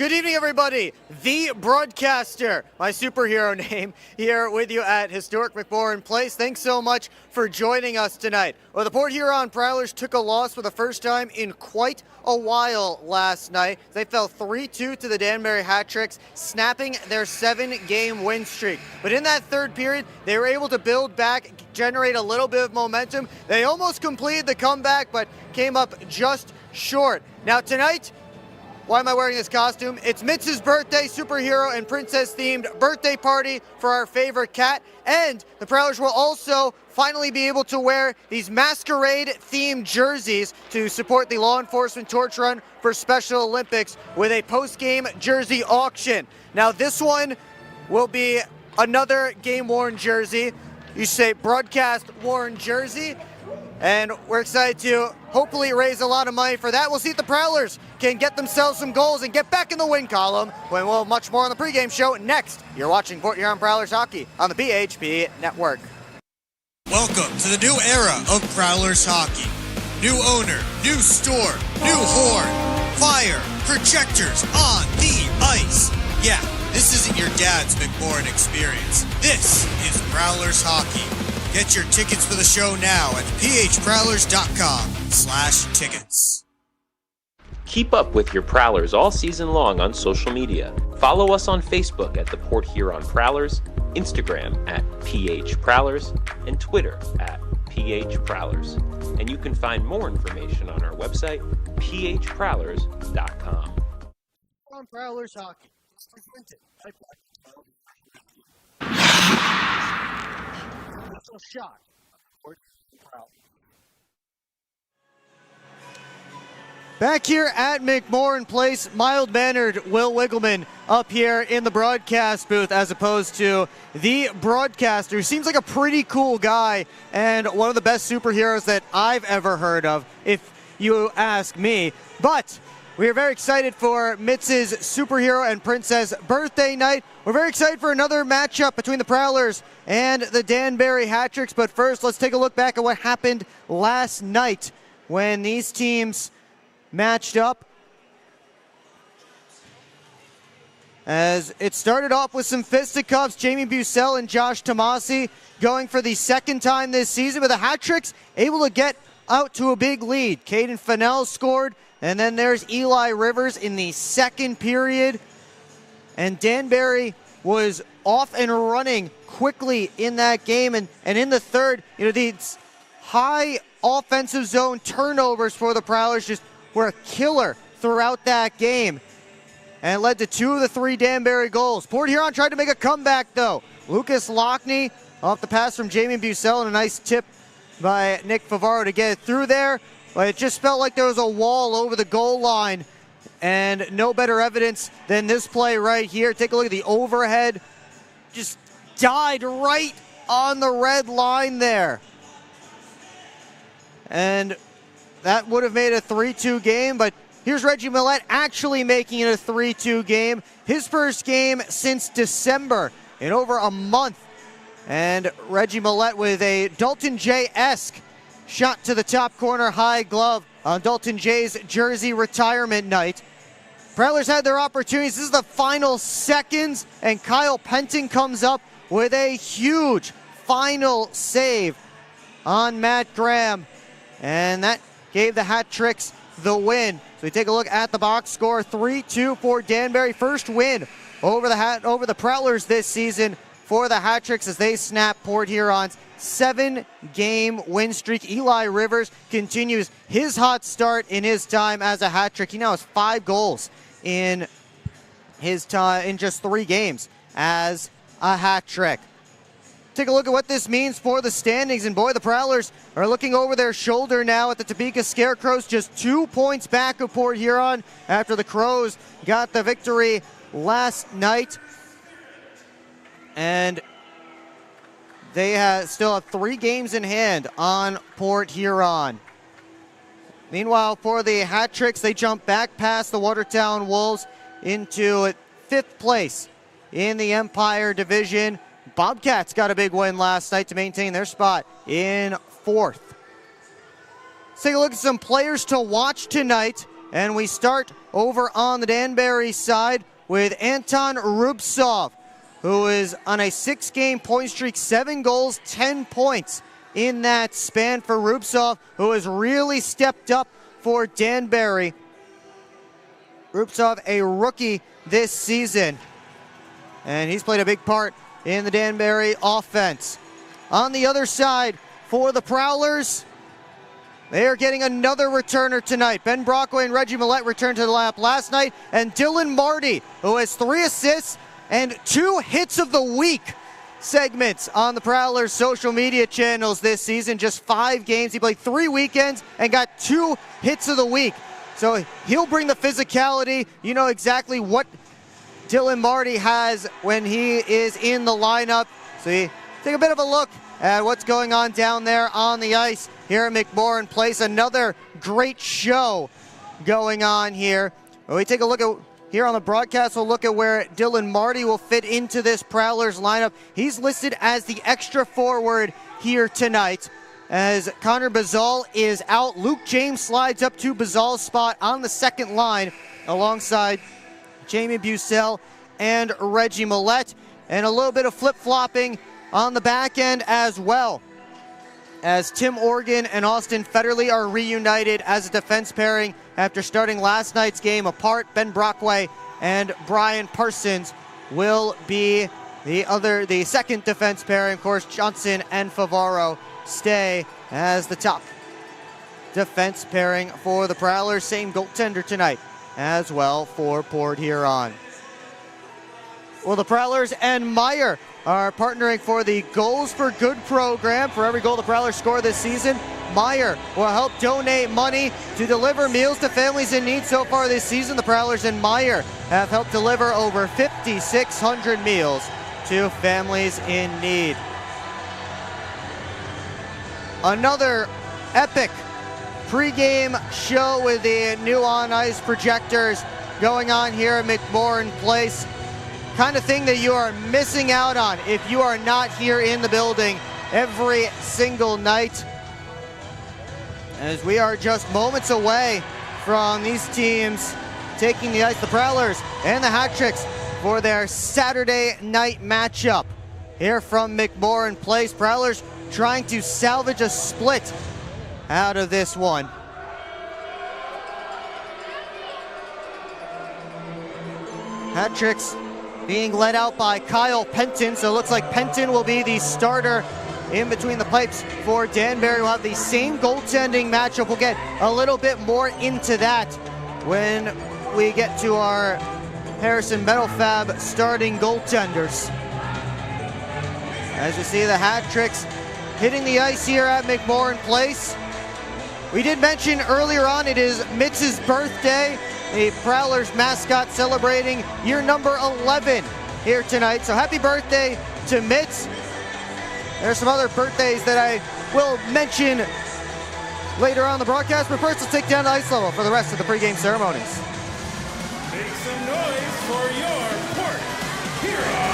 Good evening, everybody. The broadcaster, my superhero name, here with you at historic McMorran Place. Thanks so much for joining us tonight. Well, the Port Huron Prowlers took a loss for the first time in quite a while last night. They fell 3-2 to the Danbury Hat-Tricks, snapping their 7-game win streak. But in that third period, they were able to build back, generate a little bit of momentum. They almost completed the comeback, but came up just short. Now tonight, why am I wearing this costume? It's Mitz's birthday, superhero and princess-themed birthday party for our favorite cat. And the Prowlers will also finally be able to wear these masquerade-themed jerseys to support the law enforcement torch run for Special Olympics with a post-game jersey auction. Now this one will be another game-worn jersey. You say broadcast-worn jersey. And we're excited to hopefully raise a lot of money for that. We'll see if the Prowlers can get themselves some goals and get back in the win column when we'll have much more on the pregame show next. You're watching Port Huron Prowlers hockey on the PHP Network. Welcome to the new era of Prowlers hockey. New owner, new store, new horn, fire, projectors on the ice. Yeah, this isn't your dad's McMorran experience. This is Prowlers hockey. Get your tickets for the show now at phprowlers.com/tickets. Keep up with your Prowlers all season long on social media. Follow us on Facebook at the Port Huron Prowlers, Instagram at PHProwlers, and Twitter at PHProwlers. And you can find more information on our website, phprowlers.com. On Prowlers hockey. Shot. Back here at McMorran Place, mild-mannered Will Wiggleman up here in the broadcast booth as opposed to the broadcaster, who seems like a pretty cool guy and one of the best superheroes that I've ever heard of, if you ask me. But we are very excited for Mitz's superhero and princess birthday night. We're very excited for another matchup between the Prowlers and the Danbury Hat-Tricks. But first, let's take a look back at what happened last night when these teams matched up. As it started off with some fisticuffs, Jamie Bussell and Josh Tomasi going for the second time this season, but the Hat-Tricks able to get out to a big lead. Caden Fennell scored, and then there's Eli Rivers in the second period. And Danbury was off and running quickly in that game. And in the third, these high offensive zone turnovers for the Prowlers just were a killer throughout that game. And it led to 2 of the 3 Danbury goals. Port Huron tried to make a comeback, though. Lucas Lockney off the pass from Jamie Bussell and a nice tip by Nick Favaro to get it through there. But it just felt like there was a wall over the goal line, and no better evidence than this play right here. Take a look at the overhead. Just died right on the red line there. And that would have made a 3-2 game, but here's Reggie Millette actually making it a 3-2 game. His first game since December in over a month. And Reggie Millette with a Dalton J-esque shot to the top corner, high glove on Dalton Jay's jersey retirement night. Prowlers had their opportunities. This is the final seconds, and Kyle Penton comes up with a huge final save on Matt Graham. And that gave the Hat-Tricks the win. So we take a look at the box score, 3-2 for Danbury. First win over the Prowlers this season for the Hat-Tricks as they snap Port Huron's 7-game win streak. Eli Rivers continues his hot start in his time as a Hat-Trick. He now has 5 goals in his time in just 3 games as a Hat-Trick. Take a look at what this means for the standings, and boy, the Prowlers are looking over their shoulder now at the Topeka Scarecrows, just 2 points back of Port Huron after the Crows got the victory last night. And they still have 3 games in hand on Port Huron. Meanwhile, for the Hat-Tricks, they jump back past the Watertown Wolves into 5th place in the Empire Division. Bobcats got a big win last night to maintain their spot in 4th. Let's take a look at some players to watch tonight, and we start over on the Danbury side with Anton Rubtsov, who is on a 6-game point streak, 7 goals, 10 points in that span for Rubtsov, who has really stepped up for Danbury. Rubtsov, a rookie this season, and he's played a big part in the Danbury offense. On the other side, for the Prowlers, they are getting another returner tonight. Ben Brockway and Reggie Millette returned to the lineup last night, and Dylan Marty, who has 3 assists and 2 hits of the week segments on the Prowlers social media channels this season. Just 5 games. He played 3 weekends and got 2 hits of the week. So he'll bring the physicality. You know exactly what Dylan Marty has when he is in the lineup. So you take a bit of a look at what's going on down there on the ice here at McMorran Place. Another great show going on here. When we take a look at here on the broadcast, we'll look at where Dylan Marty will fit into this Prowlers lineup. He's listed as the extra forward here tonight, as Connor Bazal is out. Luke James slides up to Bazal's spot on the second line alongside Jamie Bucell and Reggie Millette. And a little bit of flip-flopping on the back end as well, as Tim Organ and Austin Federley are reunited as a defense pairing after starting last night's game apart. Ben Brockway and Brian Parsons will be the second defense pairing. Of course, Johnson and Favaro stay as the top defense pairing for the Prowlers. Same goaltender tonight as well for Port Huron. Well, the Prowlers and Meyer are partnering for the Goals for Good program. For every goal the Prowlers score this season, Meyer will help donate money to deliver meals to families in need. So far this season, the Prowlers and Meyer have helped deliver over 5,600 meals to families in need. Another epic pregame show with the new on-ice projectors going on here at McMorran Place. Kind of thing that you are missing out on if you are not here in the building every single night, as we are just moments away from these teams taking the ice, the Prowlers and the Hat Tricks, for their Saturday night matchup here from McMorran Place. Prowlers trying to salvage a split out of this one. Hat Tricks being led out by Kyle Penton, so it looks like Penton will be the starter in between the pipes for Danbury. We'll have the same goaltending matchup. We'll get a little bit more into that when we get to our Harrison Metal Fab starting goaltenders. As you see, the Hat Tricks hitting the ice here at McMorran Place. We did mention earlier on, it is Mitz's birthday. The Prowlers mascot celebrating year number 11 here tonight. So happy birthday to Mitz. There's some other birthdays that I will mention later on the broadcast, but first let's take down the ice level for the rest of the pregame ceremonies. Make some noise for your Port Huron.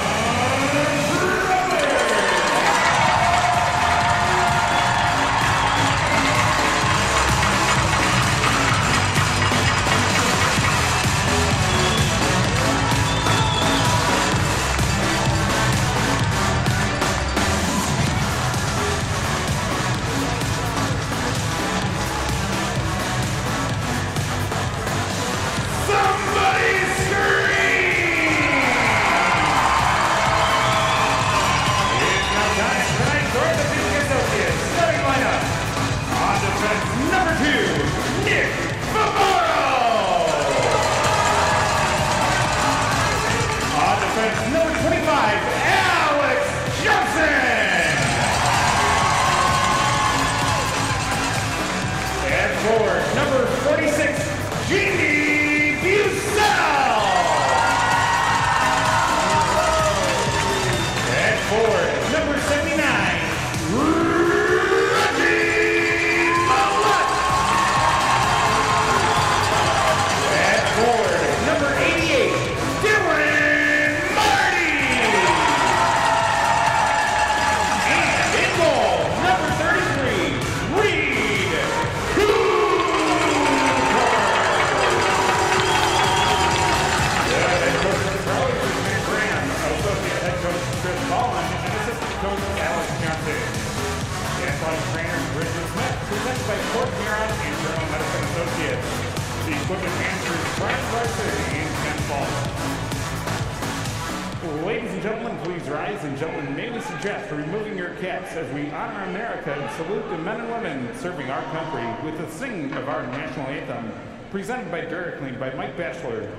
gentlemen, please rise. And gentlemen, may we suggest removing your caps as we honor America and salute the men and women serving our country with the singing of our national anthem, presented by Derek by Mike Batchelor.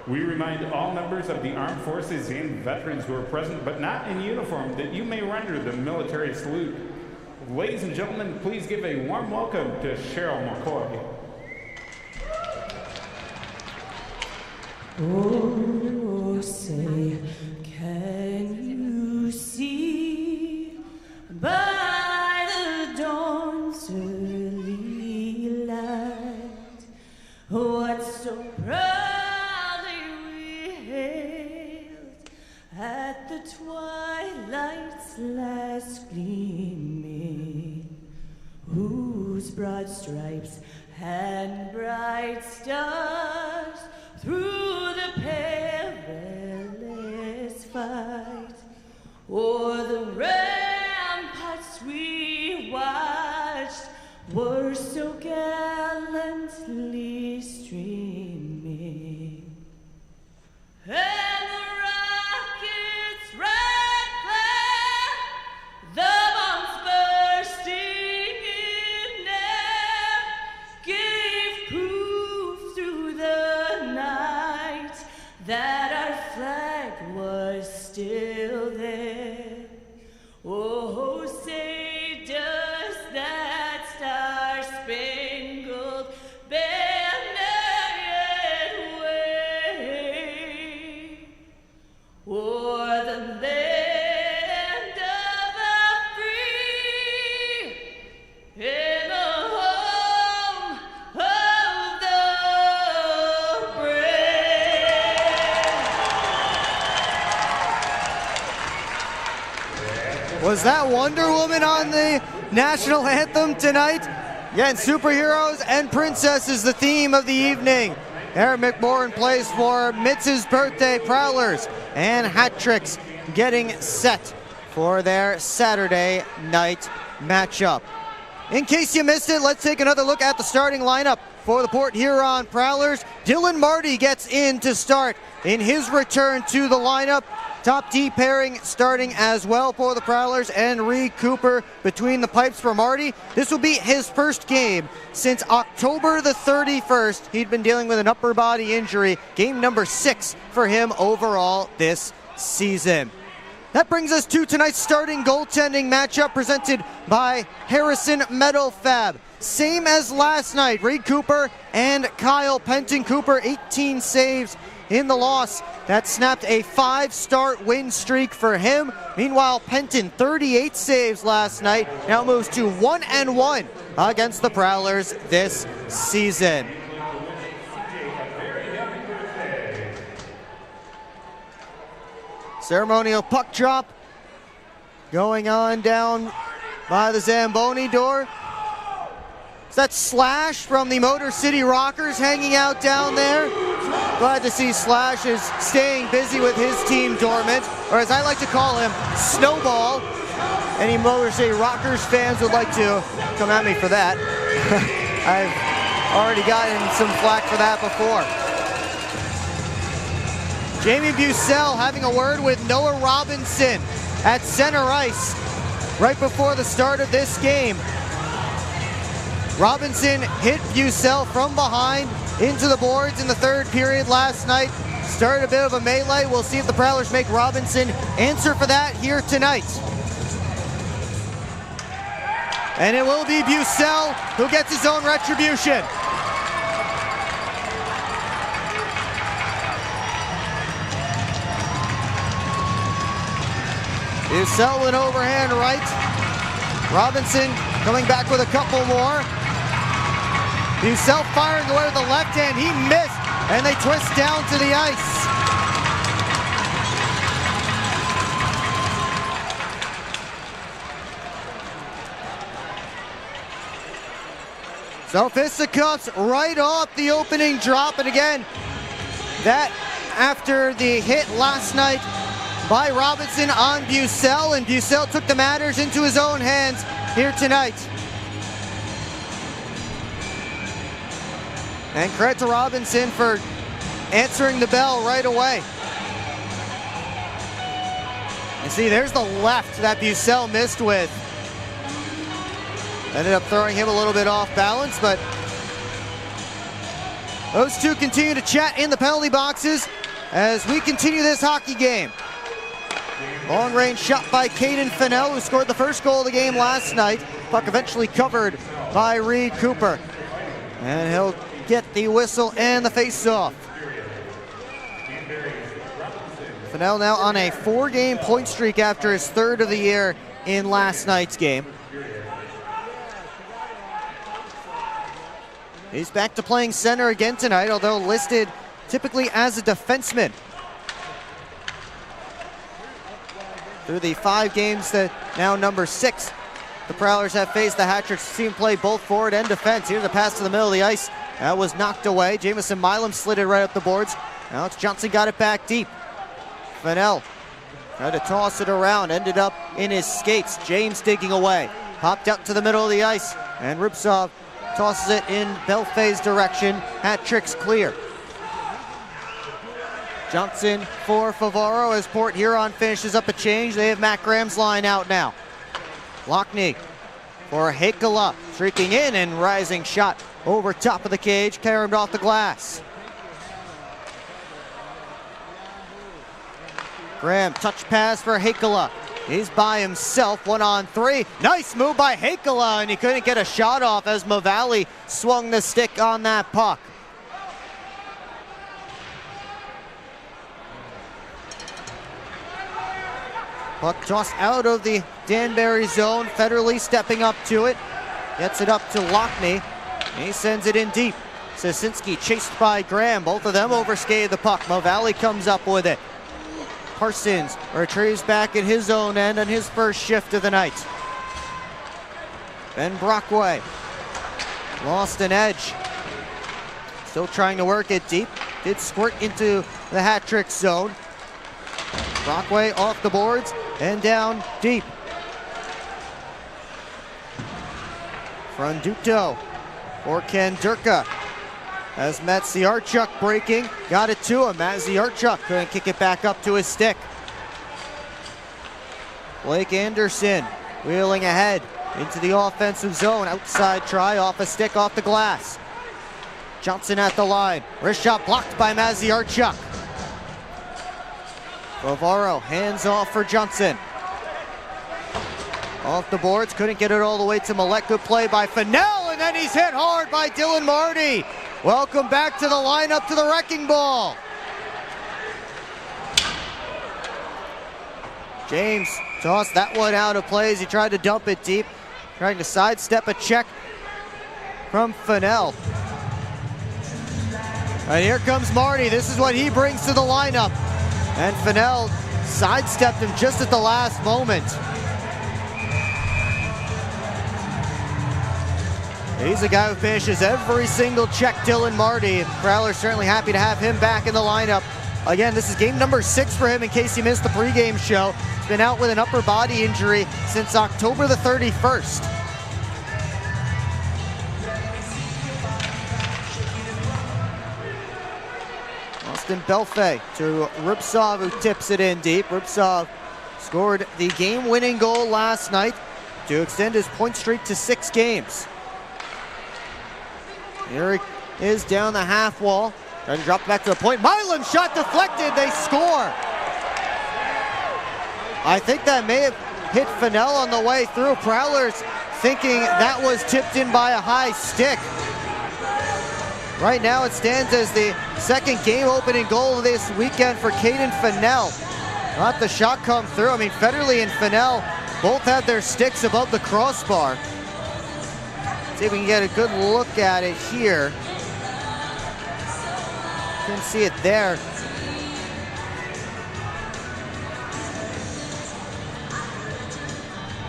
We remind all members of the armed forces and veterans who are present but not in uniform that you may render the military salute. Ladies and gentlemen, please give a warm welcome to Cheryl McCoy. Oh, say, can you see by the dawn's early light what so proudly we hailed at the twilight's last gleaming, whose broad stripes and bright stars through the perilous fight o'er the ramparts we watched were so gallantly streaming, and the rocket's red glare, the bombs bursting in air, gave proof through the night that our flag was still there. Oh, say does that star-spangled banner yet wave o'er the land of the free and the home of the brave? Was that Wonder Woman on the national anthem tonight? Yeah, and superheroes and princesses, the theme of the evening. Aaron McMorrin plays for Mitz's birthday Prowlers, and hat tricks getting set for their Saturday night matchup. In case you missed it, let's take another look at the starting lineup for the Port Huron Prowlers. Dylan Marty gets in to start in his return to the lineup. Top D pairing starting as well for the Prowlers, and Reed Cooper between the pipes for Marty. This will be his first game since October the 31st. He'd been dealing with an upper body injury. Game number 6 for him overall this season. That brings us to tonight's starting goaltending matchup presented by Harrison Metal Fab. Same as last night, Reed Cooper and Kyle Penton. Cooper 18 saves in the loss. That snapped a 5-start win streak for him. Meanwhile, Penton 38 saves last night. Now moves to 1-1 against the Prowlers this season. Ceremonial puck drop going on down by the Zamboni door. Is that Slash from the Motor City Rockers hanging out down there? Glad to see Slash is staying busy with his team Dormant, or as I like to call him, Snowball. Any Motor City Rockers fans would like to come at me for that. I've already gotten some flack for that before. Jamie Bucell having a word with Noah Robinson at center ice right before the start of this game. Robinson hit Bucell from behind into the boards in the third period last night. Started a bit of a melee. We'll see if the Prowlers make Robinson answer for that here tonight. And it will be Bucell who gets his own retribution. Bucell an overhand right. Robinson coming back with a couple more. Bucell firing away with the left hand. He missed, and they twist down to the ice. So fisticuffs right off the opening drop, and again, that after the hit last night by Robinson on Bucell, and Bucell took the matters into his own hands here tonight. And credit to Robinson for answering the bell right away. See, there's the left that Bucell missed with. Ended up throwing him a little bit off balance, but those two continue to chat in the penalty boxes as we continue this hockey game. Long range shot by Caden Fennell, who scored the first goal of the game last night. Puck eventually covered by Reed Cooper. And he'll get the whistle and the face-off. Fennell now on a 4-game point streak after his 3rd of the year in last night's game. He's back to playing center again tonight, although listed typically as a defenseman. Through the 5 games that now number 6, the Prowlers have faced the Hat-Tricks. See him play both forward and defense. Here's a pass to the middle of the ice. That was knocked away. Jamison Milam slid it right up the boards. Alex Johnson got it back deep. Fennell tried to toss it around, ended up in his skates. James digging away. Popped out to the middle of the ice, and Rubtsov tosses it in Belfay's direction. Hat-Tricks clear. Johnson for Favaro as Port Huron finishes up a change. They have Matt Graham's line out now. Lockney for Hakala, streaking in and rising shot over top of the cage, caromed off the glass. Graham, touch pass for Hakala. He's by himself, 1-on-3. Nice move by Hakala, and he couldn't get a shot off as Mavali swung the stick on that puck. Puck tossed out of the Danbury zone. Federley stepping up to it. Gets it up to Lockney. He sends it in deep. Sasinski chased by Graham. Both of them overskated the puck. Mavali comes up with it. Parsons retrieves back at his own end on his first shift of the night. Ben Brockway lost an edge. Still trying to work it deep. Did squirt into the Hat-Trick zone. Brockway off the boards and down deep. Franduto for Ken Durka. As Matt Ziarchuk breaking, got it to him. Matt Ziarchuk couldn't kick it back up to his stick. Blake Anderson wheeling ahead into the offensive zone. Outside try, off a stick, off the glass. Johnson at the line. Wrist shot blocked by Matt Ziarchuk. Bavaro hands off for Johnson. Off the boards, couldn't get it all the way to Millette. Good play by Fennell, and then he's hit hard by Dylan Marty. Welcome back to the lineup, to the wrecking ball. James tossed that one out of play as he tried to dump it deep, trying to sidestep a check from Fennell. And here comes Marty. This is what he brings to the lineup. And Fennell sidestepped him just at the last moment. He's a guy who finishes every single check, Dylan Marty. Prowler's certainly happy to have him back in the lineup. Again, this is game number 6 for him in case you missed the pregame show. He's been out with an upper body injury since October the 31st. Austin Belfay to Rubtsov, who tips it in deep. Rubtsov scored the game-winning goal last night to extend his point streak to 6 games. Here he is down the half wall. Trying to drop it back to the point. Milam shot deflected. They score. I think that may have hit Fennell on the way through. Prowlers thinking that was tipped in by a high stick. Right now it stands as the second game opening goal of this weekend for Caden Fennell. Not the shot come through. I mean, Federley and Fennell both have their sticks above the crossbar. See if we can get a good look at it here. Couldn't see it there.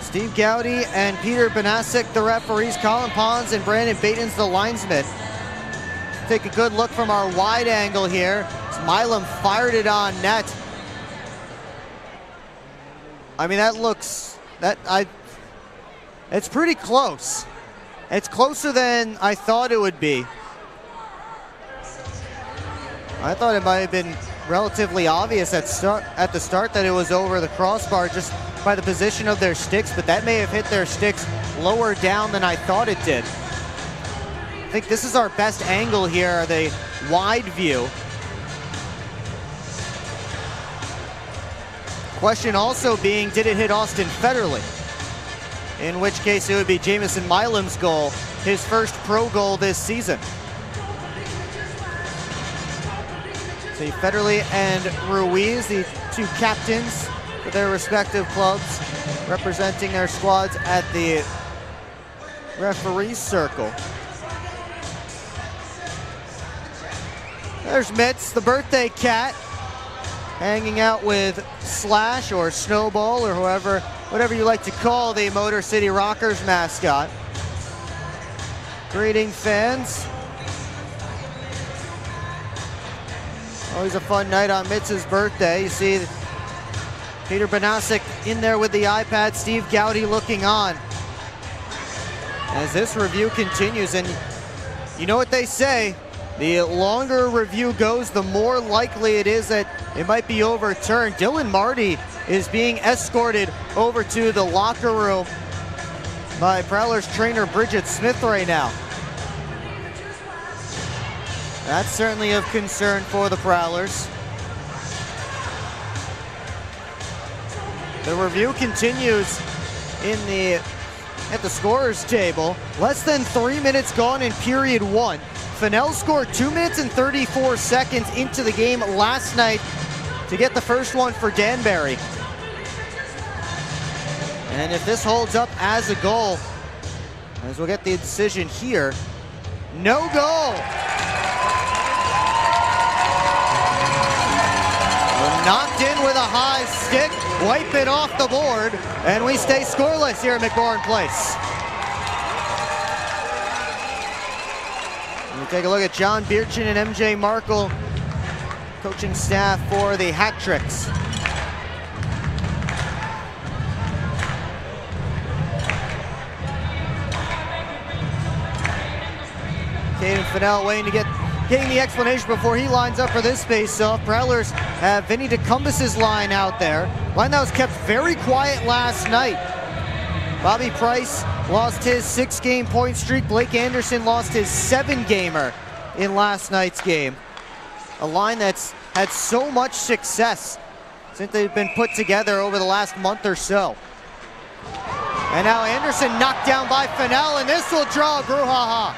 Steve Gowdy and Peter Banasic, the referees. Colin Pons and Brandon Baton's the linesman. Take a good look from our wide angle here. Milam fired it on net. I mean, that looks, it's pretty close. It's closer than I thought it would be. I thought it might have been relatively obvious at the start that it was over the crossbar just by the position of their sticks, but that may have hit their sticks lower down than I thought it did. I think this is our best angle here, the wide view. Question also being, did it hit Austin Federley? In which case it would be Jamison Milam's goal, his first pro goal this season. See Federley and Ruiz, the two captains for their respective clubs, representing their squads at the referee circle. There's Mitz, the birthday cat, hanging out with Slash or Snowball or whatever you like to call the Motor City Rockers mascot. Greeting fans. Always a fun night on Mitz's birthday. You see Peter Banasic in there with the iPad, Steve Gowdy looking on as this review continues. And you know what they say, the longer a review goes, the more likely it is that it might be overturned. Dylan Marty is being escorted over to the locker room by Prowlers trainer Bridget Smith right now. That's certainly of concern for the Prowlers. The review continues at the scorer's table. Less than 3 minutes gone in period one. Fennell scored 2 minutes and 34 seconds into the game last night to get the first one for Danbury. And if this holds up as a goal, as we'll get the decision here, no goal. Knocked in with a high stick, wipe it off the board, and we stay scoreless here at McMorran Place. We'll take a look at John Beerchin and MJ Markle, coaching staff for the Hat Tricks. Caden Fennell waiting to getting the explanation before he lines up for this face-off. Prowlers have Vinny DeCumbus's line out there. Line that was kept very quiet last night. Bobby Price lost his 6-game point streak. Blake Anderson lost his 7-gamer in last night's game. A line that's had so much success since they've been put together over the last month or so. And now Anderson knocked down by Fennell, and this will draw a brouhaha.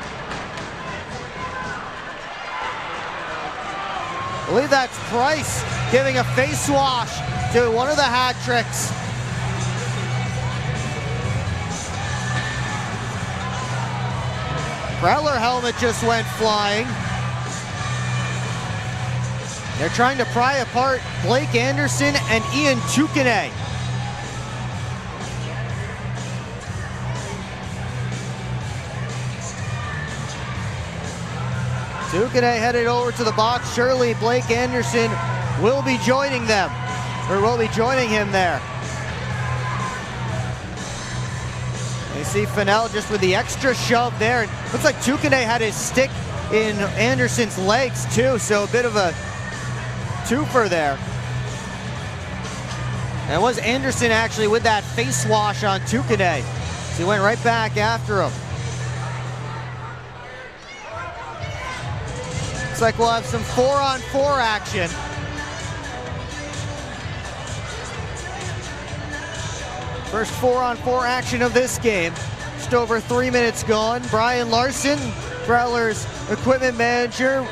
I believe that's Price giving a face wash to one of the Hat Tricks. Prowler helmet just went flying. They're trying to pry apart Blake Anderson and Ian Tukane. Tukane headed over to the box. Surely Blake Anderson will be joining them, or will be joining him there. You see Fennell just with the extra shove there. It looks like Tukane had his stick in Anderson's legs too, so a bit of a twofer there. And it was Anderson actually with that face wash on Tukane. So he went right back after him. Looks like we'll have some 4-on-4 action. First 4-on-4 action of this game. Just over 3 minutes gone. Brian Larson, Prowlers equipment manager,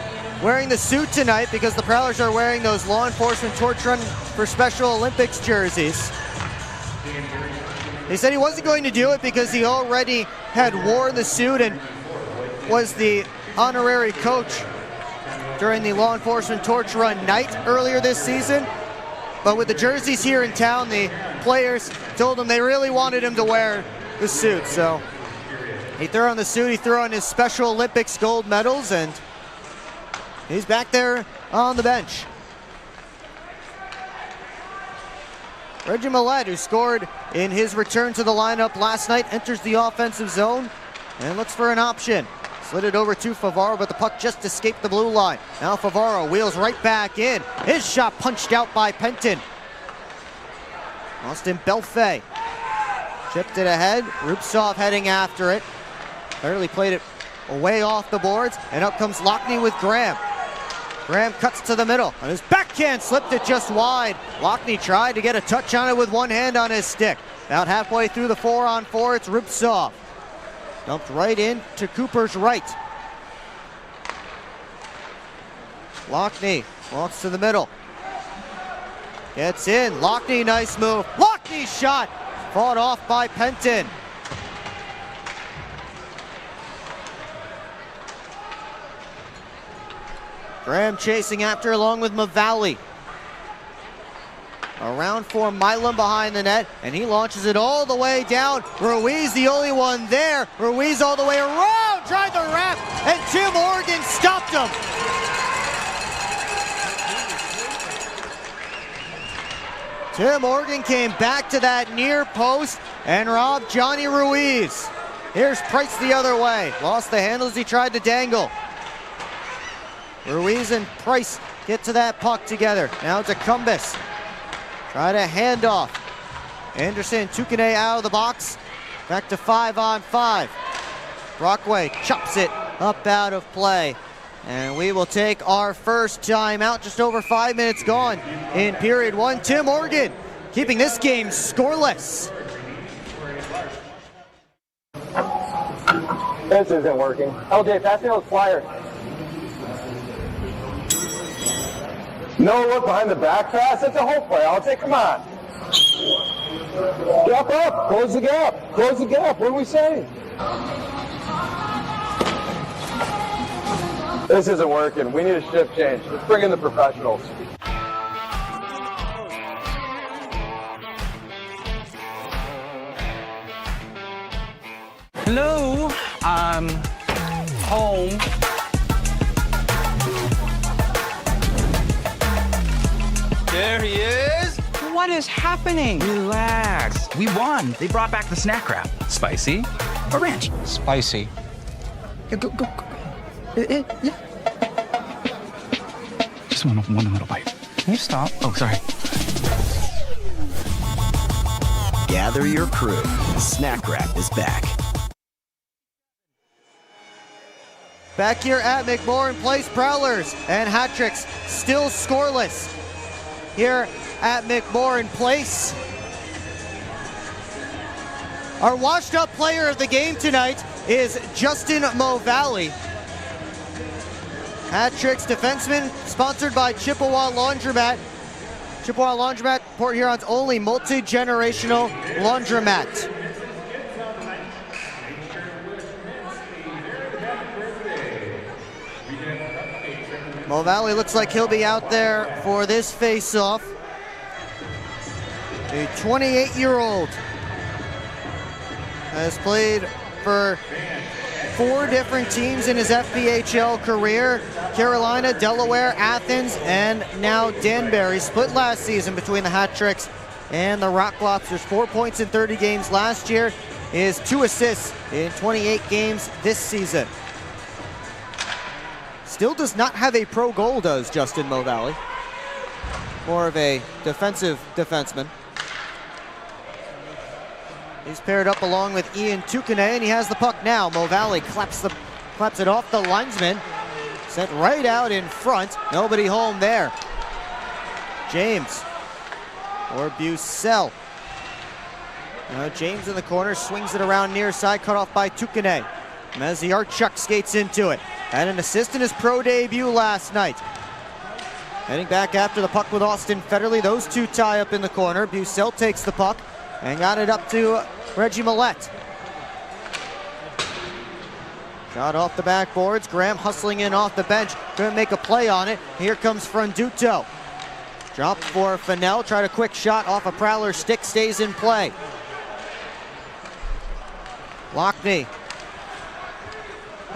wearing the suit tonight because the Prowlers are wearing those law enforcement torch run for Special Olympics jerseys. He said he wasn't going to do it because he already had worn the suit and was the honorary coach during the law enforcement torch run night earlier this season. But with the jerseys here in town, the players told him they really wanted him to wear the suit. So he threw on the suit, he threw on his Special Olympics gold medals, and he's back there on the bench. Reggie Millette, who scored in his return to the lineup last night, enters the offensive zone and looks for an option. Slid it over to Favaro, but the puck just escaped the blue line. Now Favaro wheels right back in. His shot punched out by Penton. Austin Belfay chipped it ahead. Rupsov heading after it. Barely played it away off the boards, and up comes Lockney with Graham. Graham cuts to the middle, and his backhand slipped it just wide. Lockney tried to get a touch on it with one hand on his stick. About halfway through the 4-on-4, it's Rupsov. Dumped right into Cooper's right. Lockney walks to the middle. Gets in. Lockney, nice move. Lockney's shot fought off by Penton. Graham chasing after along with Mavalli. Around for Milam behind the net, and he launches it all the way down. Ruiz the only one there. Ruiz all the way around, tried the wrap, and Tim Morgan stopped him. Tim Morgan came back to that near post and robbed Johnny Ruiz. Here's Price the other way. Lost the handle as he tried to dangle. Ruiz and Price get to that puck together. Now to Cumbus. Try to hand off. Anderson, Tukane out of the box. Back to 5-on-5. Brockway chops it up out of play. And we will take our first timeout. Just over 5 minutes gone in period one. Tim Morgan keeping this game scoreless. This isn't working. LJ, pass me those flyers. No look behind the back pass. It's a whole play. I'll take. Come on. Gap up. Close the gap. Close the gap. What are we saying? This isn't working. We need a shift change. Let's bring in the professionals. Hello, I'm home. There he is. What is happening? Relax. We won. They brought back the snack wrap. Spicy or ranch? Spicy. Yeah, go. Yeah. Just one little bite. Can you stop? Oh, sorry. Gather your crew. Snack Wrap is back. Back here at McMorran Place, Prowlers and hat-tricks still scoreless here at McMorran Place. Our washed-up player of the game tonight is Justin Mavalli. Hat-tricks defenseman, sponsored by Chippewa Laundromat. Chippewa Laundromat, Port Huron's only multi-generational laundromat. Mavalli looks like he'll be out there for this face-off. The 28-year-old has played for 4 different teams in his FPHL career: Carolina, Delaware, Athens, and now Danbury. Split last season between the Hat-Tricks and the Rock Lobsters. 4 points in 30 games last year. Is 2 assists in 28 games this season. Still does not have a pro goal, does Justin Mavalli. More of a defensive defenseman. He's paired up along with Ian Tukane, and he has the puck now. Mavalli claps it off the linesman. Sent right out in front. Nobody home there. James or Bucell. Now James in the corner, swings it around near side, cut off by Tukane. Maziarchuk skates into it. Had an assist in his pro debut last night. Heading back after the puck with Austin Federley. Those two tie up in the corner. Bucell takes the puck and got it up to Reggie Millette. Shot off the backboards. Graham hustling in off the bench. Couldn't make a play on it. Here comes Franduto. Dropped for Fennell. Tried a quick shot off a Prowler's stick. Stays in play. Lockney.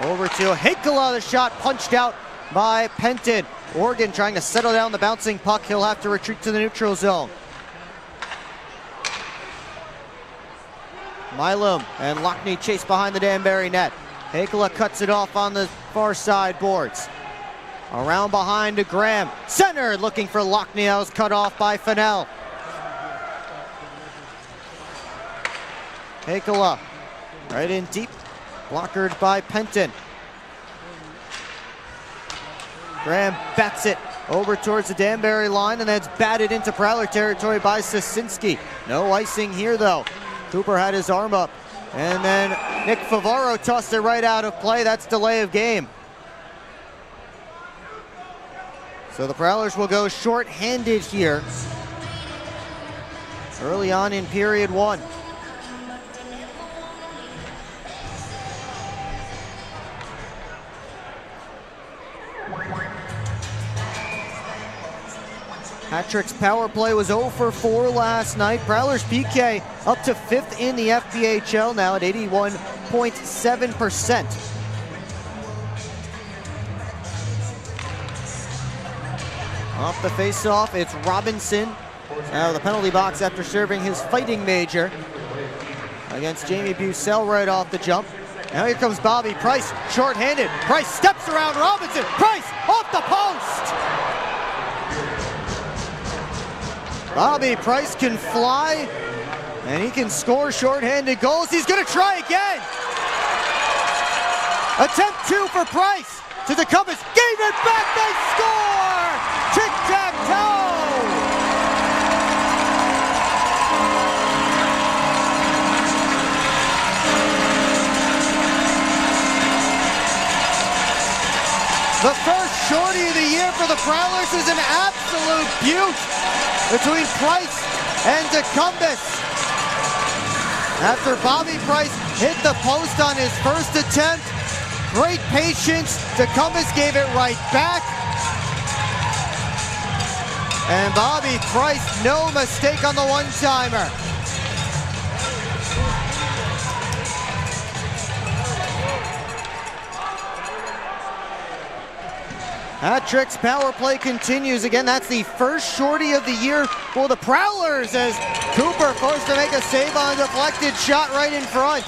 Over to Hinkala. The shot punched out by Penton. Oregon trying to settle down the bouncing puck. He'll have to retreat to the neutral zone. Milam and Lockney chase behind the Danbury net. Hakola cuts it off on the far side boards. Around behind to Graham. Center looking for Lockneo's cut off by Fennell. Hakola right in deep. Blockered by Penton. Graham bats it over towards the Danbury line, and that's batted into Prowler territory by Sosinski. No icing here though. Cooper had his arm up. And then Nick Favaro tossed it right out of play. That's delay of game. So the Prowlers will go short-handed here early on in period one. Hat-Trick's power play was 0 for 4 last night. Prowlers PK up to 5th in the FPHL now at 81.7%. Off the face-off, it's Robinson out of the penalty box after serving his fighting major against Jamie Bucell right off the jump. Now here comes Bobby Price, short-handed. Price steps around Robinson. Price off the post! Bobby Price can fly, and he can score short-handed goals. He's gonna try again. Attempt 2 for Price. To the compass, gave it back, they score! Tic-tac-toe! The first shorty of the year for the Prowlers is an absolute beaut between Price and DeCumbus. After Bobby Price hit the post on his first attempt, great patience, DeCumbus gave it right back. And Bobby Price, no mistake on the one-timer. Hat-Trick's power play continues. Again, that's the first shorty of the year for the Prowlers as Cooper forced to make a save on a deflected shot right in front.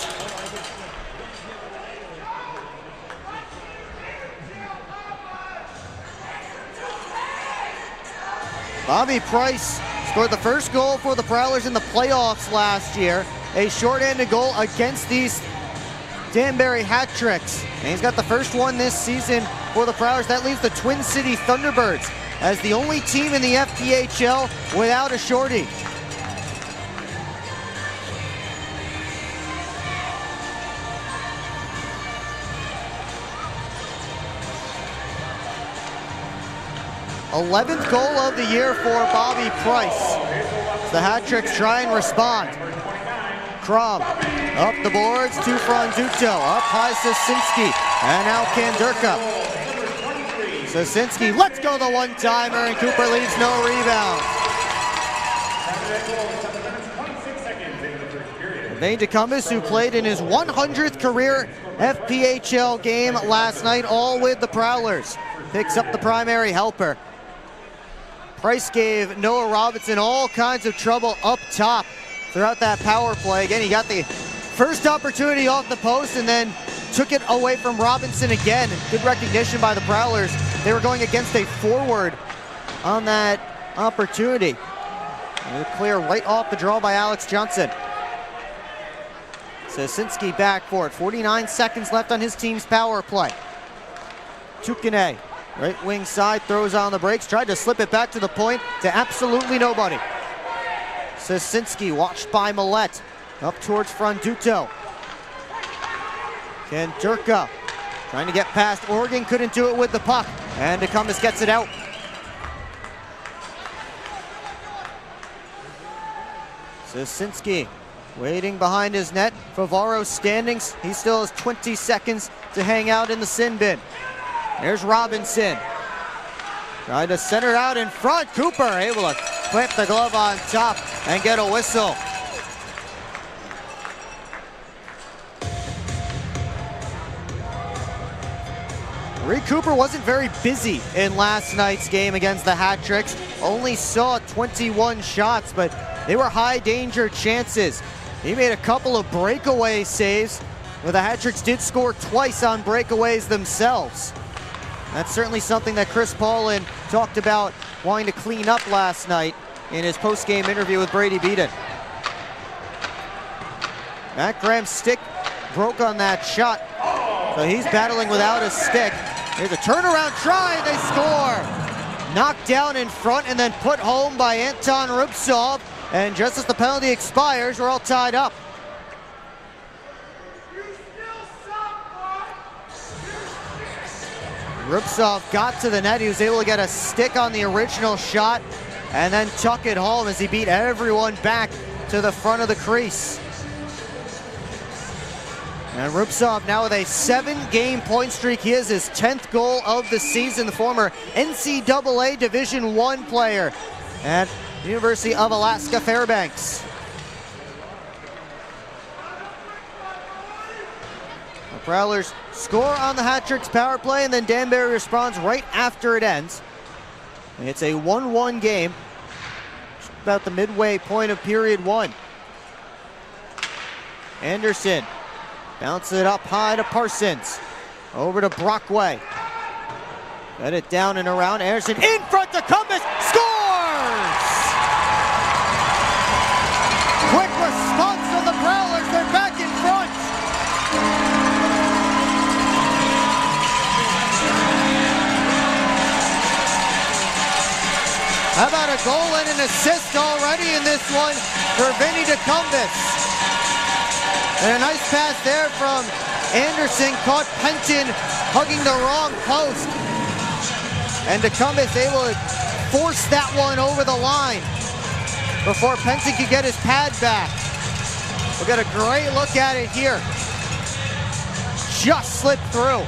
Bobby Price scored the first goal for the Prowlers in the playoffs last year. A short-handed goal against these Danbury Hat-Tricks. And he's got the first one this season for the Prowlers. That leaves the Twin City Thunderbirds as the only team in the FPHL without a shorty. th goal of the year for Bobby Price. The Hat-Tricks try and respond. Crom up the boards to Franduto, up high Sosinski, and now Kandurka. Sosinski lets go the one-timer, and Cooper leaves no rebound. Vane DeCumbus, who played in his 100th career FPHL game last night, all with the Prowlers, picks up the primary helper. Price gave Noah Robinson all kinds of trouble up top throughout that power play. Again, he got the first opportunity off the post and then took it away from Robinson again. Good recognition by the Prowlers. They were going against a forward on that opportunity. And clear right off the draw by Alex Johnson. Sosinski back for it. 49 seconds left on his team's power play. Tukane, right wing side, throws on the brakes, tried to slip it back to the point to absolutely nobody. Sosinski watched by Millette, up towards Franduto. Kandurka trying to get past Oregon, couldn't do it with the puck, and DeCumbus gets it out. Sosinski waiting behind his net. Favaro standing, he still has 20 seconds to hang out in the sin bin. There's Robinson. Trying to center out in front. Cooper able to clip the glove on top and get a whistle. Reed Cooper wasn't very busy in last night's game against the Hat-Tricks. Only saw 21 shots, but they were high danger chances. He made a couple of breakaway saves where the Hat-Tricks did score twice on breakaways themselves. That's certainly something that Chris Paulin talked about wanting to clean up last night in his post-game interview with Brady Beaton. Matt Graham's stick broke on that shot, so he's battling without a stick. Here's a turnaround try, and they score! Knocked down in front and then put home by Anton Rubtsov, and just as the penalty expires, we're all tied up. Rubtsov got to the net. He was able to get a stick on the original shot and then tuck it home as he beat everyone back to the front of the crease. And Rubtsov now with a 7-game point streak. He is his 10th goal of the season. The former NCAA Division I player at the University of Alaska Fairbanks. The Prowlers score on the Hat-Tricks power play, and then Danbury responds right after it ends. And it's a 1-1 game, about the midway point of period 1. Anderson bounces it up high to Parsons. Over to Brockway. Got it down and around. Anderson in front to Cumbus. Scores! Quick response from the Prowlers. They're back in front. How about a goal and an assist already in this one for Vinny DeCumbus? And a nice pass there from Anderson, caught Penton hugging the wrong post. And DeCumbus able to force that one over the line before Penton could get his pad back. We'll get a great look at it here. Just slipped through.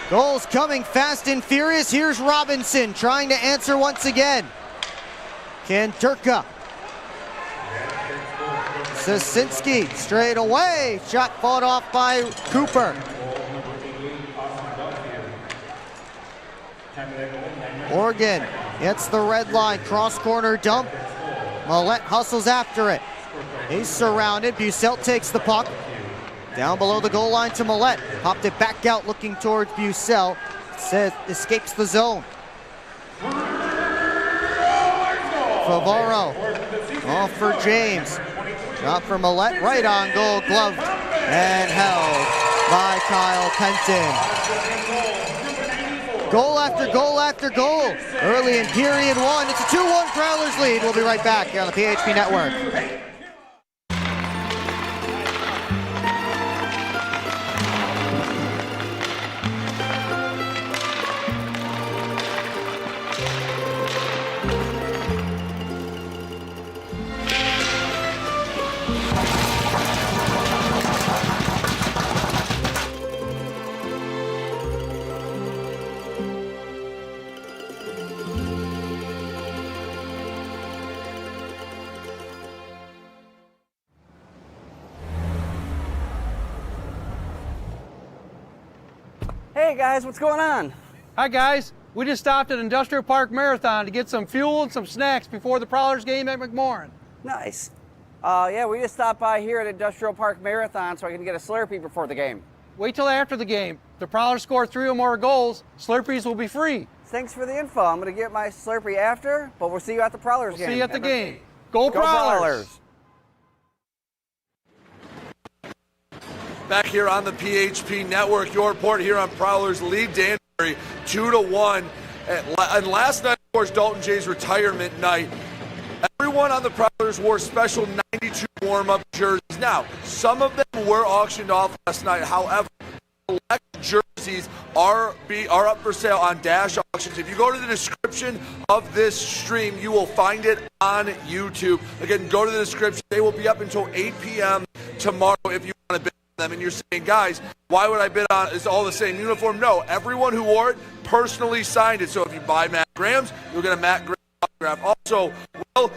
Goals coming fast and furious. Here's Robinson trying to answer once again. Kanturka. Sasinski straight away. Shot fought off by Cooper. Morgan gets the red line. Cross corner dump. Millette hustles after it. He's surrounded. Bucelt takes the puck. Down below the goal line to Millette. Popped it back out looking towards Bucelt. Says escapes the zone. Favaro off for James. Shot for Millette, right on goal, gloved and held by Kyle Penton. Goal after goal after goal. Early in period 1, it's a 2-1 Prowlers lead. We'll be right back here on the PHP Network. Hey guys, what's going on? Hi guys, we just stopped at Industrial Park Marathon to get some fuel and some snacks before the Prowlers game at McMorran. Nice. Yeah, we just stopped by here at Industrial Park Marathon so I can get a Slurpee before the game. Wait till after the game. If the Prowlers score 3 or more goals, Slurpees will be free. Thanks for the info. I'm going to get my Slurpee after, but we'll see you at the Prowlers game. See you at the game. Go Prowlers! Prowlers! Back here on the PHP Network, your report here on Prowlers lead Danbury 2-1. And last night, of course, Dalton Jay's retirement night. Everyone on the Prowlers wore special 92 warm-up jerseys. Now, some of them were auctioned off last night. However, select jerseys are up for sale on Dash Auctions. If you go to the description of this stream, you will find it on YouTube. Again, go to the description. They will be up until 8 p.m. tomorrow if you want to bid on them. And you're saying, guys, why would I bid on it? It's all the same uniform. No, everyone who wore it personally signed it. So if you buy Matt Graham's, you'll get a Matt Graham autograph. Also, well,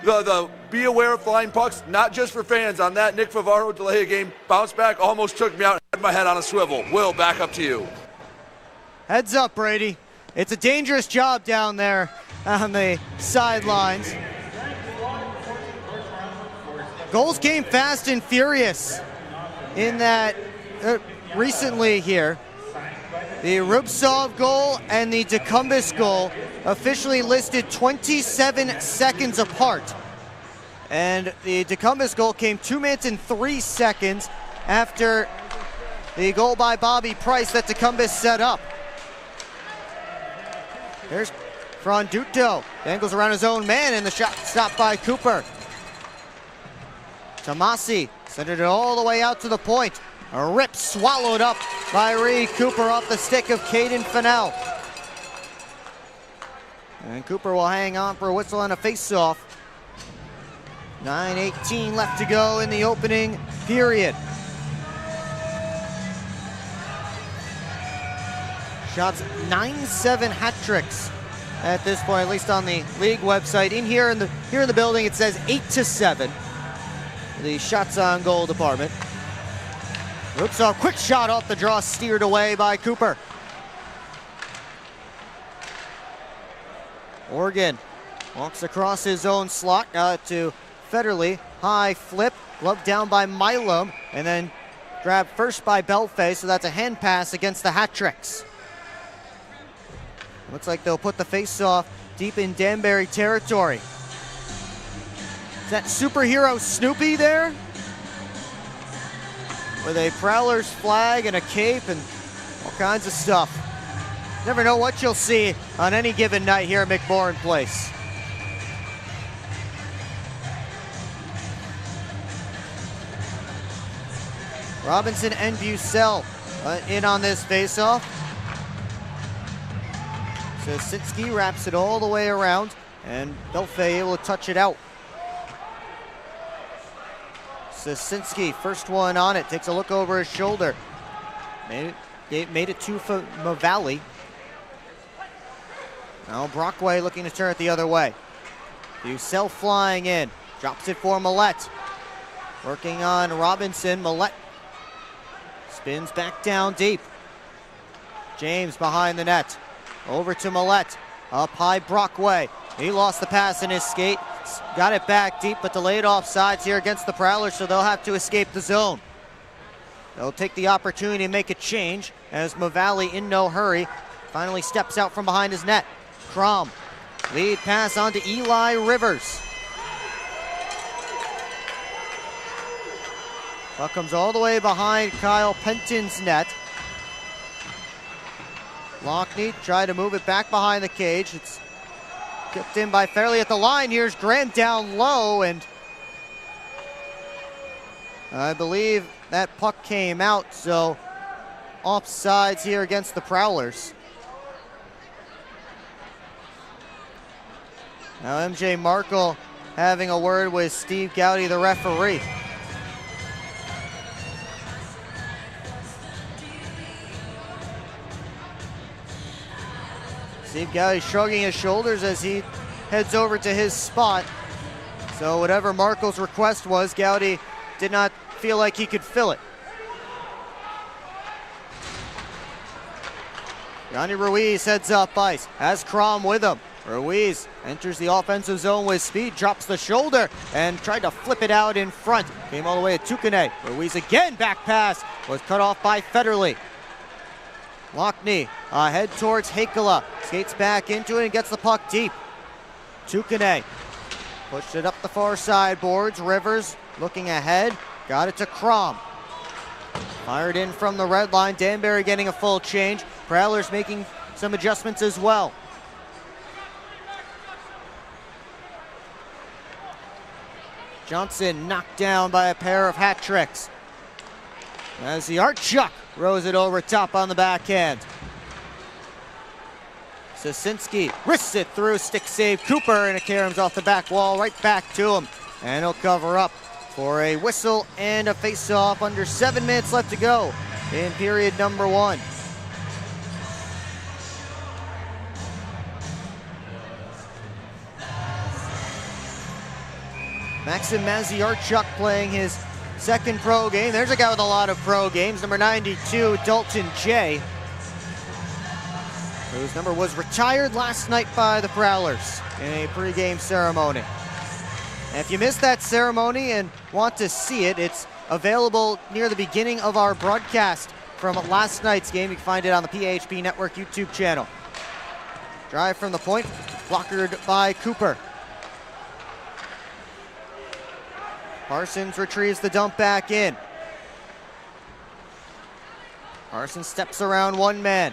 the be aware of flying pucks, not just for fans. On that Nick Favaro delay a game bounce back almost took me out and had my head on a swivel. Will, back up to you. Heads up, Brady. It's a dangerous job down there on the sidelines. Goals came fast and furious in that recently here. The Rubtsov goal and the Decumbis goal officially listed 27 seconds apart. And the Decumbis goal came 2 minutes and 3 seconds after the goal by Bobby Price that Decumbis set up. Here's Franduto, angles around his own man, and the shot stopped by Cooper. Tomasi centered it all the way out to the point. A rip swallowed up by Reed Cooper off the stick of Caden Fennell. And Cooper will hang on for a whistle and a face-off. 9:18 left to go in the opening period. Shots 9-7 hat tricks at this point, at least on the league website. Here in the building, it says 8-7. The shots on goal department. Oops, a quick shot off the draw, steered away by Cooper. Oregon walks across his own slot to Federley. High flip, glove down by Milam, and then grabbed first by Belfay, so that's a hand pass against the hat tricks. Looks like they'll put the face-off deep in Danbury territory. Is that superhero Snoopy there? With a Prowlers flag and a cape and all kinds of stuff. Never know what you'll see on any given night here at McMorran Place. Robinson and Bucell in on this face-off. Sosinski wraps it all the way around, and Belfay able to touch it out. Sosinski, first one on it, takes a look over his shoulder. Made it to Mavali. Now Brockway looking to turn it the other way. Bucell flying in, drops it for Millette. Working on Robinson, Millette spins back down deep. James behind the net. Over to Millette, up high Brockway. He lost the pass in his skate. Got it back deep, but delayed offsides here against the Prowlers, so they'll have to escape the zone. They'll take the opportunity to make a change as Mavali, in no hurry, finally steps out from behind his net. Crom, lead pass on to Eli Rivers. Puck comes all the way behind Kyle Penton's net. Lockney tried to move it back behind the cage. It's kicked in by Fairley at the line. Here's Graham down low, and I believe that puck came out, so offsides here against the Prowlers. Now MJ Markle having a word with Steve Gowdy, the referee. Steve Gowdy shrugging his shoulders as he heads over to his spot. So whatever Markle's request was, Gowdy did not feel like he could fill it. Johnny Ruiz heads up ice, has Crom with him. Ruiz enters the offensive zone with speed, drops the shoulder, and tried to flip it out in front. Came all the way to Tukane. Ruiz again, back pass, was cut off by Federley. Lockney head towards Hakala, skates back into it and gets the puck deep. Tukane pushed it up the far side boards. Rivers looking ahead, got it to Crom. Fired in from the red line. Danbury getting a full change. Prowlers making some adjustments as well. Johnson knocked down by a pair of hat tricks. As the Artchuk rose it over top on the backhand. Sosinski wrists it through, stick save Cooper, and it caroms off the back wall right back to him. And he'll cover up for a whistle and a face-off. Under 7 minutes left to go in period number 1. Maxim Maziarchuk playing his second pro game. There's a guy with a lot of pro games. Number 92, Dalton J, whose number was retired last night by the Prowlers in a pregame ceremony. And if you missed that ceremony and want to see it, it's available near the beginning of our broadcast from last night's game. You can find it on the PHP Network YouTube channel. Drive from the point, blockered by Cooper. Parsons retrieves the dump back in. Parsons steps around one man.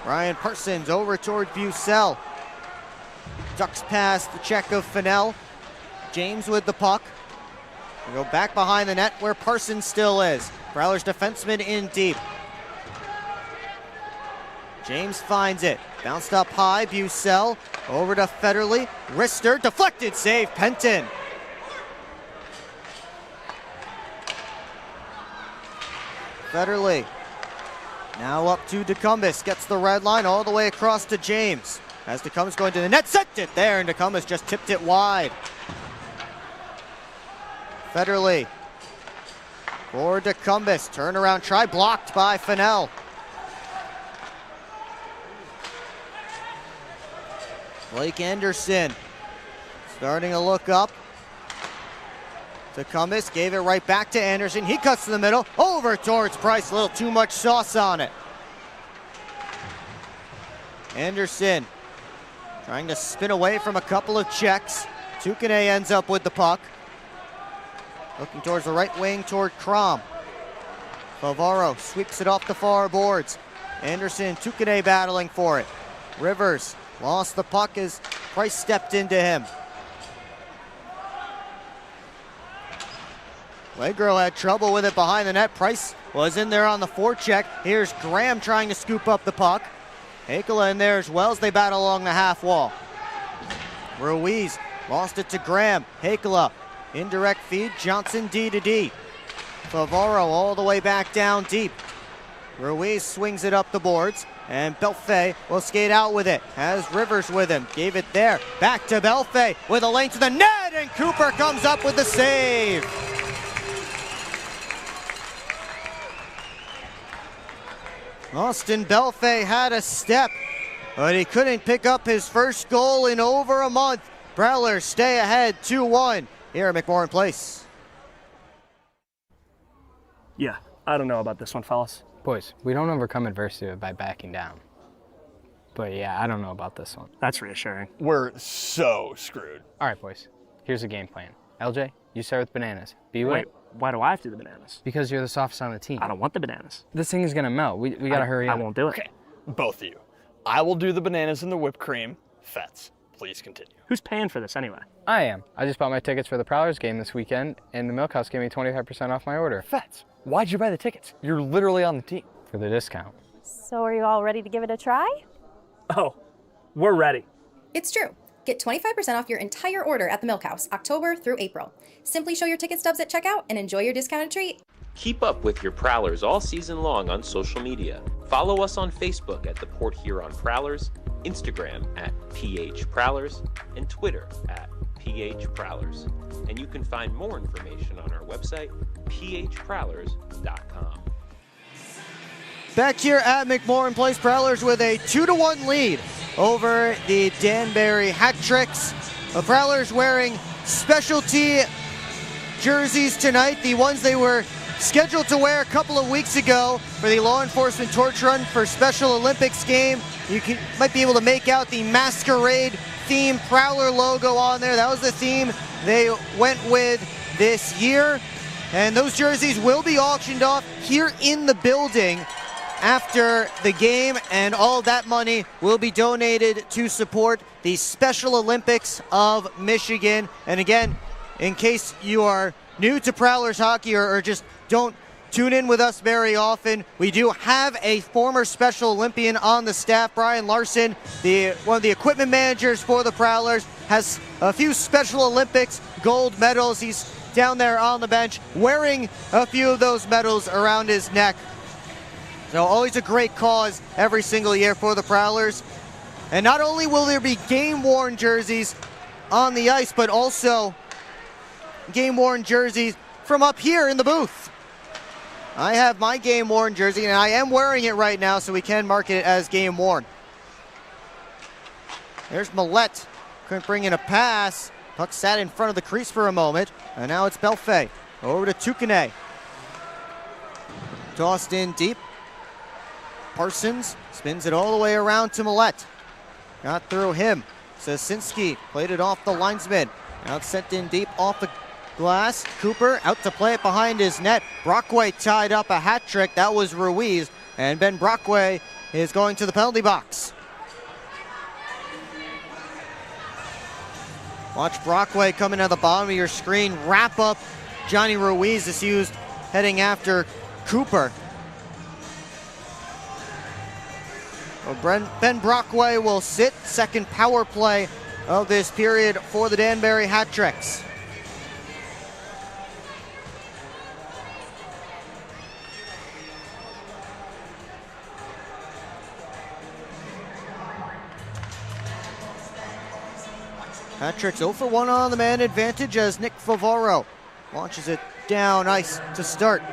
Ryan Parsons over toward Bucell. Ducks past the check of Fennell. James with the puck. We go back behind the net where Parsons still is. Prowlers defenseman in deep. James finds it. Bounced up high, Bucell. Over to Federley. Wrister, deflected save, Penton. Federley. Now up to DeCumbus. Gets the red line all the way across to James. As DeCumbus going to the net, sent it there, and DeCumbus just tipped it wide. Federley. For DeCumbus. Turnaround try, blocked by Fennell. Blake Anderson starting to look up. DeCumbus gave it right back to Anderson. He cuts to the middle, over towards Price. A little too much sauce on it. Anderson trying to spin away from a couple of checks. Tukane ends up with the puck. Looking towards the right wing toward Crom. Favaro sweeps it off the far boards. Anderson, Tukane battling for it. Rivers lost the puck as Price stepped into him. Legro had trouble with it behind the net. Price was in there on the forecheck. Here's Graham trying to scoop up the puck. Hakela in there as well as they battle along the half wall. Ruiz lost it to Graham. Hakela, indirect feed. Johnson D to D. Favaro all the way back down deep. Ruiz swings it up the boards, and Belfay will skate out with it. Has Rivers with him. Gave it there. Back to Belfay with a lane to the net, and Cooper comes up with the save. Austin Belfay had a step, but he couldn't pick up his first goal in over a month. Prowlers stay ahead 2-1 here at McMorran Place. Yeah, I don't know about this one, fellas. Boys, we don't overcome adversity by backing down. But yeah, I don't know about this one. That's reassuring. We're so screwed. All right, boys, here's the game plan. LJ, you start with bananas. Wait, why do I have to do the bananas? Because you're the softest on the team. I don't want the bananas. This thing is gonna melt. We gotta hurry up. I won't do it. Okay, both of you. I will do the bananas and the whipped cream. Fets, please continue. Who's paying for this anyway? I am. I just bought my tickets for the Prowlers game this weekend, and the Milkhouse gave me 25% off my order. Fets, why'd you buy the tickets? You're literally on the team. For the discount. So are you all ready to give it a try? Oh, we're ready. It's true. Get 25% off your entire order at the Milkhouse, October through April. Simply show your ticket stubs at checkout and enjoy your discounted treat. Keep up with your Prowlers all season long on social media. Follow us on Facebook at the Port Huron Prowlers, Instagram at PH Prowlers, and Twitter at PH Prowlers. And you can find more information on our website, phprowlers.com. Back here at McMorran Place, Prowlers with a 2-1 lead over the Danbury Hat Tricks. The Prowlers wearing specialty jerseys tonight, the ones they were scheduled to wear a couple of weeks ago for the Law Enforcement Torch Run for Special Olympics game. You might be able to make out the masquerade theme Prowler logo on there. That was the theme they went with this year. And those jerseys will be auctioned off here in the building after the game, and all that money will be donated to support the Special Olympics of Michigan. And again, in case you are new to Prowlers hockey or just don't tune in with us very often, we do have a former Special Olympian on the staff. Brian Larson, one of the equipment managers for the Prowlers, has a few Special Olympics gold medals. He's down there on the bench wearing a few of those medals around his neck. So always a great cause every single year for the Prowlers. And not only will there be game-worn jerseys on the ice, but also game-worn jerseys from up here in the booth. I have my game-worn jersey, and I am wearing it right now, so we can market it as game-worn. There's Millette. Couldn't bring in a pass. Puck sat in front of the crease for a moment, and now it's Belfay. Over to Tukane. Tossed in deep. Parsons spins it all the way around to Millette. Got through him. Sasinski played it off the linesman. Now it's sent in deep off the glass. Cooper out to play it behind his net. Brockway tied up a hat trick. That was Ruiz. And Ben Brockway is going to the penalty box. Watch Brockway coming at the bottom of your screen. Wrap up Johnny Ruiz is used heading after Cooper. Well, Ben Brockway will sit. Second power play of this period for the Danbury Hat Tricks. Hat Tricks 0 for 1 on the man advantage as Nick Favaro launches it down ice to start.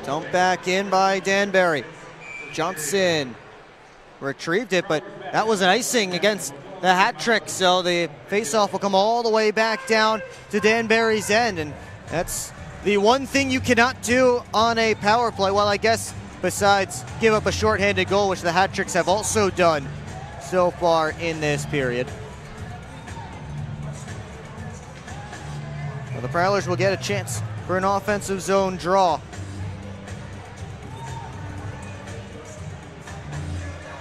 Dumped back in by Danbury. Johnson retrieved it, but that was an icing against the Hat Tricks, so the faceoff will come all the way back down to Danbury's end, and that's the one thing you cannot do on a power play. Well, I guess besides give up a shorthanded goal, which the Hat Tricks have also done so far in this period. Well, the Prowlers will get a chance for an offensive zone draw.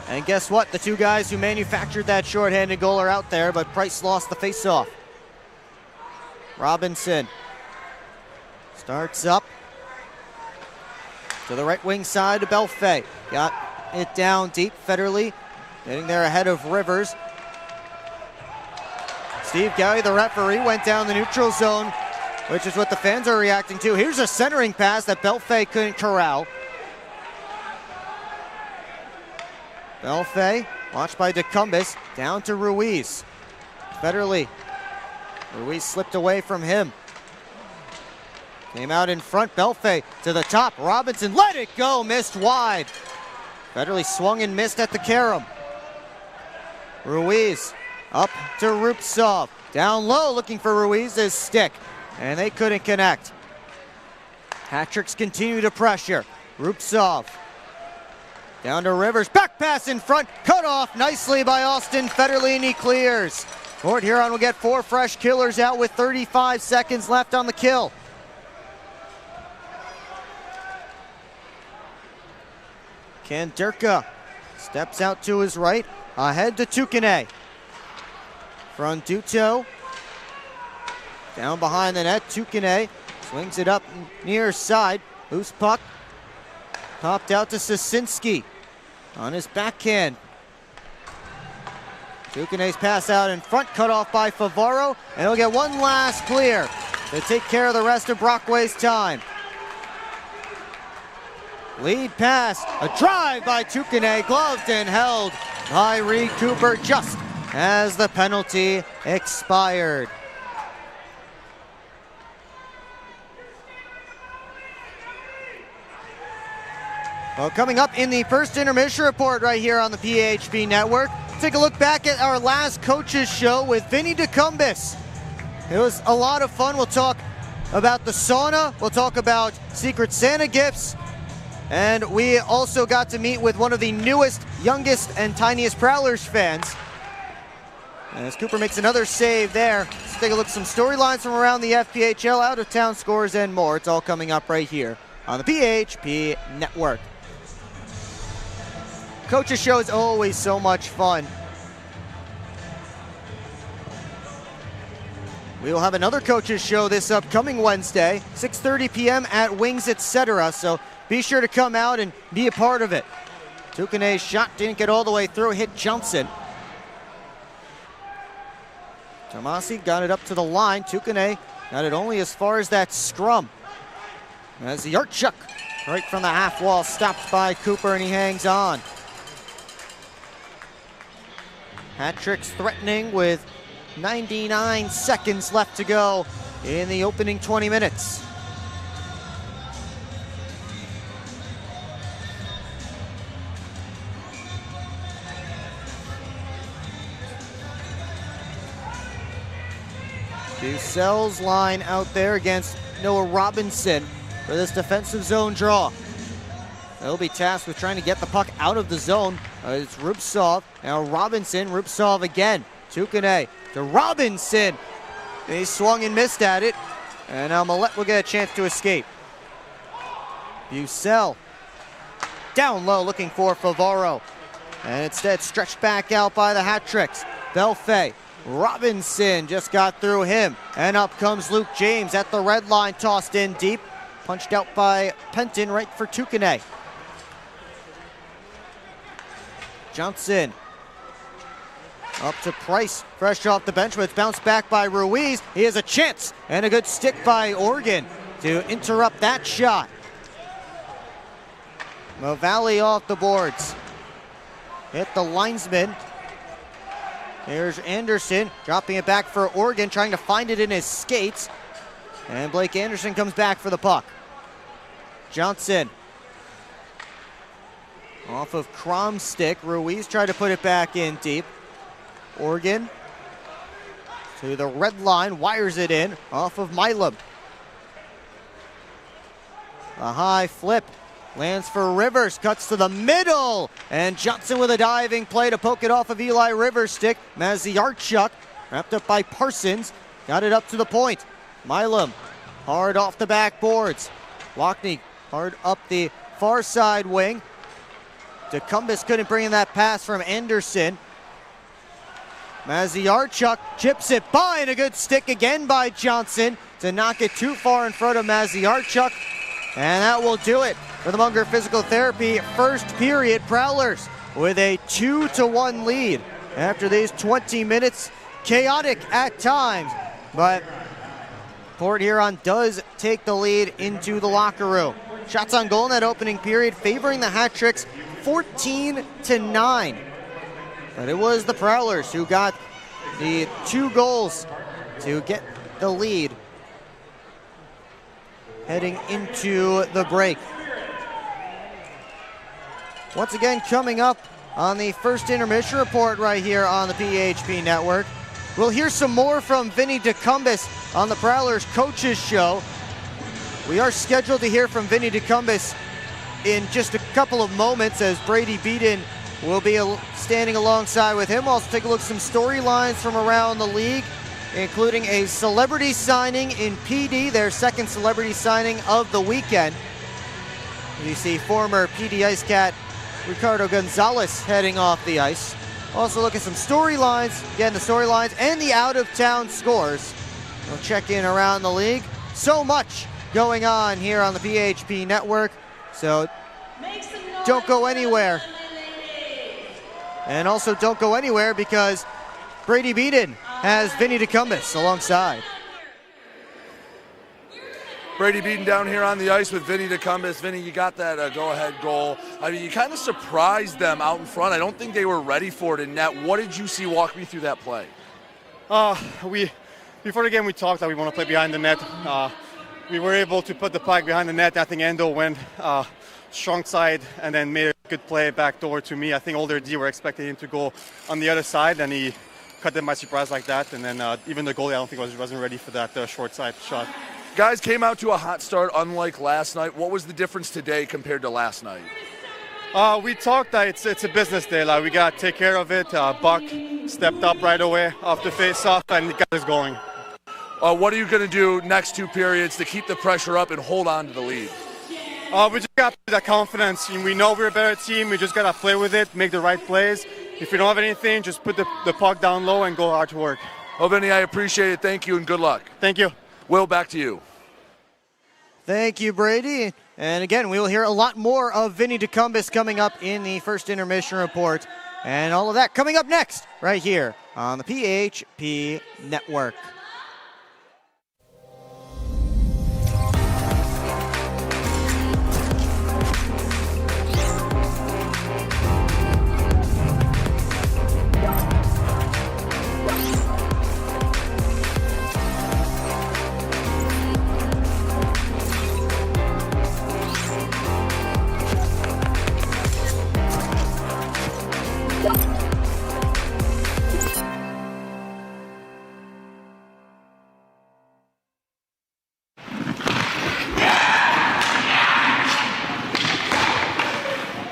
And guess what? The two guys who manufactured that shorthanded goal are out there, but Price lost the faceoff. Robinson starts up to the right wing side to Belfay. Got it down deep. Federley getting there ahead of Rivers. Steve Gowey, the referee, went down the neutral zone, which is what the fans are reacting to. Here's a centering pass that Belfay couldn't corral. Belfay, watched by DeCumbis, down to Ruiz. Federley. Ruiz slipped away from him. Came out in front, Belfay to the top. Robinson let it go, missed wide. Federley swung and missed at the carom. Ruiz up to Rupsov. Down low, looking for Ruiz's stick, and they couldn't connect. Hat Tricks continue to pressure. Rupsov down to Rivers, back pass in front, cut off nicely by Austin Federley, and he clears. Port Huron will get 4 fresh killers out with 35 seconds left on the kill. Kanderka steps out to his right, ahead to Tukane. Fronduto down behind the net. Tukane swings it up near side. Loose puck popped out to Sasinski on his backhand. Tukane's pass out in front, cut off by Favaro, and he'll get one last clear to take care of the rest of Brockway's time. Lead pass, a drive by Tukane, gloved and held by Reed Cooper just as the penalty expired. Well, coming up in the first intermission report right here on the PHP Network, take a look back at our last coaches show with Vinny DeCumbis. It was a lot of fun. We'll talk about the sauna, we'll talk about Secret Santa gifts, and we also got to meet with one of the newest, youngest, and tiniest Prowlers fans. As Cooper makes another save there. Let's take a look at some storylines from around the FPHL, out-of-town scores, and more. It's all coming up right here on the PHP Network. Coach's show is always so much fun. We will have another coach's show this upcoming Wednesday, 6:30 p.m. at Wings Etc. So be sure to come out and be a part of it. Tukane's shot didn't get all the way through, hit Johnson. Tomasi got it up to the line. Tukane got it only as far as that scrum. As the Yarchuk right from the half wall, stopped by Cooper, and he hangs on. Hat Tricks threatening with 99 seconds left to go in the opening 20 minutes. Bucell's line out there against Noah Robinson for this defensive zone draw. They'll be tasked with trying to get the puck out of the zone. It's Rupsov, now Robinson, Rupsov again. Tukane to Robinson. He swung and missed at it, and now Millette will get a chance to escape. Bucell down low looking for Favaro, and instead stretched back out by the hat tricks. Belfay, Robinson just got through him, and up comes Luke James at the red line, tossed in deep, punched out by Penton right for Tukane. Johnson up to Price, fresh off the bench, but it's bounced back by Ruiz. He has a chance, and a good stick by Oregon to interrupt that shot. Movalli off the boards. Hit the linesman. Here's Anderson, dropping it back for Oregon, trying to find it in his skates. And Blake Anderson comes back for the puck. Johnson. Off of Crom's stick. Ruiz tried to put it back in deep. Oregon to the red line, wires it in off of Milam. A high flip lands for Rivers, cuts to the middle, and Johnson with a diving play to poke it off of Eli Rivers' stick. Maziarchuk wrapped up by Parsons, got it up to the point. Milam hard off the backboards. Lockney hard up the far side wing. DeCumbis couldn't bring in that pass from Anderson. Maziarchuk chips it by, and a good stick again by Johnson to knock it too far in front of Maziarchuk. And that will do it for the Munger Physical Therapy first period. Prowlers with a 2-1 lead after these 20 minutes. Chaotic at times, but Port Huron does take the lead into the locker room. Shots on goal in that opening period favoring the hat tricks 14-9. But it was the Prowlers who got the 2 goals to get the lead heading into the break. Once again, coming up on the first intermission report right here on the PHP Network. We'll hear some more from Vinny DeCumbis on the Prowlers Coaches Show. We are scheduled to hear from Vinny DeCumbis in just a couple of moments as Brady Beaton will be standing alongside with him. We'll also take a look at some storylines from around the league, including a celebrity signing in PD, their second celebrity signing of the weekend. You see former PD Ice Cat Ricardo Gonzalez heading off the ice. Also look at some storylines, again the storylines and the out-of-town scores. We'll check in around the league. So much going on here on the PHP Network, so don't go anywhere. And also don't go anywhere because Brady Beaton has Vinny DeCumbis alongside. Brady Beaton down here on the ice with Vinny DeCumbis. Vinny, you got that go-ahead goal. I mean, you kind of surprised them out in front. I don't think they were ready for it in net. What did you see? Walk me through that play. Before the game, we talked that we want to play behind the net. We were able to put the puck behind the net. I think Endo went strong side and then made a good play back door to me. I think all their D were expecting him to go on the other side, and he cut them by surprise like that. And then even the goalie, I don't think wasn't ready for that short side shot. Guys came out to a hot start, unlike last night. What was the difference today compared to last night? We talked that it's a business day. Like, we got to take care of it. Buck stepped up right away off the face-off and got us going. What are you going to do next 2 periods to keep the pressure up and hold on to the lead? We just got that confidence. We know we're a better team. We just got to play with it, make the right plays. If we don't have anything, just put the puck down low and go hard to work. Well, Vinny, I appreciate it. Thank you and good luck. Thank you. Will, back to you. Thank you, Brady. And again, we will hear a lot more of Vinny DeCumbis coming up in the first intermission report. And all of that coming up next right here on the PHP Network.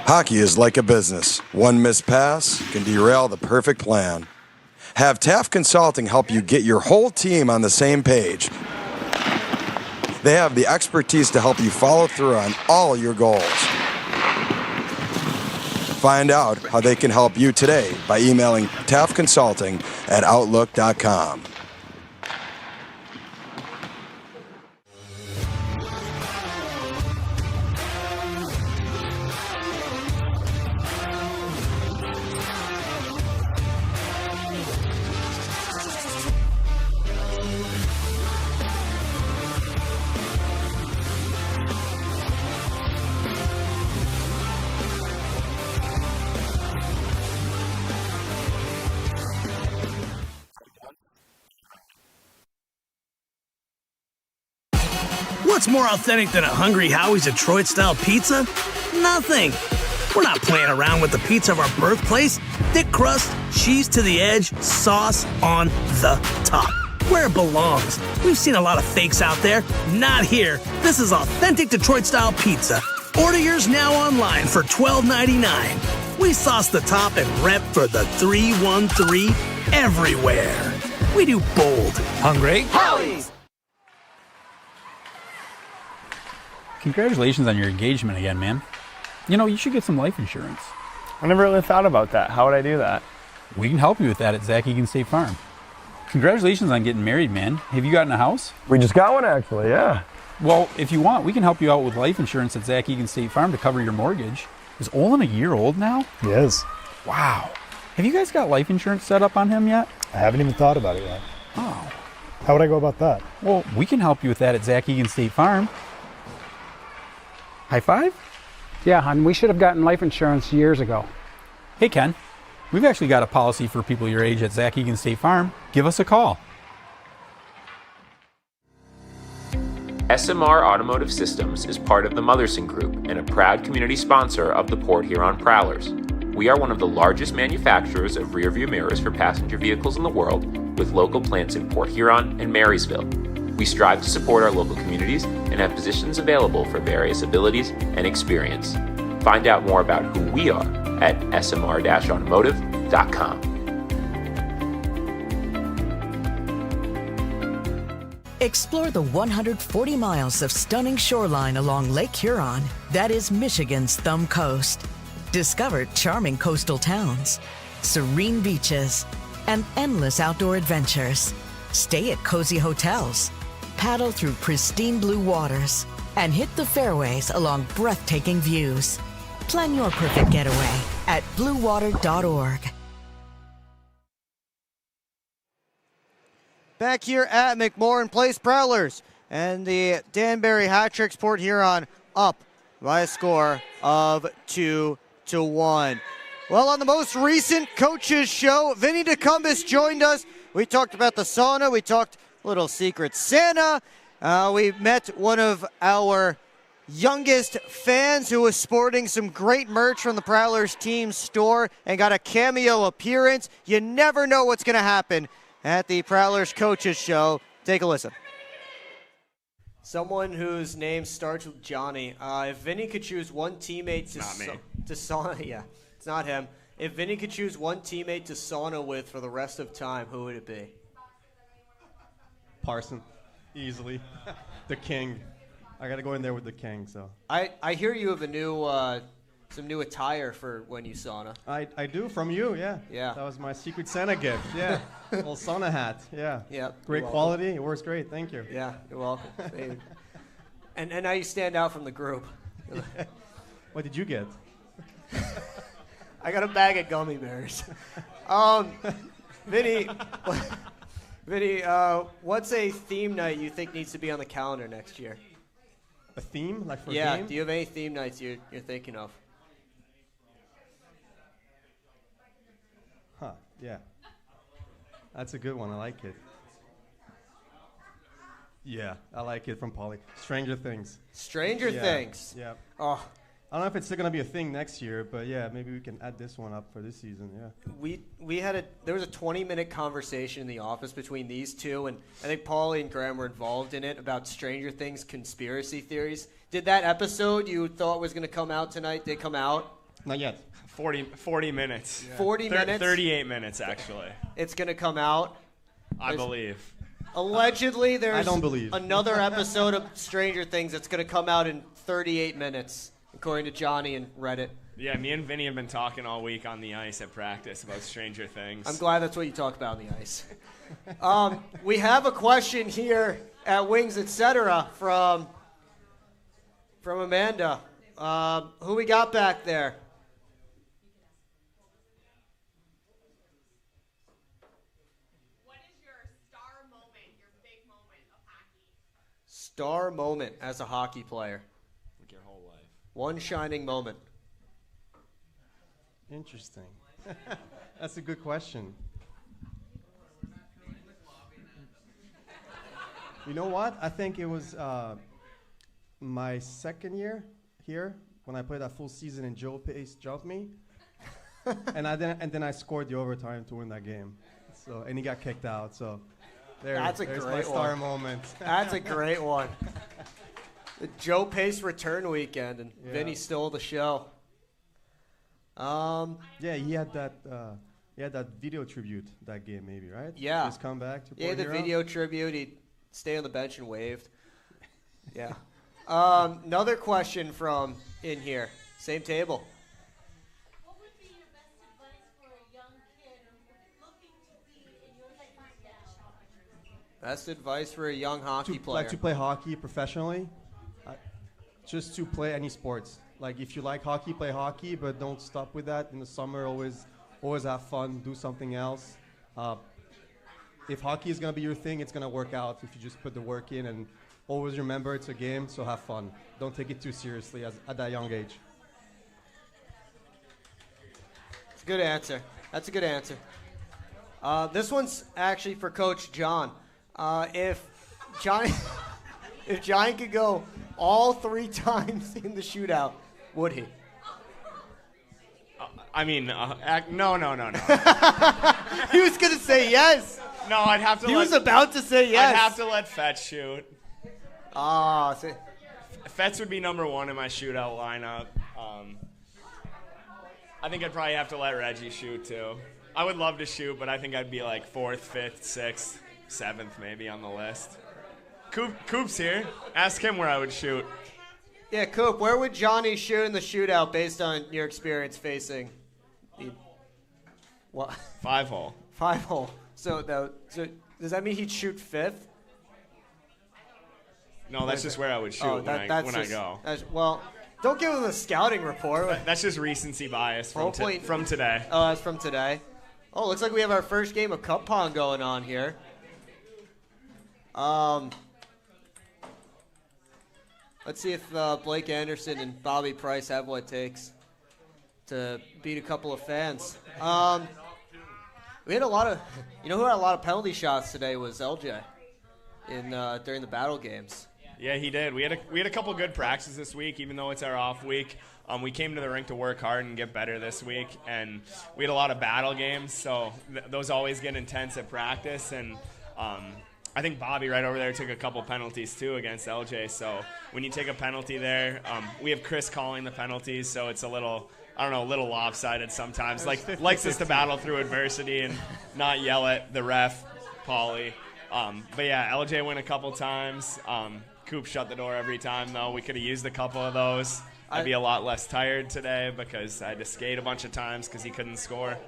Hockey is like a business. One missed pass can derail the perfect plan. Have Taft Consulting help you get your whole team on the same page. They have the expertise to help you follow through on all your goals. Find out how they can help you today by emailing taftconsulting@outlook.com. What's more authentic than a Hungry Howie's Detroit-style pizza? Nothing. We're not playing around with the pizza of our birthplace. Thick crust, cheese to the edge, sauce on the top. Where it belongs. We've seen a lot of fakes out there. Not here. This is authentic Detroit-style pizza. Order yours now online for $12.99. We sauce the top and rep for the 313 everywhere. We do bold. Hungry Howie's. Congratulations on your engagement again, man. You know, you should get some life insurance. I never really thought about that. How would I do that? We can help you with that at Zach Egan State Farm. Congratulations on getting married, man. Have you gotten a house? We just got one, actually, yeah. Well, if you want, we can help you out with life insurance at Zach Egan State Farm to cover your mortgage. Is Olin a year old now? He is. Wow. Have you guys got life insurance set up on him yet? I haven't even thought about it yet. Oh. How would I go about that? Well, we can help you with that at Zach Egan State Farm. High five? Yeah, hon, we should have gotten life insurance years ago. Hey, Ken. We've actually got a policy for people your age at Zach Egan State Farm. Give us a call. SMR Automotive Systems is part of the Motherson Group and a proud community sponsor of the Port Huron Prowlers. We are one of the largest manufacturers of rearview mirrors for passenger vehicles in the world, with local plants in Port Huron and Marysville. We strive to support our local communities and have positions available for various abilities and experience. Find out more about who we are at smr-automotive.com. Explore the 140 miles of stunning shoreline along Lake Huron. That is Michigan's Thumb Coast. Discover charming coastal towns, serene beaches, and endless outdoor adventures. Stay at cozy hotels, paddle through pristine blue waters, and hit the fairways along breathtaking views. Plan your perfect getaway at bluewater.org. Back here at McMorran Place, Prowlers and the Danbury Hat-Tricks Port Huron up by a score of 2-1. Well, on the most recent coaches show, Vinny DeCumbis joined us. We talked about the sauna. We talked little Secret Santa. We met one of our youngest fans who was sporting some great merch from the Prowlers team store and got a cameo appearance. You never know what's going to happen at the Prowlers coaches show. Take a listen. Someone whose name starts with Johnny. If Vinny could choose one teammate to sauna, yeah, it's not him. If Vinny could choose one teammate to sauna with for the rest of time, who would it be? Parson, easily. The king. I got to go in there with the king. So I hear you have a new some new attire for when you sauna. I do, from you, yeah. Yeah. That was my Secret Santa gift. Yeah. Little sauna hat. Yeah. Yeah. Great quality. It works great. Thank you. Yeah. You're welcome. And now you stand out from the group. What did you get? I got a bag of gummy bears. Vinny. Vinny, what's a theme night you think needs to be on the calendar next year? A theme? Like for a yeah, game? Do you have any theme nights you're thinking of? Huh, yeah. That's a good one. I like it. Yeah, I like it from Polly. Stranger Things. Stranger Things? Yeah. Oh. I don't know if it's still going to be a thing next year, but yeah, maybe we can add this one up for this season, yeah. There was a 20-minute conversation in the office between these two, and I think Paulie and Graham were involved in it about Stranger Things conspiracy theories. Did that episode you thought was going to come out tonight, did it come out? Not yet. 40 minutes. 40 minutes? 38 minutes, actually. It's going to come out. I believe. Allegedly, there's I don't believe. another episode of Stranger Things that's going to come out in 38 minutes, according to Johnny and Reddit. Yeah, me and Vinny have been talking all week on the ice at practice about Stranger Things. I'm glad that's what you talk about on the ice. We have a question here at Wings Etc. from Amanda. Who we got back there? Star moment as a hockey player. Like your whole life. One shining moment. Interesting. That's a good question. You know what? I think it was my second year here when I played that full season and Joe Pace jumped me, and then I scored the overtime to win that game. So and he got kicked out. So there's my star moment. That's a great one. The Joe Pace return weekend, and Vinny stole the show. Yeah, he had that video tribute that game, maybe, right? Yeah. His comeback to the Port Huron. video tribute. He'd stay on the bench and waved. Yeah. Another question from in here. Same table. What would be your best advice for a young kid looking to be in your position? Best advice for a young hockey player. Like to play hockey professionally, just to play any sports. Like if you like hockey, play hockey, but don't stop with that. In the summer, always have fun, do something else. If hockey is gonna be your thing, it's gonna work out if you just put the work in, and always remember it's a game, so have fun. Don't take it too seriously at that young age. It's a good answer. That's a good answer. This one's actually for Coach John. If Johnny could go all 3 times in the shootout, would he? I mean, no. He was going to say yes. No, I'd have to He was about to say yes. I'd have to let Fetch shoot. Fetch would be number 1 in my shootout lineup. I think I'd probably have to let Reggie shoot, too. I would love to shoot, but I think I'd be like 4th, 5th, 6th, 7th maybe on the list. Coop's here. Ask him where I would shoot. Yeah, Coop, where would Johnny shoot in the shootout based on your experience facing the 5-hole. 5-hole. So does that mean he'd shoot 5th? No, that's just where I would shoot when I go. Well, don't give him a scouting report. That's just recency bias from today. Oh, that's from today. Oh, looks like we have our first game of Cup Pong going on here. Let's see if Blake Anderson and Bobby Price have what it takes to beat a couple of fans. We had a lot of, who had a lot of penalty shots today was LJ during the battle games. Yeah, he did. We had a couple good practices this week, even though it's our off week. We came to the rink to work hard and get better this week, and we had a lot of battle games, so those always get intense at practice. And I think Bobby right over there took a couple penalties too against LJ. So when you take a penalty there, we have Chris calling the penalties, so it's a little lopsided sometimes. Likes us to battle through adversity and not yell at the ref, Paulie. But yeah, LJ went a couple times. Coop shut the door every time, though. We could have used a couple of those. I'd be a lot less tired today because I had to skate a bunch of times because he couldn't score.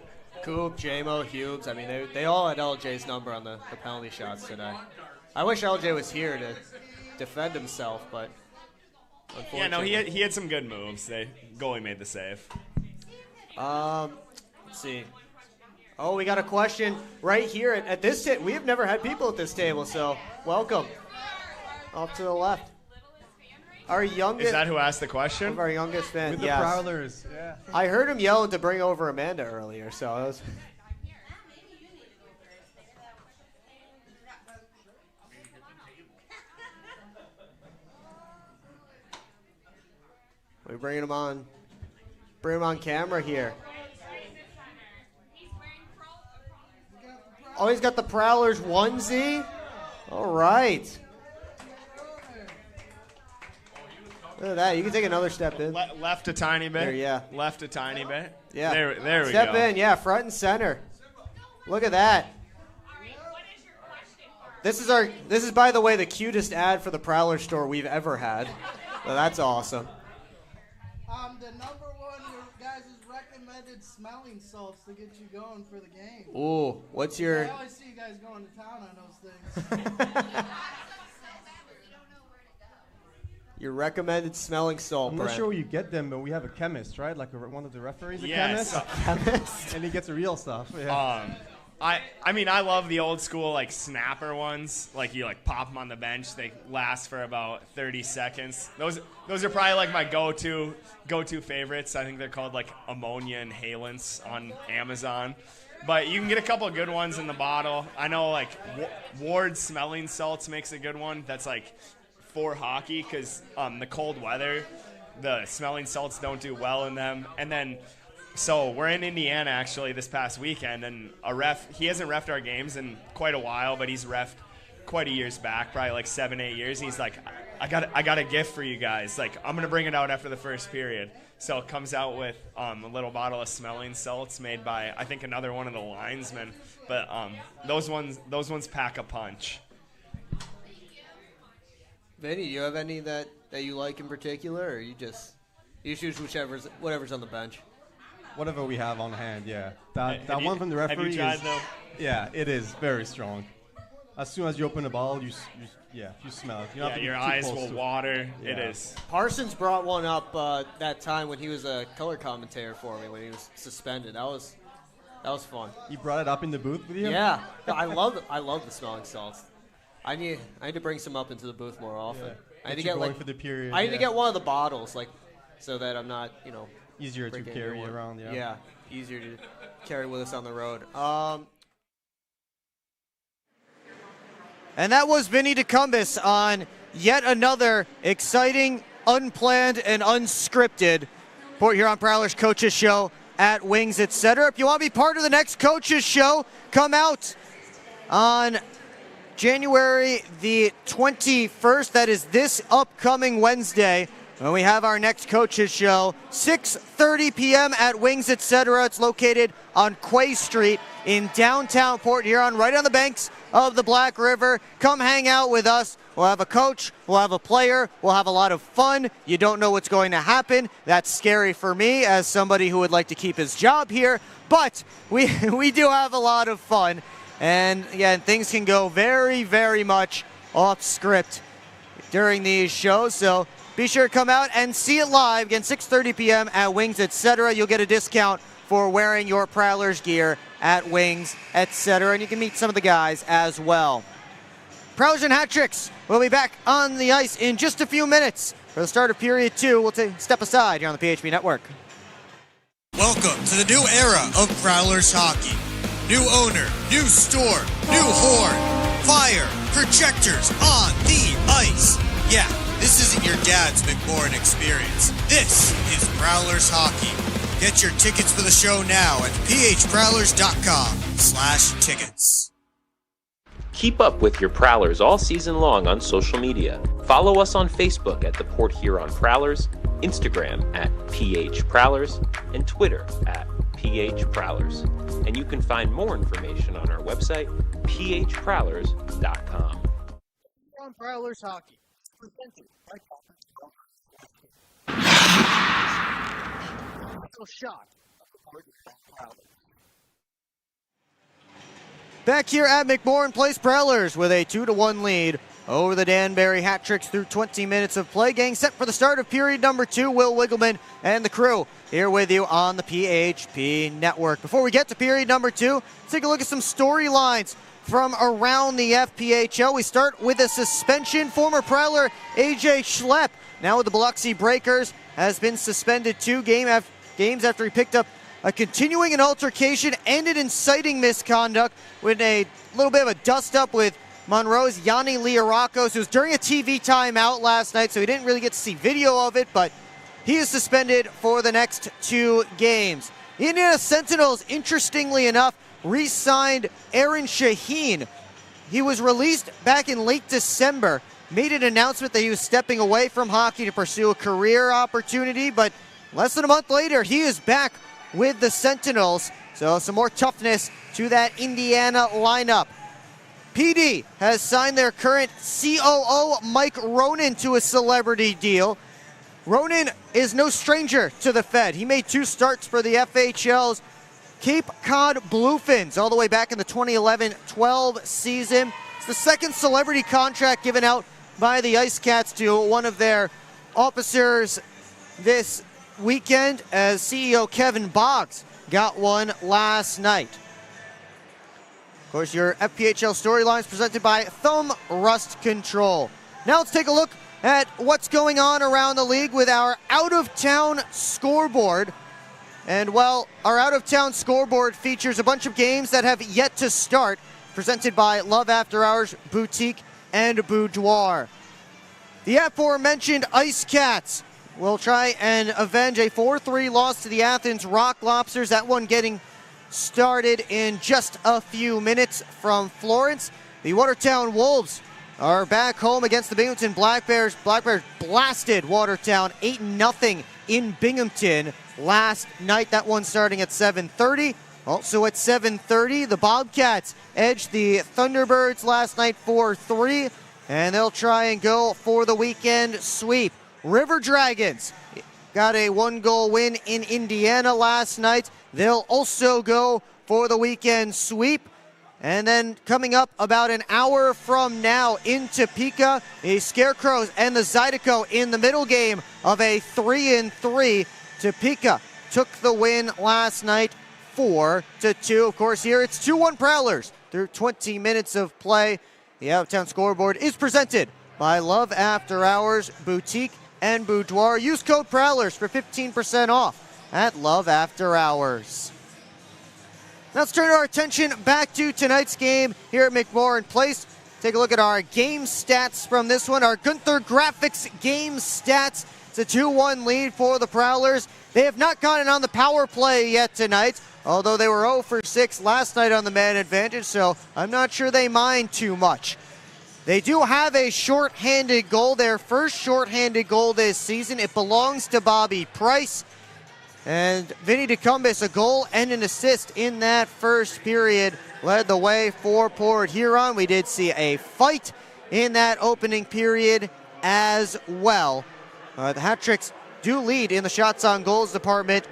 Coop, JMO, Hughes, I mean, they all had LJ's number on the penalty shots today. I wish LJ was here to defend himself, but unfortunately. Yeah, no, he had some good moves. Goalie made the save. Let's see. Oh, we got a question right here at this table. We have never had people at this table, so welcome. Off to the left. Our youngest. Is that who asked the question? Our youngest fan. With the Prowlers. Yeah. I heard him yell to bring over Amanda earlier, so I was. We're bringing him on. Bring him on camera here. Oh, he's got the Prowlers onesie. All right. Look at that. You can take another step in. Left a tiny bit. There, yeah. Left a tiny bit. Yeah. There we go. Step in, yeah, front and center. Look at that. This is, by the way, the cutest ad for the Prowler store we've ever had. So that's awesome. The number one, your guys' recommended smelling salts to get you going for the game. Ooh, what's your... I always see you guys going to town on those things. Your recommended smelling salt, I'm not Brent. sure where you get them, but we have a chemist, right? Like one of the referees, a Yes. chemist. And he gets the real stuff. Yeah. I mean, I love the old school like snapper ones. Like you like pop them on the bench. They last for about 30 seconds. Those are probably like my go-to favorites. I think they're called like ammonia inhalants on Amazon. But you can get a couple of good ones in the bottle. I know like Ward's smelling salts makes a good one. That's like for hockey because the cold weather, the smelling salts don't do well in them. And then, so we're in Indiana actually this past weekend, and he hasn't reffed our games in quite a while, but he's reffed quite a years back, probably like 7-8 years. And he's like, I got a gift for you guys. Like I'm gonna bring it out after the first period. So it comes out with a little bottle of smelling salts made by I think another one of the linesmen. But those ones pack a punch. Vinny, do you have any that you like in particular, or you choose whatever's on the bench? Whatever we have on hand, yeah. That Have one you- from the referee have you tried is, though? yeah, it is very strong. As soon as you open the bottle, you smell it. You don't have to be your too eyes close will to water. Yeah. It is. Parsons brought one up that time when he was a color commentator for me when he was suspended. That was fun. You brought it up in the booth with you? Yeah, I love the smelling salts. I need to bring some up into the booth more often. Yeah. I need to Get you get going like for the period, I need to yeah. get one of the bottles so that I'm not Easier to breaking carry into one. around, yeah. Yeah, easier to carry with us on the road. And that was Vinny DeCumbis on yet another exciting, unplanned, and unscripted Port Huron Prowlers Coaches Show at Wings, etc. If you want to be part of the next Coaches Show, come out on January the 21st. That is this upcoming Wednesday when we have our next Coaches Show, 6:30 p.m. at Wings, etc. It's located on Quay Street in downtown Port Huron, right on the banks of the Black River. Come hang out with us. We'll have a coach, we'll have a player, we'll have a lot of fun. You don't know what's going to happen. That's scary for me as somebody who would like to keep his job here, but we do have a lot of fun. And again, things can go very, very much off script during these shows, so be sure to come out and see it live. Again, 6:30 p.m. at Wings, etc. You'll get a discount for wearing your Prowlers gear at Wings, etc. And you can meet some of the guys as well. Prowlers and Hat Tricks will be back on the ice in just a few minutes for the start of period 2. We'll step aside here on the PHP Network. Welcome to the new era of Prowlers hockey. New owner, new store, new horn, fire, projectors on the ice. Yeah, this isn't your dad's McMorrin experience. This is Prowlers hockey. Get your tickets for the show now at phprowlers.com/tickets. Keep up with your Prowlers all season long on social media. Follow us on Facebook at the Port Huron Prowlers, Instagram at PHProwlers, and Twitter at PHProwlers. And you can find more information on our website, phprowlers.com. On Prowlers Hockey, presented by shot. Back here at McMorrin Place, Prowlers with a 2-1 lead over the Danbury Hat Tricks through 20 minutes of play. Getting set for the start of period number 2. Will Wiggleman and the crew here with you on the PHP Network. Before we get to period number 2, let's take a look at some storylines from around the FPHL. We start with a suspension. Former Prowler AJ Schlepp, now with the Biloxi Breakers, has been suspended 2 games after he picked up a continuing an altercation, ended inciting misconduct with a little bit of a dust-up with Monroe's Yanni Liarakos. It was during a TV timeout last night, so he didn't really get to see video of it, but he is suspended for the next 2 games. The Indiana Sentinels, interestingly enough, re-signed Aaron Shaheen. He was released back in late December made an announcement that he was stepping away from hockey to pursue a career opportunity, but less than a month later, he is back with the Sentinels. So some more toughness to that Indiana lineup. PD has signed their current COO, Mike Ronan, to a celebrity deal. Ronan is no stranger to the Fed. He made 2 starts for the FHL's Cape Cod Bluefins all the way back in the 2011-12 season. It's the second celebrity contract given out by the Ice Cats to one of their officers this weekend, as CEO Kevin Boggs got one last night. Of course, your FPHL storylines presented by Thumb Rust Control. Now let's take a look at what's going on around the league with our out-of-town scoreboard. And well, our out-of-town scoreboard features a bunch of games that have yet to start, presented by Love After Hours Boutique and Boudoir. The aforementioned Ice Cats will try and avenge a 4-3 loss to the Athens Rock Lobsters. That one getting started in just a few minutes from Florence. The Watertown Wolves are back home against the Binghamton Black Bears. Black Bears blasted Watertown 8-0 in Binghamton last night. That one starting at 7:30. Also at 7:30, the Bobcats edged the Thunderbirds last night 4-3, and they'll try and go for the weekend sweep. River Dragons got a 1-goal win in Indiana last night. They'll also go for the weekend sweep. And then coming up about an hour from now in Topeka, the Scarecrows and the Zydeco in the middle game of a 3-3. Topeka took the win last night 4-2. Of course, here it's 2-1 Prowlers through 20 minutes of play. The out-of-town scoreboard is presented by Love After Hours Boutique and Boudoir. Use code Prowlers for 15% off at Love After Hours. Now let's turn our attention back to tonight's game here at McMorran Place. Take a look at our game stats from this one. Our Gunther Graphics game stats. It's a 2-1 lead for the Prowlers. They have not gotten on the power play yet tonight, although they were 0 for 6 last night on the man advantage, so I'm not sure they mind too much. They do have a shorthanded goal, their first shorthanded goal this season. It belongs to Bobby Price. And Vinny DeCumbis, a goal and an assist in that first period, led the way for Port Huron. We did see a fight in that opening period as well. The hat-tricks do lead in the shots on goals department,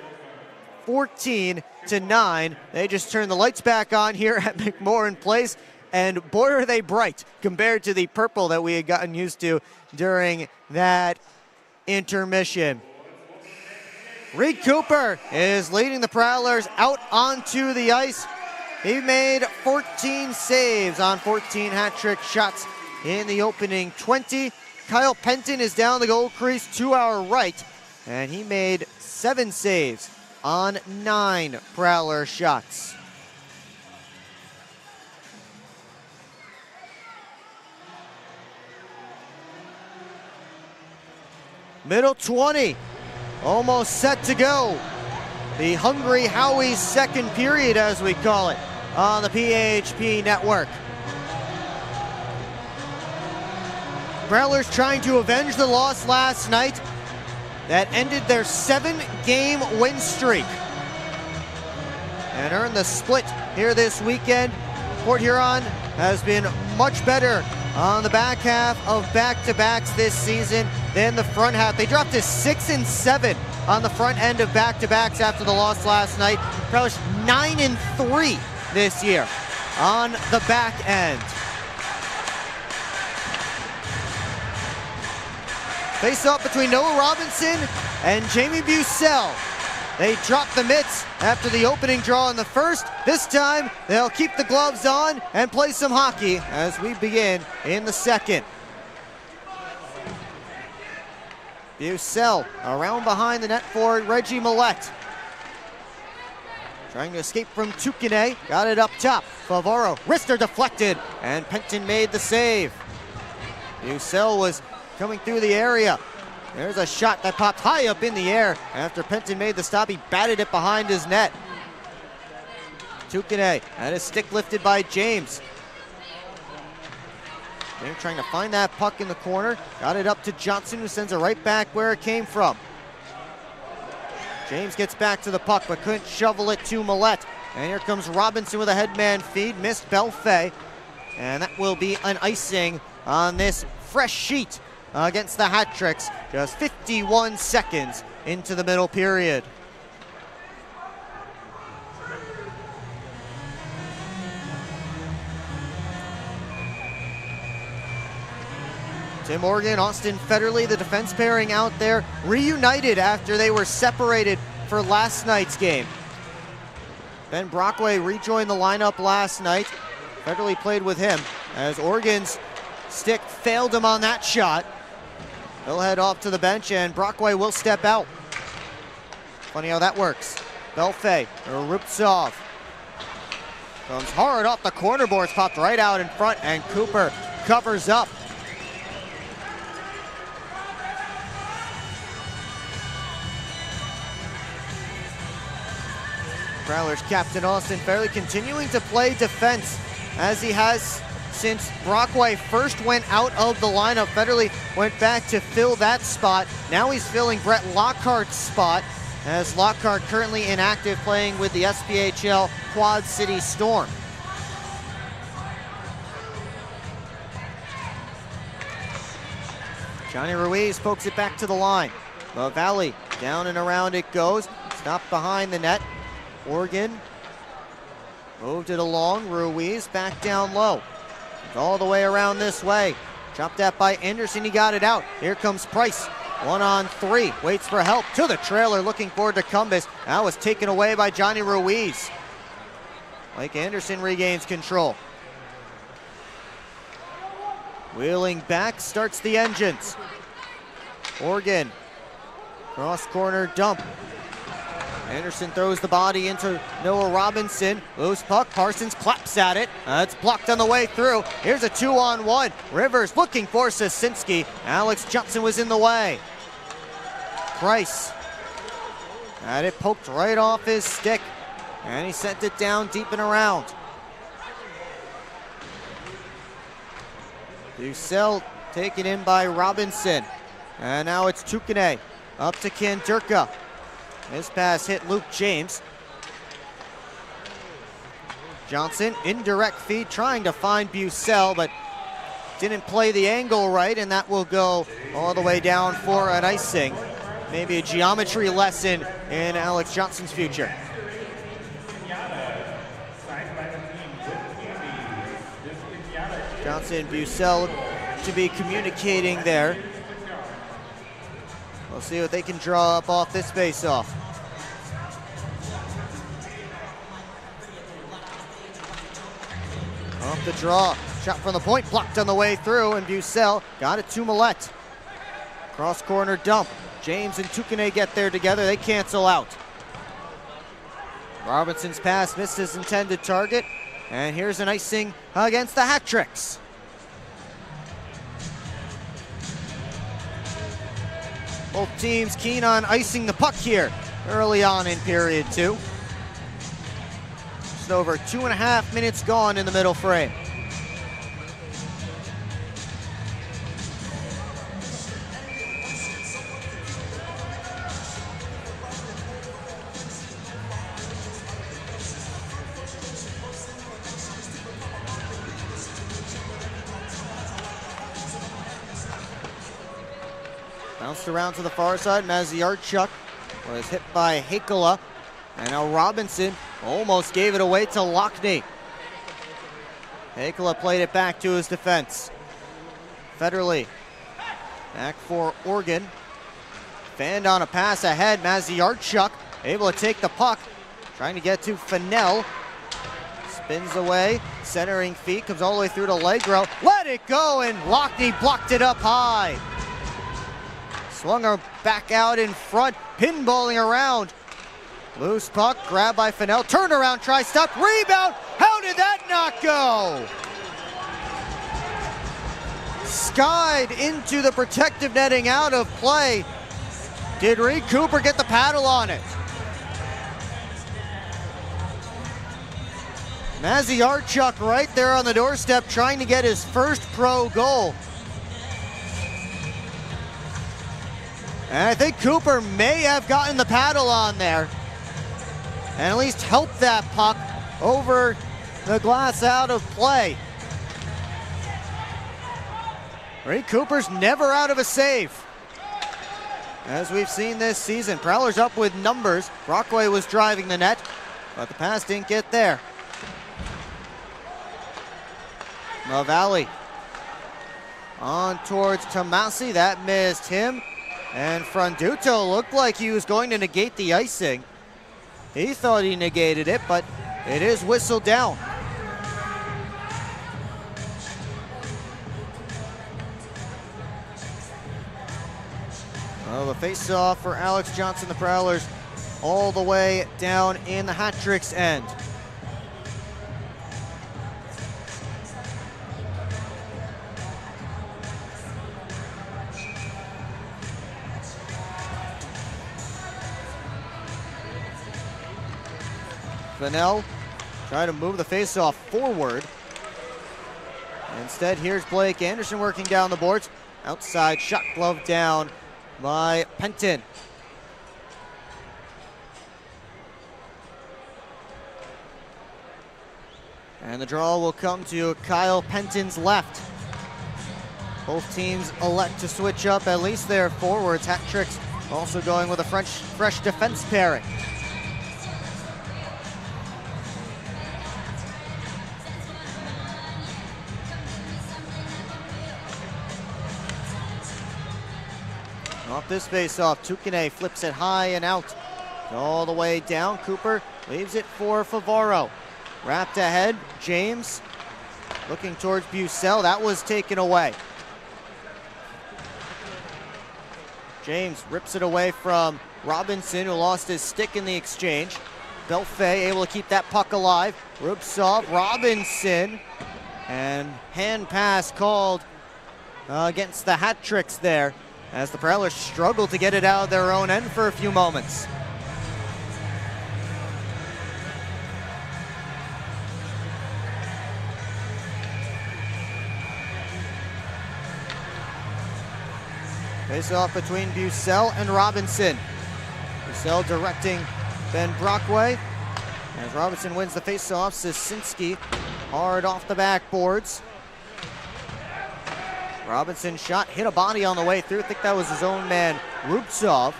14-9. They just turned the lights back on here at McMorran Place, and boy are they bright compared to the purple that we had gotten used to during that intermission. Reed Cooper is leading the Prowlers out onto the ice. He made 14 saves on 14 hat-trick shots in the opening 20. Kyle Penton is down the goal crease to our right, and he made 7 saves on 9 Prowler shots. Middle 20. Almost set to go. The Hungry Howie's second period, as we call it, on the PHP network. Prowlers trying to avenge the loss last night that ended their 7-game win streak and earned the split here this weekend. Port Huron has been much better on the back half of back-to-backs this season than the front half. They dropped to 6-7 on the front end of back-to-backs after the loss last night. Prowlers 9-3 this year on the back end. Face-off between Noah Robinson and Jamie Bucell. They dropped the mitts after the opening draw in the first. This time, they'll keep the gloves on and play some hockey as we begin in the second. Bucell around behind the net for Reggie Millette. Trying to escape from Tukine. Got it up top. Favaro, wrister deflected, and Penton made the save. Bucell was coming through the area. There's a shot that popped high up in the air. After Penton made the stop, he batted it behind his net. Tukine had his stick lifted by James. James trying to find that puck in the corner. Got it up to Johnson, who sends it right back where it came from. James gets back to the puck, but couldn't shovel it to Millette. And here comes Robinson with a headman feed. Missed Belfay. And that will be an icing on this fresh sheet against the Hat Tricks. Just 51 seconds into the middle period. Tim Morgan, Austin Federley, the defense pairing out there, reunited after they were separated for last night's game. Ben Brockway rejoined the lineup last night. Federley played with him as Oregon's stick failed him on that shot. He'll head off to the bench and Brockway will step out. Funny how that works. Belfay, Rupsov comes hard off the corner boards, popped right out in front, and Cooper covers up. Prowlers captain Austin Fairley continuing to play defense as he has since Brockway first went out of the lineup. Federley went back to fill that spot. Now he's filling Brett Lockhart's spot as Lockhart currently inactive, playing with the SPHL Quad City Storm. Johnny Ruiz pokes it back to the line. The Valley down and around it goes. Stopped behind the net. Oregon moved it along. Ruiz back down low. It's all the way around this way. Chopped that by Anderson. He got it out. Here comes Price. 1-on-3. Waits for help to the trailer. Looking for Decumbis. That was taken away by Johnny Ruiz. Mike Anderson regains control. Wheeling back. Starts the engines. Oregon. Cross corner dump. Anderson throws the body into Noah Robinson. Loose puck. Parsons claps at it. It's blocked on the way through. Here's a 2-on-1. Rivers looking for Sasinski. Alex Johnson was in the way. Price had it poked right off his stick. And he sent it down deep and around. Bucell taken in by Robinson. And now it's Tukane up to Kandurka. His pass hit Luke James. Johnson, indirect feed, trying to find Bucell, but didn't play the angle right, and that will go all the way down for an icing. Maybe a geometry lesson in Alex Johnson's future. Johnson and Bucell to be communicating there. We'll see what they can draw up off this face-off. Off the draw. Shot from the point, blocked on the way through, and Bucell got it to Millette. Cross corner dump. James and Tukane get there together. They cancel out. Robinson's pass missed his intended target, and here's an icing against the Hat Tricks. Both teams keen on icing the puck here early on in period 2. Just over 2.5 minutes gone in the middle frame. Bounced around to the far side. Maziarchuk was hit by Hakala. And now Robinson almost gave it away to Lockney. Hakala played it back to his defense. Federley back for Oregon. Fanned on a pass ahead. Maziarchuk able to take the puck. Trying to get to Fennell. Spins away. Centering feet. Comes all the way through to Legro. Let it go, and Lockney blocked it up high. Swung her back out in front, pinballing around. Loose puck, grabbed by Fennell. Turnaround, try stop, rebound. How did that not go? Skied into the protective netting, out of play. Did Reed Cooper get the paddle on it? Maziarchuk right there on the doorstep trying to get his first pro goal. And I think Cooper may have gotten the paddle on there and at least helped that puck over the glass out of play. Reed Cooper's never out of a save, as we've seen this season. Prowlers up with numbers. Brockway was driving the net, but the pass didn't get there. Mavalli on towards Tomasi. That missed him. And Franduto looked like he was going to negate the icing. He thought he negated it, but it is whistled down. Well, the face-off for Alex Johnson, the Prowlers, all the way down in the hat-trick's end. Vanel trying to move the face-off forward. Instead, here's Blake Anderson working down the boards. Outside shot glove down by Penton. And the draw will come to Kyle Penton's left. Both teams elect to switch up at least their forwards. Hat-tricks also going with a fresh defense pairing. Off this face-off, Tukane flips it high and out. All the way down, Cooper leaves it for Favaro. Wrapped ahead, James looking towards Bucell. That was taken away. James rips it away from Robinson, who lost his stick in the exchange. Belfay able to keep that puck alive. Rubtsov, Robinson, and hand pass called against the hat-tricks there, as the Prowlers struggle to get it out of their own end for a few moments. Face off between Bucell and Robinson. Bucell directing Ben Brockway. As Robinson wins the face-off, Sisinski hard off the backboards. Robinson shot, hit a body on the way through. I think that was his own man, Rubtsov.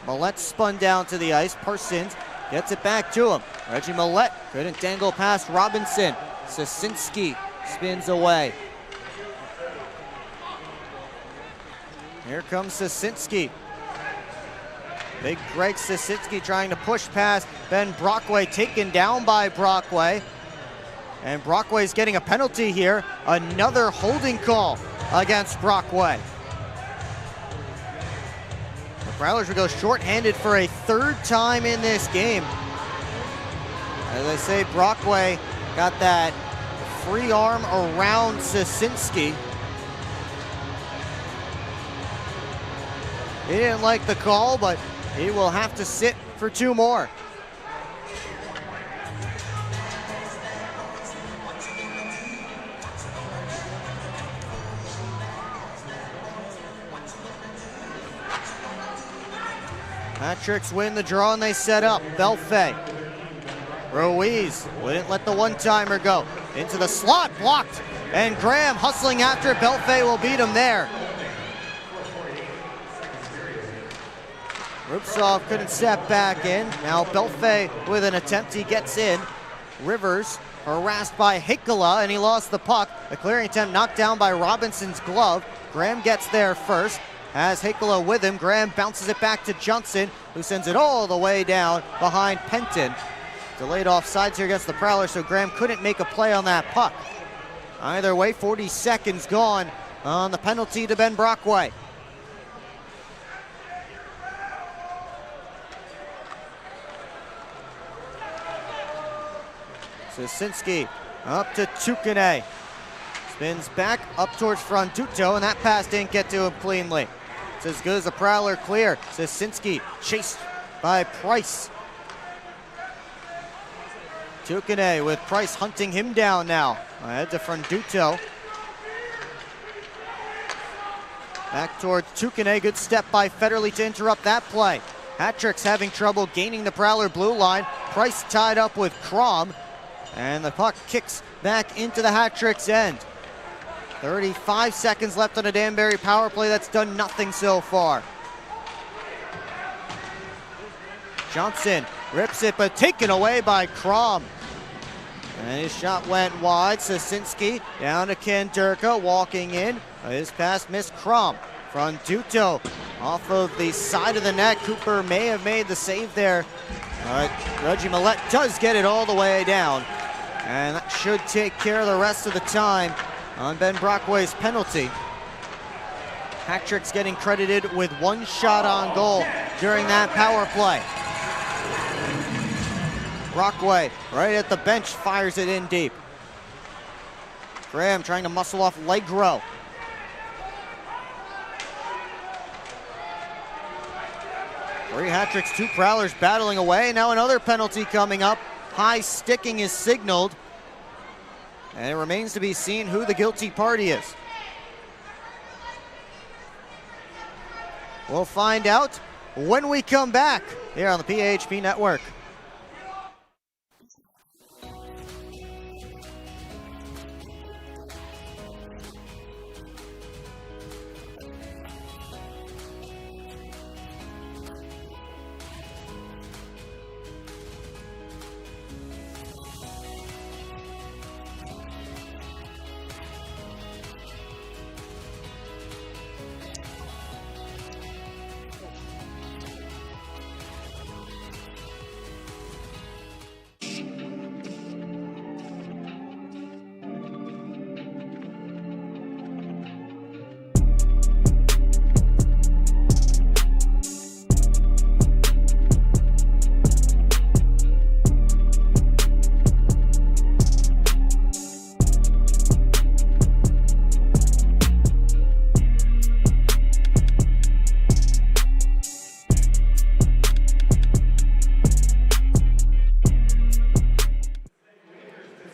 Millette spun down to the ice. Parsons gets it back to him. Reggie Millette couldn't dangle past Robinson. Sisinski spins away. Here comes Sisinski. Big Greg Sisinski trying to push past Ben Brockway, taken down by Brockway. And Brockway's getting a penalty here. Another holding call against Brockway. The Prowlers will go shorthanded for a third time in this game. As I say, Brockway got that free arm around Sisinski. He didn't like the call, but he will have to sit for two more. Hat-tricks win the draw and they set up. Belfay. Ruiz wouldn't let the one-timer go. Into the slot, blocked. And Graham hustling after it. Belfay will beat him there. Rubtsov couldn't step back in. Now Belfay with an attempt, he gets in. Rivers harassed by Heikkila and he lost the puck. The clearing attempt knocked down by Robinson's glove. Graham gets there first. Has Heikkila with him. Graham bounces it back to Johnson, who sends it all the way down behind Penton. Delayed offsides here against the Prowlers, so Graham couldn't make a play on that puck. Either way, 40 seconds gone on the penalty to Ben Brockway. Sisinski up to Tukane. Spins back up towards Franduto, and that pass didn't get to him cleanly. It's as good as a Prowler clear. Sisinski chased by Price. Tukane with Price hunting him down now. Ahead to Franduto. Back towards Tukane. Good step by Federley to interrupt that play. Hat-Tricks having trouble gaining the Prowler blue line. Price tied up with Crom. And the puck kicks back into the Hat-Tricks end. 35 seconds left on a Danbury power play that's done nothing so far. Johnson rips it, but taken away by Crom. And his shot went wide. Sasinski down to Kanderka, walking in. His pass missed Crom. Franduto off of the side of the net. Cooper may have made the save there. Reggie Millette does get it all the way down. And that should take care of the rest of the time on Ben Brockway's penalty. Hat-Tricks getting credited with one shot on goal during that power play. Brockway right at the bench fires it in deep. Graham trying to muscle off Legro. Three Hat-Tricks, two Prowlers battling away. Now another penalty coming up. High sticking is signaled. And it remains to be seen who the guilty party is. We'll find out when we come back here on the PHP Network.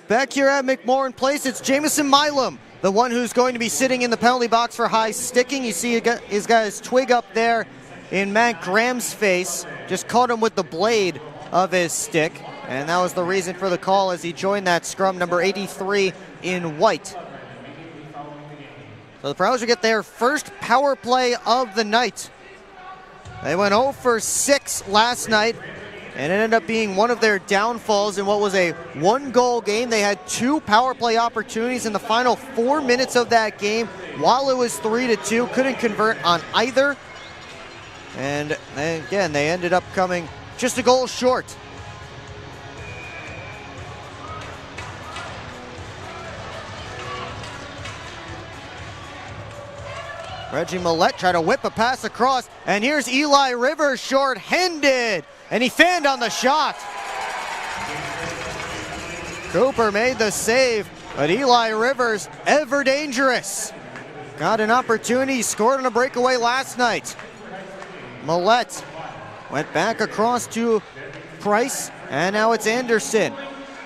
Back here at McMorran Place, it's Jamison Milam, the one who's going to be sitting in the penalty box for high sticking. You see he's got his twig up there in Matt Graham's face. Just caught him with the blade of his stick. And that was the reason for the call as he joined that scrum, number 83 in white. So the Prowlers will get their first power play of the night. They went 0 for 6 last night. And it ended up being one of their downfalls in what was a one-goal game. They had 2 power play opportunities in the final 4 minutes of that game. While it was 3-2, couldn't convert on either. And again, they ended up coming just a goal short. Reggie Millette tried to whip a pass across, and here's Eli Rivers short-handed. And he fanned on the shot. Cooper made the save, but Eli Rivers, ever dangerous. Got an opportunity, scored on a breakaway last night. Millette went back across to Price, and now it's Anderson.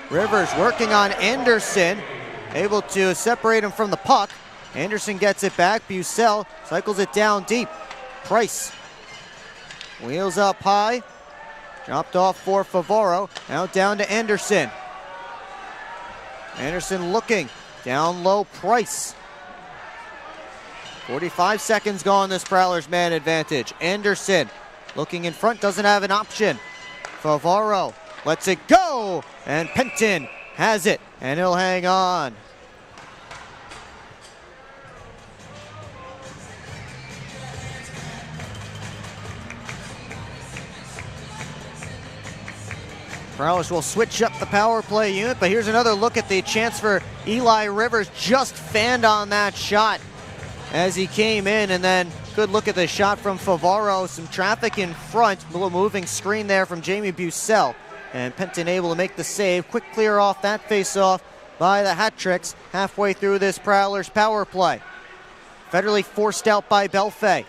Rivers working on Anderson, able to separate him from the puck. Anderson gets it back, Bucell cycles it down deep. Price wheels up high. Dropped off for Favaro, now down to Anderson. Anderson looking, down low, Price. 45 seconds gone, this Prowlers man advantage. Anderson looking in front, doesn't have an option. Favaro lets it go, and Penton has it, and he'll hang on. Prowlers will switch up the power play unit, but here's another look at the chance for Eli Rivers. Just fanned on that shot as he came in, and then good look at the shot from Favaro. Some traffic in front, a little moving screen there from Jamie Bucell, and Penton able to make the save. Quick clear off that face-off by the Hat-Tricks halfway through this Prowlers power play. Federally forced out by Belfay.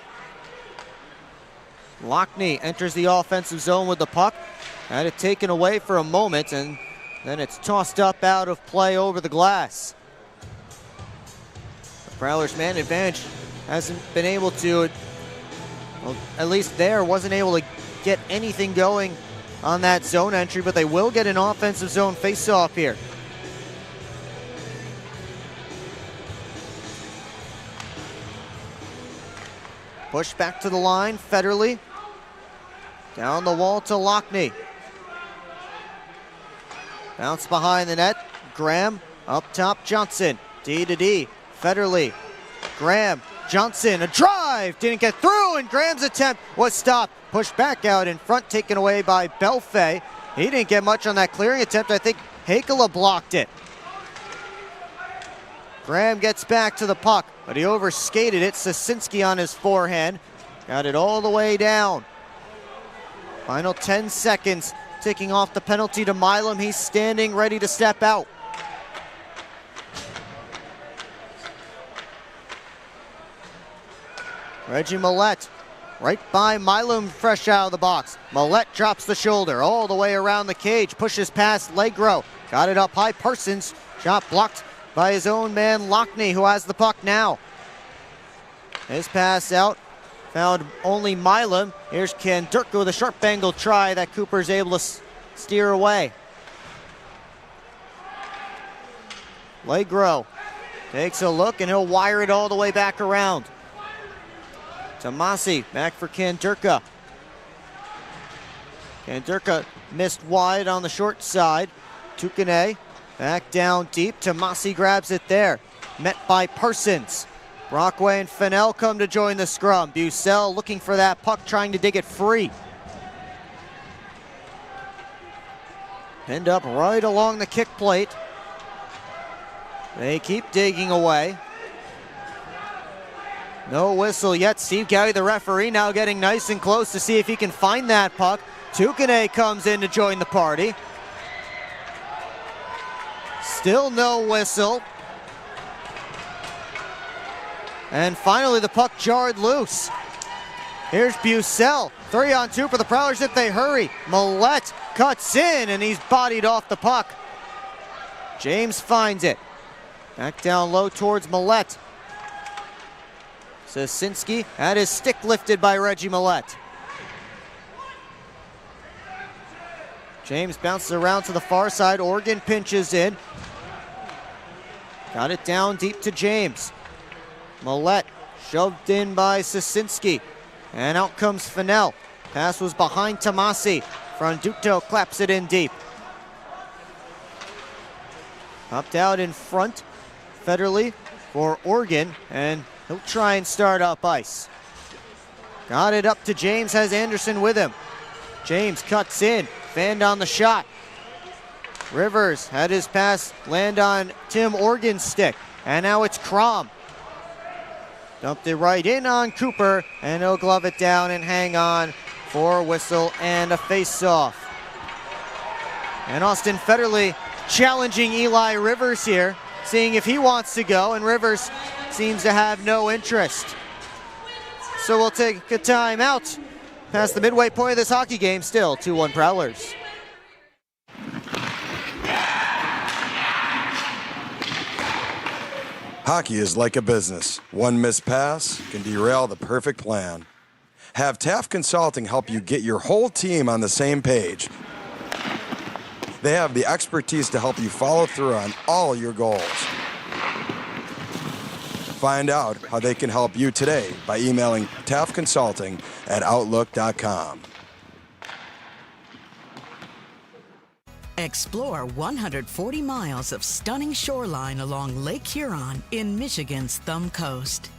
Lockney enters the offensive zone with the puck. Had it taken away for a moment, and Then it's tossed up out of play over the glass. The Prowlers man advantage hasn't been able to, well, at least there, wasn't able to get anything going on that zone entry, but they will get an offensive zone face-off here. Push back to the line, Federle. Down the wall to Lockney. Bounce behind the net. Graham up top, Johnson. D to D. Federle. Graham. Johnson. A drive. Didn't get through, and Graham's attempt was stopped. Pushed back out in front, taken away by Belfay. He didn't get much on that clearing attempt. I think Hakala blocked it. Graham gets back to the puck, but he overskated it. Sosinski on his forehand. Got it all the way down. Final 10 seconds. Ticking off the penalty to Milam. He's standing ready to step out. Reggie Millette right by Milam, fresh out of the box. Millette drops the shoulder all the way around the cage. Pushes past Legro. Got it up high. Parsons. Shot blocked by his own man Lockney, who has the puck now. His pass out. Found only Milam. Here's Kandurka with a sharp angle try that Cooper's able to steer away. Legro takes a look and he'll wire it all the way back around. Tomasi back for Kandurka. Kandurka missed wide on the short side. Tukane back down deep. Tomasi grabs it there. Met by Parsons. Brockway and Fennell come to join the scrum. Bucell looking for that puck, trying to dig it free. Pinned up right along the kick plate. They keep digging away. No whistle yet. Steve Gowdy, the referee, now getting nice and close to see if he can find that puck. Tukane comes in to join the party. Still no whistle. And finally the puck jarred loose. Here's Bucell. 3-on-2 for the Prowlers if they hurry. Millette cuts in and he's bodied off the puck. James finds it. Back down low towards Millette. Sosinski had his stick lifted by Reggie Millette. James bounces around to the far side. Oregon pinches in. Got it down deep to James. Millette shoved in by Sosinski. And out comes Fennell. Pass was behind Tomasi. Franduto claps it in deep. Popped out in front. Federle for Oregon. And he'll try and start up ice. Got it up to James. Has Anderson with him. James cuts in. Fanned on the shot. Rivers had his pass land on Tim Organ's stick. And now it's Crom. Dumped it right in on Cooper, and he'll glove it down and hang on for a whistle and a face-off. And Austin Federle challenging Eli Rivers here, seeing if he wants to go, and Rivers seems to have no interest. So we'll take a timeout past the midway point of this hockey game, still 2-1 Prowlers. Hockey is like a business. One missed pass can derail the perfect plan. Have Taft Consulting help you get your whole team on the same page. They have the expertise to help you follow through on all your goals. Find out how they can help you today by emailing taftconsulting@outlook.com. Explore 140 miles of stunning shoreline along Lake Huron in Michigan's Thumb Coast.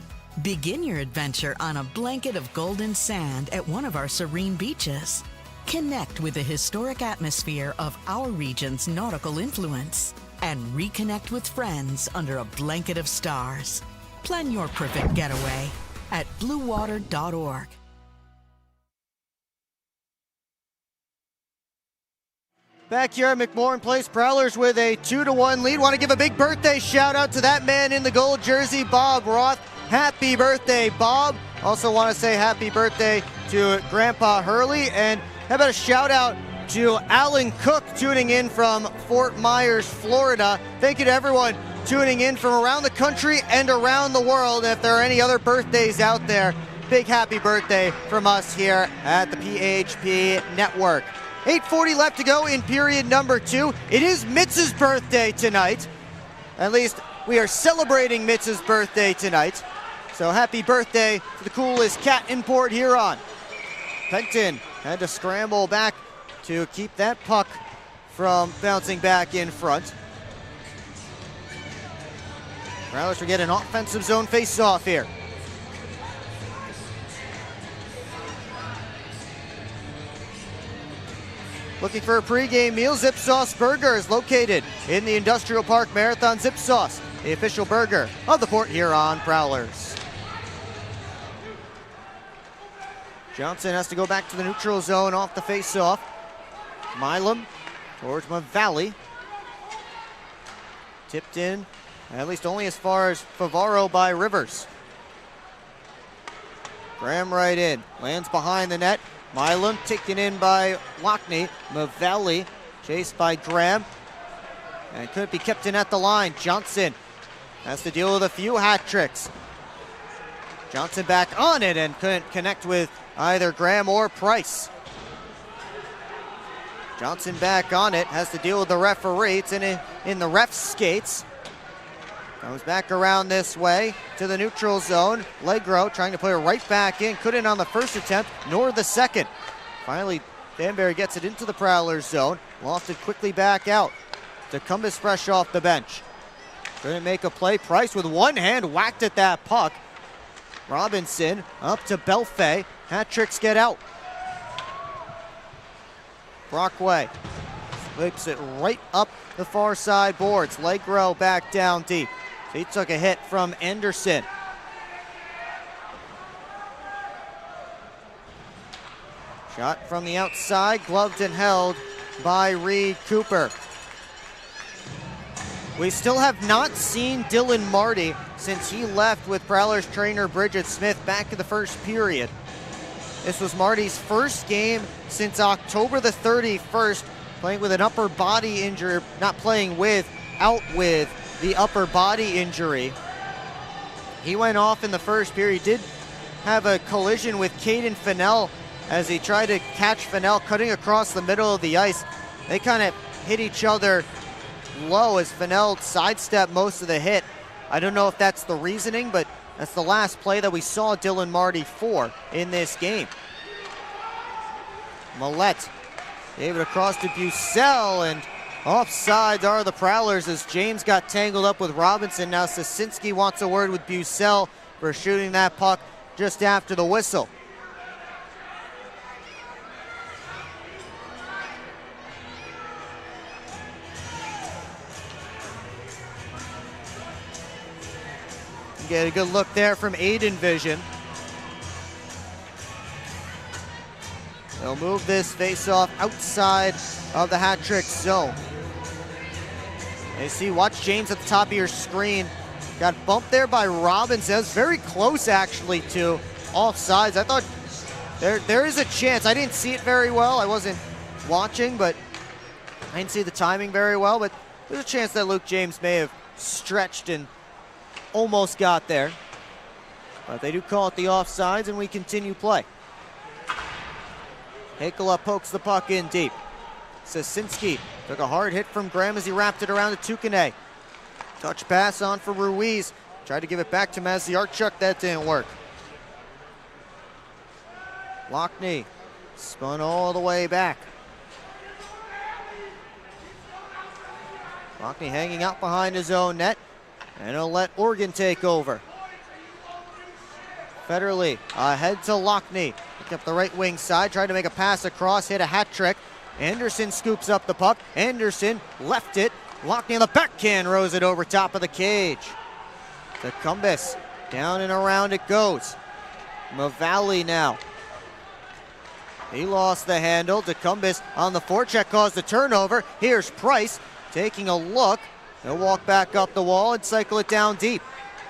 Begin your adventure on a blanket of golden sand at one of our serene beaches. Connect with the historic atmosphere of our region's nautical influence and reconnect with friends under a blanket of stars. Plan your perfect getaway at bluewater.org. Back here at McMorran Place, Prowlers with a 2-1 lead. Want to give a big birthday shout out to that man in the gold jersey, Bob Roth. Happy birthday, Bob. Also want to say happy birthday to Grandpa Hurley. And how about a shout out to Alan Cook tuning in from Fort Myers, Florida. Thank you to everyone tuning in from around the country and around the world. If there are any other birthdays out there, big happy birthday from us here at the PHP Network. 8:40 left to go in period number 2. It is Mitz's birthday tonight. At least we are celebrating Mitz's birthday tonight. So happy birthday to the coolest cat in Port Huron. Penton had to scramble back to keep that puck from bouncing back in front. Prowlers will get an offensive zone face-off here. Looking for a pregame meal, Zip Sauce Burger is located in the Industrial Park Marathon. Zip Sauce, the official burger of the Port Huron Prowlers. Johnson has to go back to the neutral zone off the face-off. Milam towards Mavali. Tipped in, at least only as far as Favaro by Rivers. Graham right in, lands behind the net. Milam taken in by Lockney. Mavali chased by Graham. And couldn't be kept in at the line. Johnson has to deal with a few hat tricks. Johnson back on it and couldn't connect with either Graham or Price. Johnson back on it, has to deal with the referee. It's in the ref's skates. Comes back around this way to the neutral zone. Legro trying to put it right back in. Couldn't on the first attempt, nor the second. Finally, Danbury gets it into the Prowlers zone. Lofted quickly back out. DeCumbus fresh off the bench. Couldn't make a play. Price with one hand whacked at that puck. Robinson up to Belfay. Hat tricks get out. Brockway flips it right up the far side boards. Legro back down deep. He took a hit from Anderson. Shot from the outside, gloved and held by Reed Cooper. We still have not seen Dylan Marty since he left with Prowlers trainer Bridget Smith back in the first period. This was Marty's first game since October the 31st, playing with an upper body injury, not playing with, out with the upper body injury. He went off in the first period. He did have a collision with Caden Fennell as he tried to catch Fennell cutting across the middle of the ice. They kind of hit each other low as Fennell sidestepped most of the hit. I don't know if that's the reasoning, but that's the last play that we saw Dylan Marty for in this game. Millette gave it across to Bucell, and offsides are the Prowlers as James got tangled up with Robinson. Now Sasinski wants a word with Bucell for shooting that puck just after the whistle. Get a good look there from Aiden Vision. They'll move this face-off outside of the hat trick zone. You see, watch James at the top of your screen. Got bumped there by Robinson. That's very close, actually, to offsides. I thought there is a chance. I didn't see it very well. I wasn't watching, but I didn't see the timing very well. But there's a chance that Luke James may have stretched and almost got there. But they do call it the offsides, and we continue play. Hakela pokes the puck in deep. Sasinski took a hard hit from Graham as he wrapped it around to Tukane. Touch pass on for Ruiz. Tried to give it back to Maziarchuk. That didn't work. Lockney spun all the way back. Lockney hanging out behind his own net. And he'll let Oregon take over. Federley ahead to Lockney. Picked up the right wing side, tried to make a pass across, hit a hat trick. Anderson scoops up the puck. Anderson left it. Lockney on the backhand, rose it over top of the cage. DeCumbus, down and around it goes. Mavali now. He lost the handle. DeCumbus on the forecheck caused the turnover. Here's Price taking a look. He'll walk back up the wall and cycle it down deep.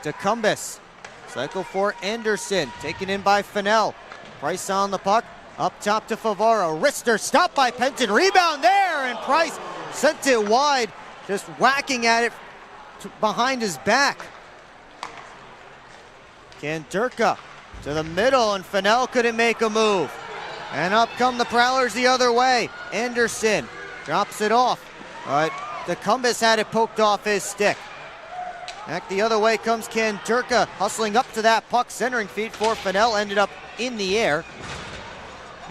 DeCumbus, cycle for Anderson, taken in by Fennell. Price on the puck, Up top to Favaro. Wrister stopped by Penton. Rebound there, and Price sent it wide, just whacking at it behind his back. Kandurka to the middle, and Fennell couldn't make a move. And up come the Prowlers the other way. Anderson drops it off, but DeCumbis had it poked off his stick. Back the other way comes Kandurka, hustling up to that puck, centering feed for Fennell, ended up in the air.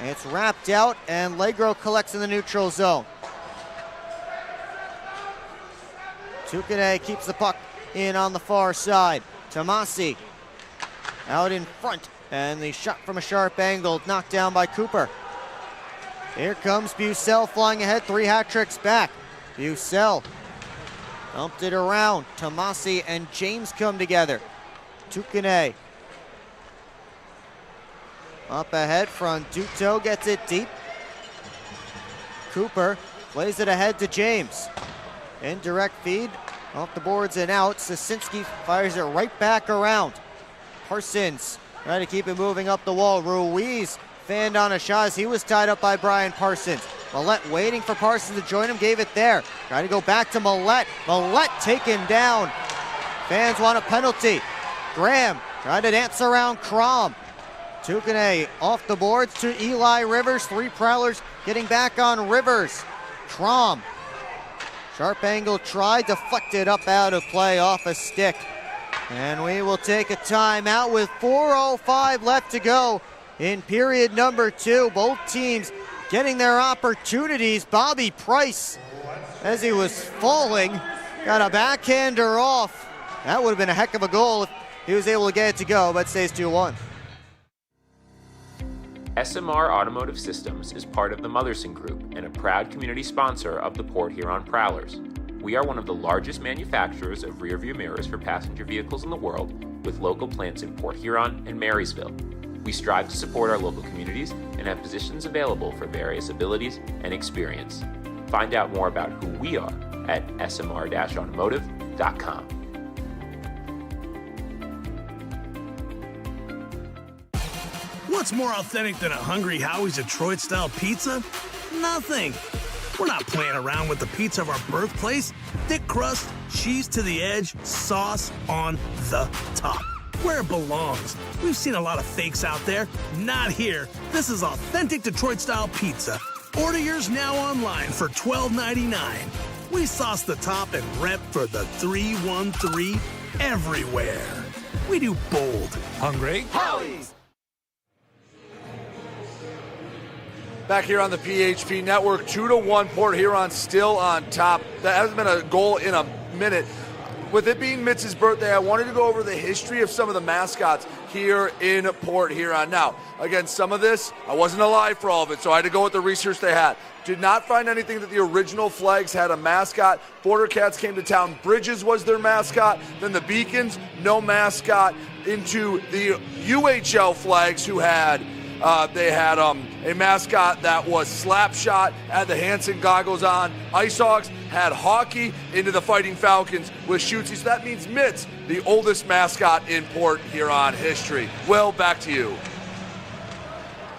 It's wrapped out, and Legro collects in the neutral zone. Tukane keeps the puck in on the far side. Tomasi out in front, and the shot from a sharp angle knocked down by Cooper. Here comes Bucell flying ahead, 3 hat tricks back. Bucell dumped it around. Tomasi and James come together. Tukane up ahead, front. Duto gets it deep. Cooper plays it ahead to James. Indirect feed, off the boards and out. Sosinski fires it right back around. Parsons trying to keep it moving up the wall. Ruiz fanned on a shot as he was tied up by Brian Parsons. Millette waiting for Parsons to join him, gave it there. Trying to go back to Millette. Millette taken down. Fans want a penalty. Graham trying to dance around Crom. Tukane off the boards to Eli Rivers. 3 Prowlers getting back on Rivers. Crom. Sharp angle try, deflected up out of play off a stick. And we will take a timeout with 4:05 left to go in period number 2. Both teams getting their opportunities. Bobby Price, as he was falling, got a backhander off. That would have been a heck of a goal if he was able to get it to go, but stays 2-1. SMR Automotive Systems is part of the Motherson Group and a proud community sponsor of the Port Huron Prowlers. We are one of the largest manufacturers of rearview mirrors for passenger vehicles in the world, with local plants in Port Huron and Marysville. We strive to support our local communities and have positions available for various abilities and experience. Find out more about who we are at smr-automotive.com. What's more authentic than a Hungry Howie's Detroit-style pizza? Nothing. We're not playing around with the pizza of our birthplace. Thick crust, cheese to the edge, sauce on the top. Where it belongs. We've seen a lot of fakes out there. Not here. This is authentic Detroit-style pizza. Order yours now online for $12.99. We sauce the top and rep for the 313 everywhere. We do bold. Hungry Howie's. Back here on the PHP Network, 2-1 Port Huron still on top. That hasn't been a goal in a minute. With it being Mitz's birthday, I wanted to go over the history of some of the mascots here in Port Huron. Now, again, some of this, I wasn't alive for all of it, so I had to go with the research they had. Did not find anything that the original Flags had a mascot. Border Cats came to town. Bridges was their mascot. Then the Beacons, no mascot. Into the UHL Flags, who had they had a mascot that was Slapshot, had the Hansen goggles on. Ice Hogs had hockey, into the Fighting Falcons with Shootsy. So that means Mitz, the oldest mascot in Port Huron history. Will, back to you.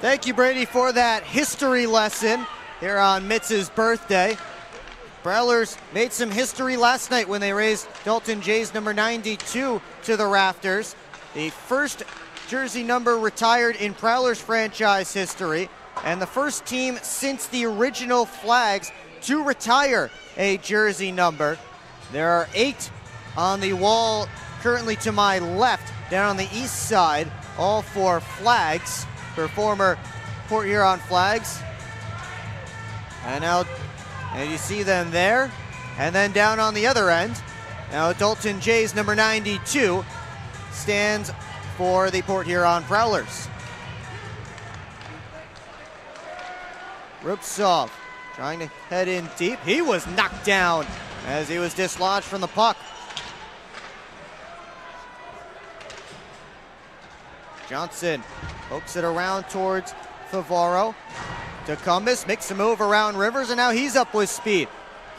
Thank you, Brady, for that history lesson here on Mitz's birthday. Prowlers made some history last night when they raised Dalton Jay's number 92 to the rafters. The first jersey number retired in Prowlers franchise history, and the first team since the original Flags to retire a jersey number. There are 8 on the wall currently to my left, down on the east side, all for Flags, for former Port Huron Flags. And you see them there, and then down on the other end, now Dalton Jay's number 92 stands for the Port Huron Prowlers. Rupsov trying to head in deep. He was knocked down as he was dislodged from the puck. Johnson pokes it around towards Favaro. DeCumbis makes a move around Rivers, and now he's up with speed.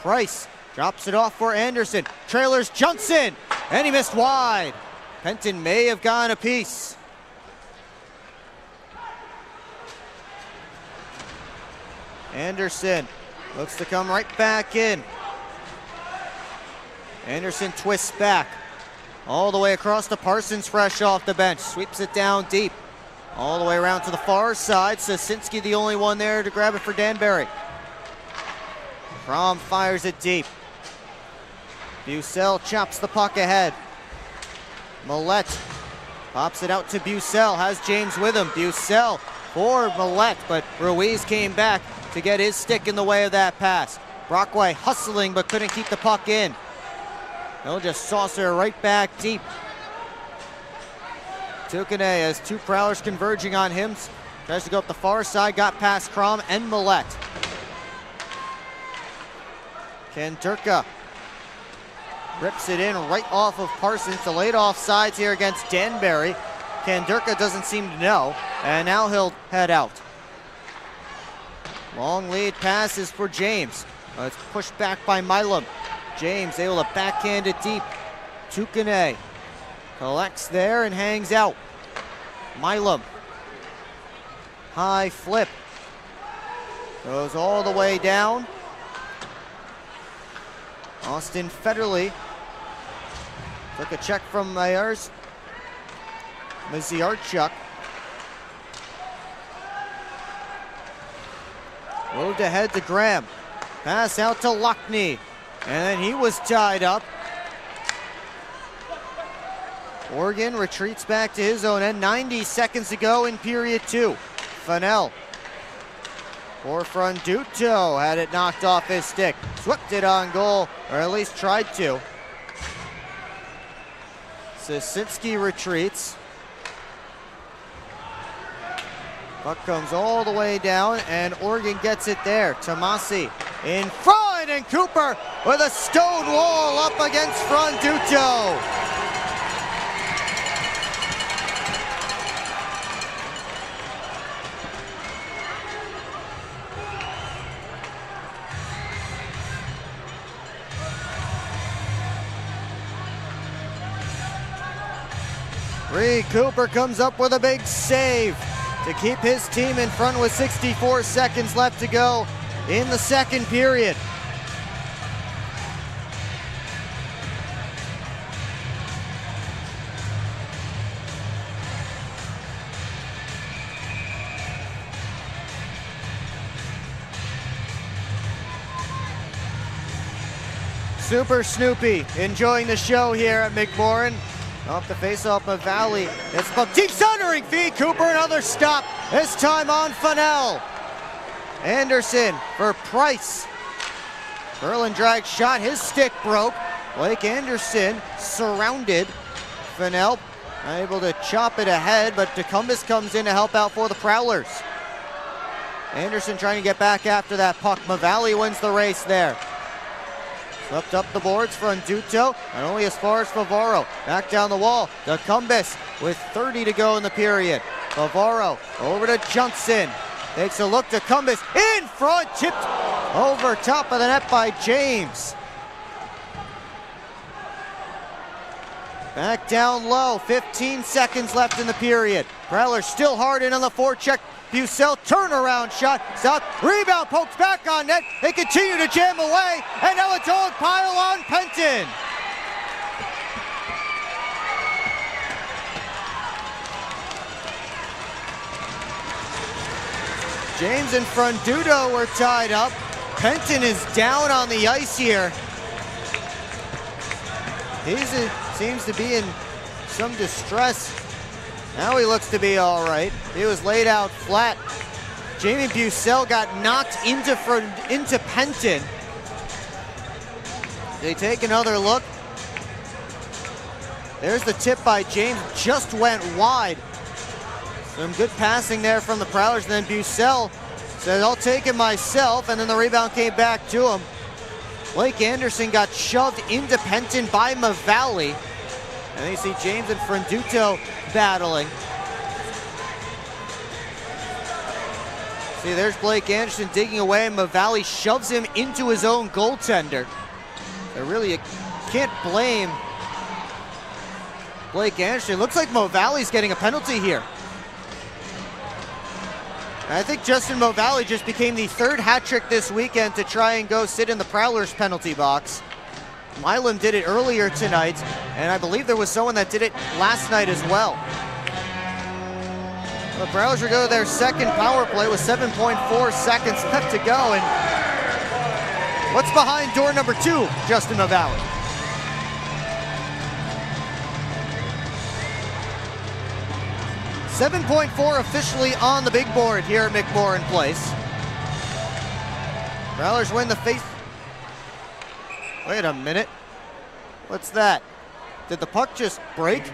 Price drops it off for Anderson. Trailers Johnson, and he missed wide. Penton may have gone a piece. Anderson looks to come right back in. Anderson twists back. All the way across to Parsons, fresh off the bench. Sweeps it down deep. All the way around to the far side. Sasinski the only one there to grab it for Danbury. Crom fires it deep. Bucell chops the puck ahead. Millette pops it out to Bucell. Has James with him. Bucell for Millette, but Ruiz came back to get his stick in the way of that pass. Brockway hustling but couldn't keep the puck in. He'll just saucer right back deep. Tukane has two Prowlers converging on him. Tries to go up the far side, got past Crom and Millette. Kandurka rips it in right off of Parsons. Delayed offsides here against Danbury. Kandurka doesn't seem to know, and now he'll head out. Long lead pass is for James. It's pushed back by Milam. James able to backhand it deep. Tukane collects there and hangs out. Milam. High flip. Goes all the way down. Austin Federley took a check from Myers. Maziarchuk. Moved ahead to Graham. Pass out to Lockney. And then he was tied up. Oregon retreats back to his own end. 90 seconds to go in period 2. Fennell. Forefront Duto had it knocked off his stick. Swept it on goal, or at least tried to. Sasinski retreats. Puck comes all the way down, and Oregon gets it there. Tomasi in front, and Cooper with a stone wall up against Fronduto. Reed Cooper comes up with a big save to keep his team in front with 64 seconds left to go in the second period. Super Snoopy enjoying the show here at McMorran. Off the face-off of Valley. It's puck deep centering feed. Cooper, another stop. This time on Fennell. Anderson for Price. Berlin drag shot. His stick broke. Blake Anderson surrounded. Fennell able to chop it ahead, but DeCumbis comes in to help out for the Prowlers. Anderson trying to get back after that puck. Mavali wins the race there. Swept up the boards for Duto, and only as far as Favaro. Back down the wall. DeCumbis with 30 to go in the period. Favaro over to Johnson. Takes a look. DeCumbis in front. Tipped over top of the net by James. Back down low. 15 seconds left in the period. Prowlers still hard in on the forecheck. Bucell turnaround shot, stop, rebound, pokes back on net. They continue to jam away, and now a dog pile on Penton. James and Fronduto were tied up. Penton is down on the ice here. He seems to be in some distress. Now he looks to be all right. He was laid out flat. Jamie Bucell got knocked into Penton. They take another look. There's the tip by James, just went wide. Some good passing there from the Prowlers, and then Bucell said, I'll take it myself, and then the rebound came back to him. Blake Anderson got shoved into Penton by Mavali. And then you see James and Fronduto battling. See, there's Blake Anderson digging away, and Mavali shoves him into his own goaltender. So really, you can't blame Blake Anderson. Looks like Mavali's getting a penalty here. I think Justin Movalle just became the third hat trick this weekend to try and go sit in the Prowlers penalty box. Milam did it earlier tonight, and I believe there was someone that did it last night as well. The Prowlers will go to their second power play with 7.4 seconds left to go. And what's behind door number 2, Justin Movalle? .4 officially on the big board here at McMorran Place. Prowlers win the face. Wait a minute. What's that? Did the puck just break?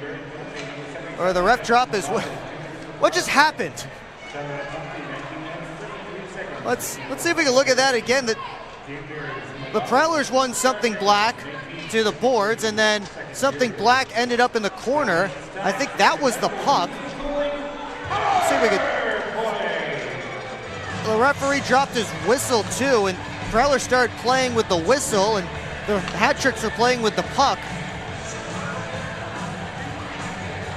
Or the ref drop his... What just happened? Let's see if we can look at that again. The Prowlers won something black to the boards, and then something black ended up in the corner. I think that was the puck. Let's see if we could... The referee dropped his whistle too, and Prowlers started playing with the whistle, and the hat tricks are playing with the puck.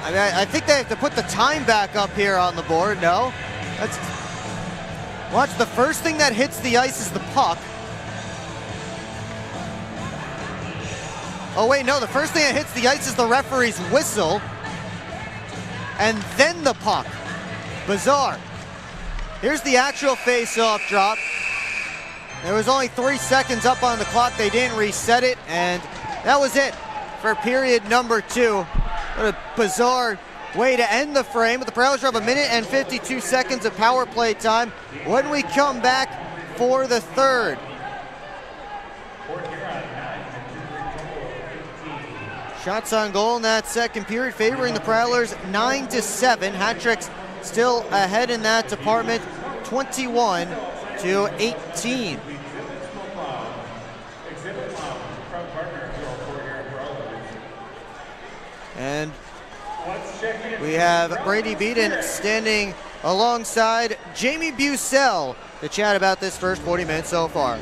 I mean, I think they have to put the time back up here on the board. No, watch, the first thing that hits the ice is the puck. Oh wait, no, the first thing that hits the ice is the referee's whistle, and then the puck. Bizarre. Here's the actual face-off drop. There was only 3 seconds up on the clock. They didn't reset it, and that was it for period number 2. What a bizarre way to end the frame. But the Prowlers have 1 minute and 52 seconds of power play time when we come back for the third. Shots on goal in that second period favoring the Prowlers 9-7. Hat tricks still ahead in that department, 21-18. And we have Brady Beaton standing alongside Jamie Bucell to chat about this first 40 minutes so far.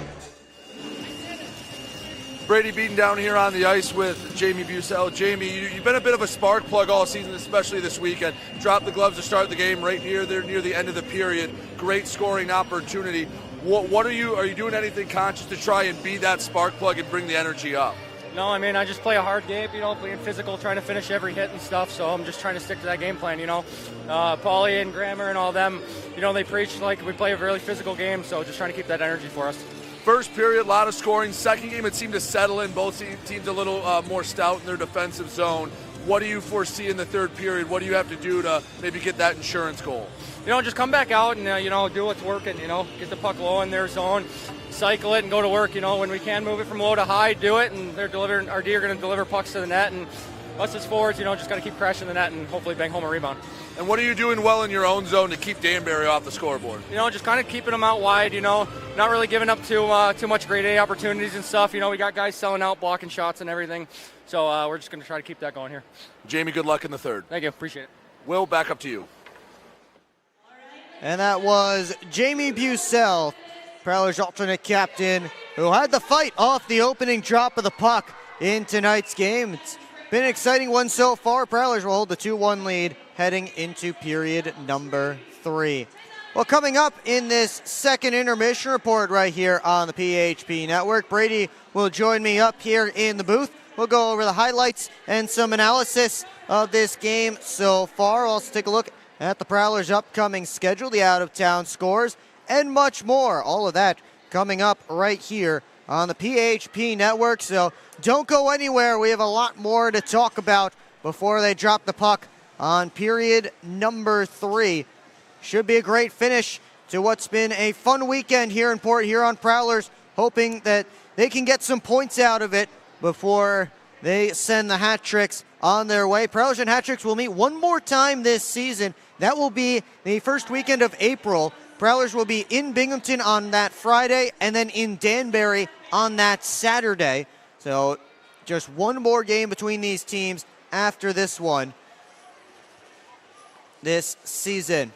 Brady Beaton down here on the ice with Jamie Bucell. Jamie, you've been a bit of a spark plug all season, especially this weekend. Dropped the gloves to start the game right near the end of the period. Great scoring opportunity. What are you doing anything conscious to try and be that spark plug and bring the energy up? No, I mean, I just play a hard game, playing physical, trying to finish every hit and stuff, so I'm just trying to stick to that game plan, Paulie and Grammer and all them, they preach like we play a really physical game, so just trying to keep that energy for us. First period, a lot of scoring. Second game, it seemed to settle in. Both teams a little more stout in their defensive zone. What do you foresee in the third period? What do you have to do to maybe get that insurance goal? Just come back out and, do what's working, get the puck low in their zone, cycle it and go to work, when we can move it from low to high, do it, and our D are going to deliver pucks to the net, and us as forwards, just got to keep crashing the net and hopefully bang home a rebound. And what are you doing well in your own zone to keep Danbury off the scoreboard? Just kind of keeping them out wide, not really giving up too much grade A opportunities and stuff. We got guys selling out, blocking shots and everything, so we're just going to try to keep that going here. Jamie, good luck in the third. Thank you, appreciate it. Will, back up to you. And that was Jamie Bucell, Prowlers alternate captain, who had the fight off the opening drop of the puck in tonight's game. It's been an exciting one so far. Prowlers will hold the 2-1 lead heading into period number 3. Well, coming up in this second intermission report right here on the PHP Network, Brady will join me up here in the booth. We'll go over the highlights and some analysis of this game so far. We'll also take a look at the Prowlers' upcoming schedule, the out-of-town scores, and much more. All of that coming up right here on the PHP Network. So don't go anywhere. We have a lot more to talk about before they drop the puck on period number 3. Should be a great finish to what's been a fun weekend here in Port Huron. Prowlers hoping that they can get some points out of it before they send the hat tricks on their way. Prowlers and hat tricks will meet one more time this season. That will be the first weekend of April. Prowlers will be in Binghamton on that Friday and then in Danbury on that Saturday. So just one more game between these teams after this one this season.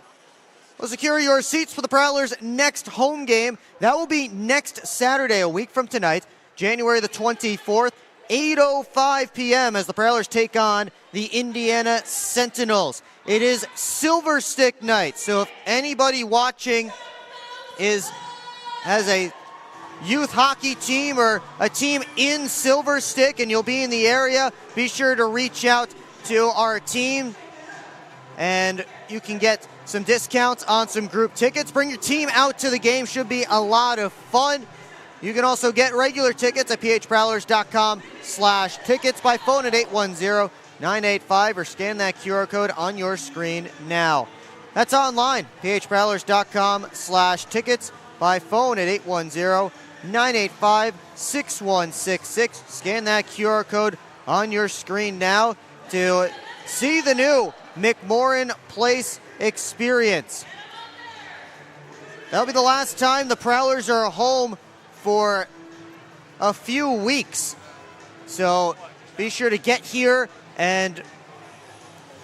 Well, secure your seats for the Prowlers' next home game. That will be next Saturday, a week from tonight, January the 24th, 8:05 p.m. as the Prowlers take on the Indiana Sentinels. it is Silver Stick night. So if anybody watching has a youth hockey team or a team in Silver Stick and you'll be in the area, be sure to reach out to our team and you can get some discounts on some group tickets. Bring your team out to the game. Should be a lot of fun. You can also get regular tickets at phprowlers.com/tickets by phone at 810-985 or scan that QR code on your screen now. That's online, phprowlers.com/tickets by phone at 810-985-6166. Scan that QR code on your screen now to see the new McMorran Place experience. That'll be the last time the Prowlers are home for a few weeks. So be sure to get here and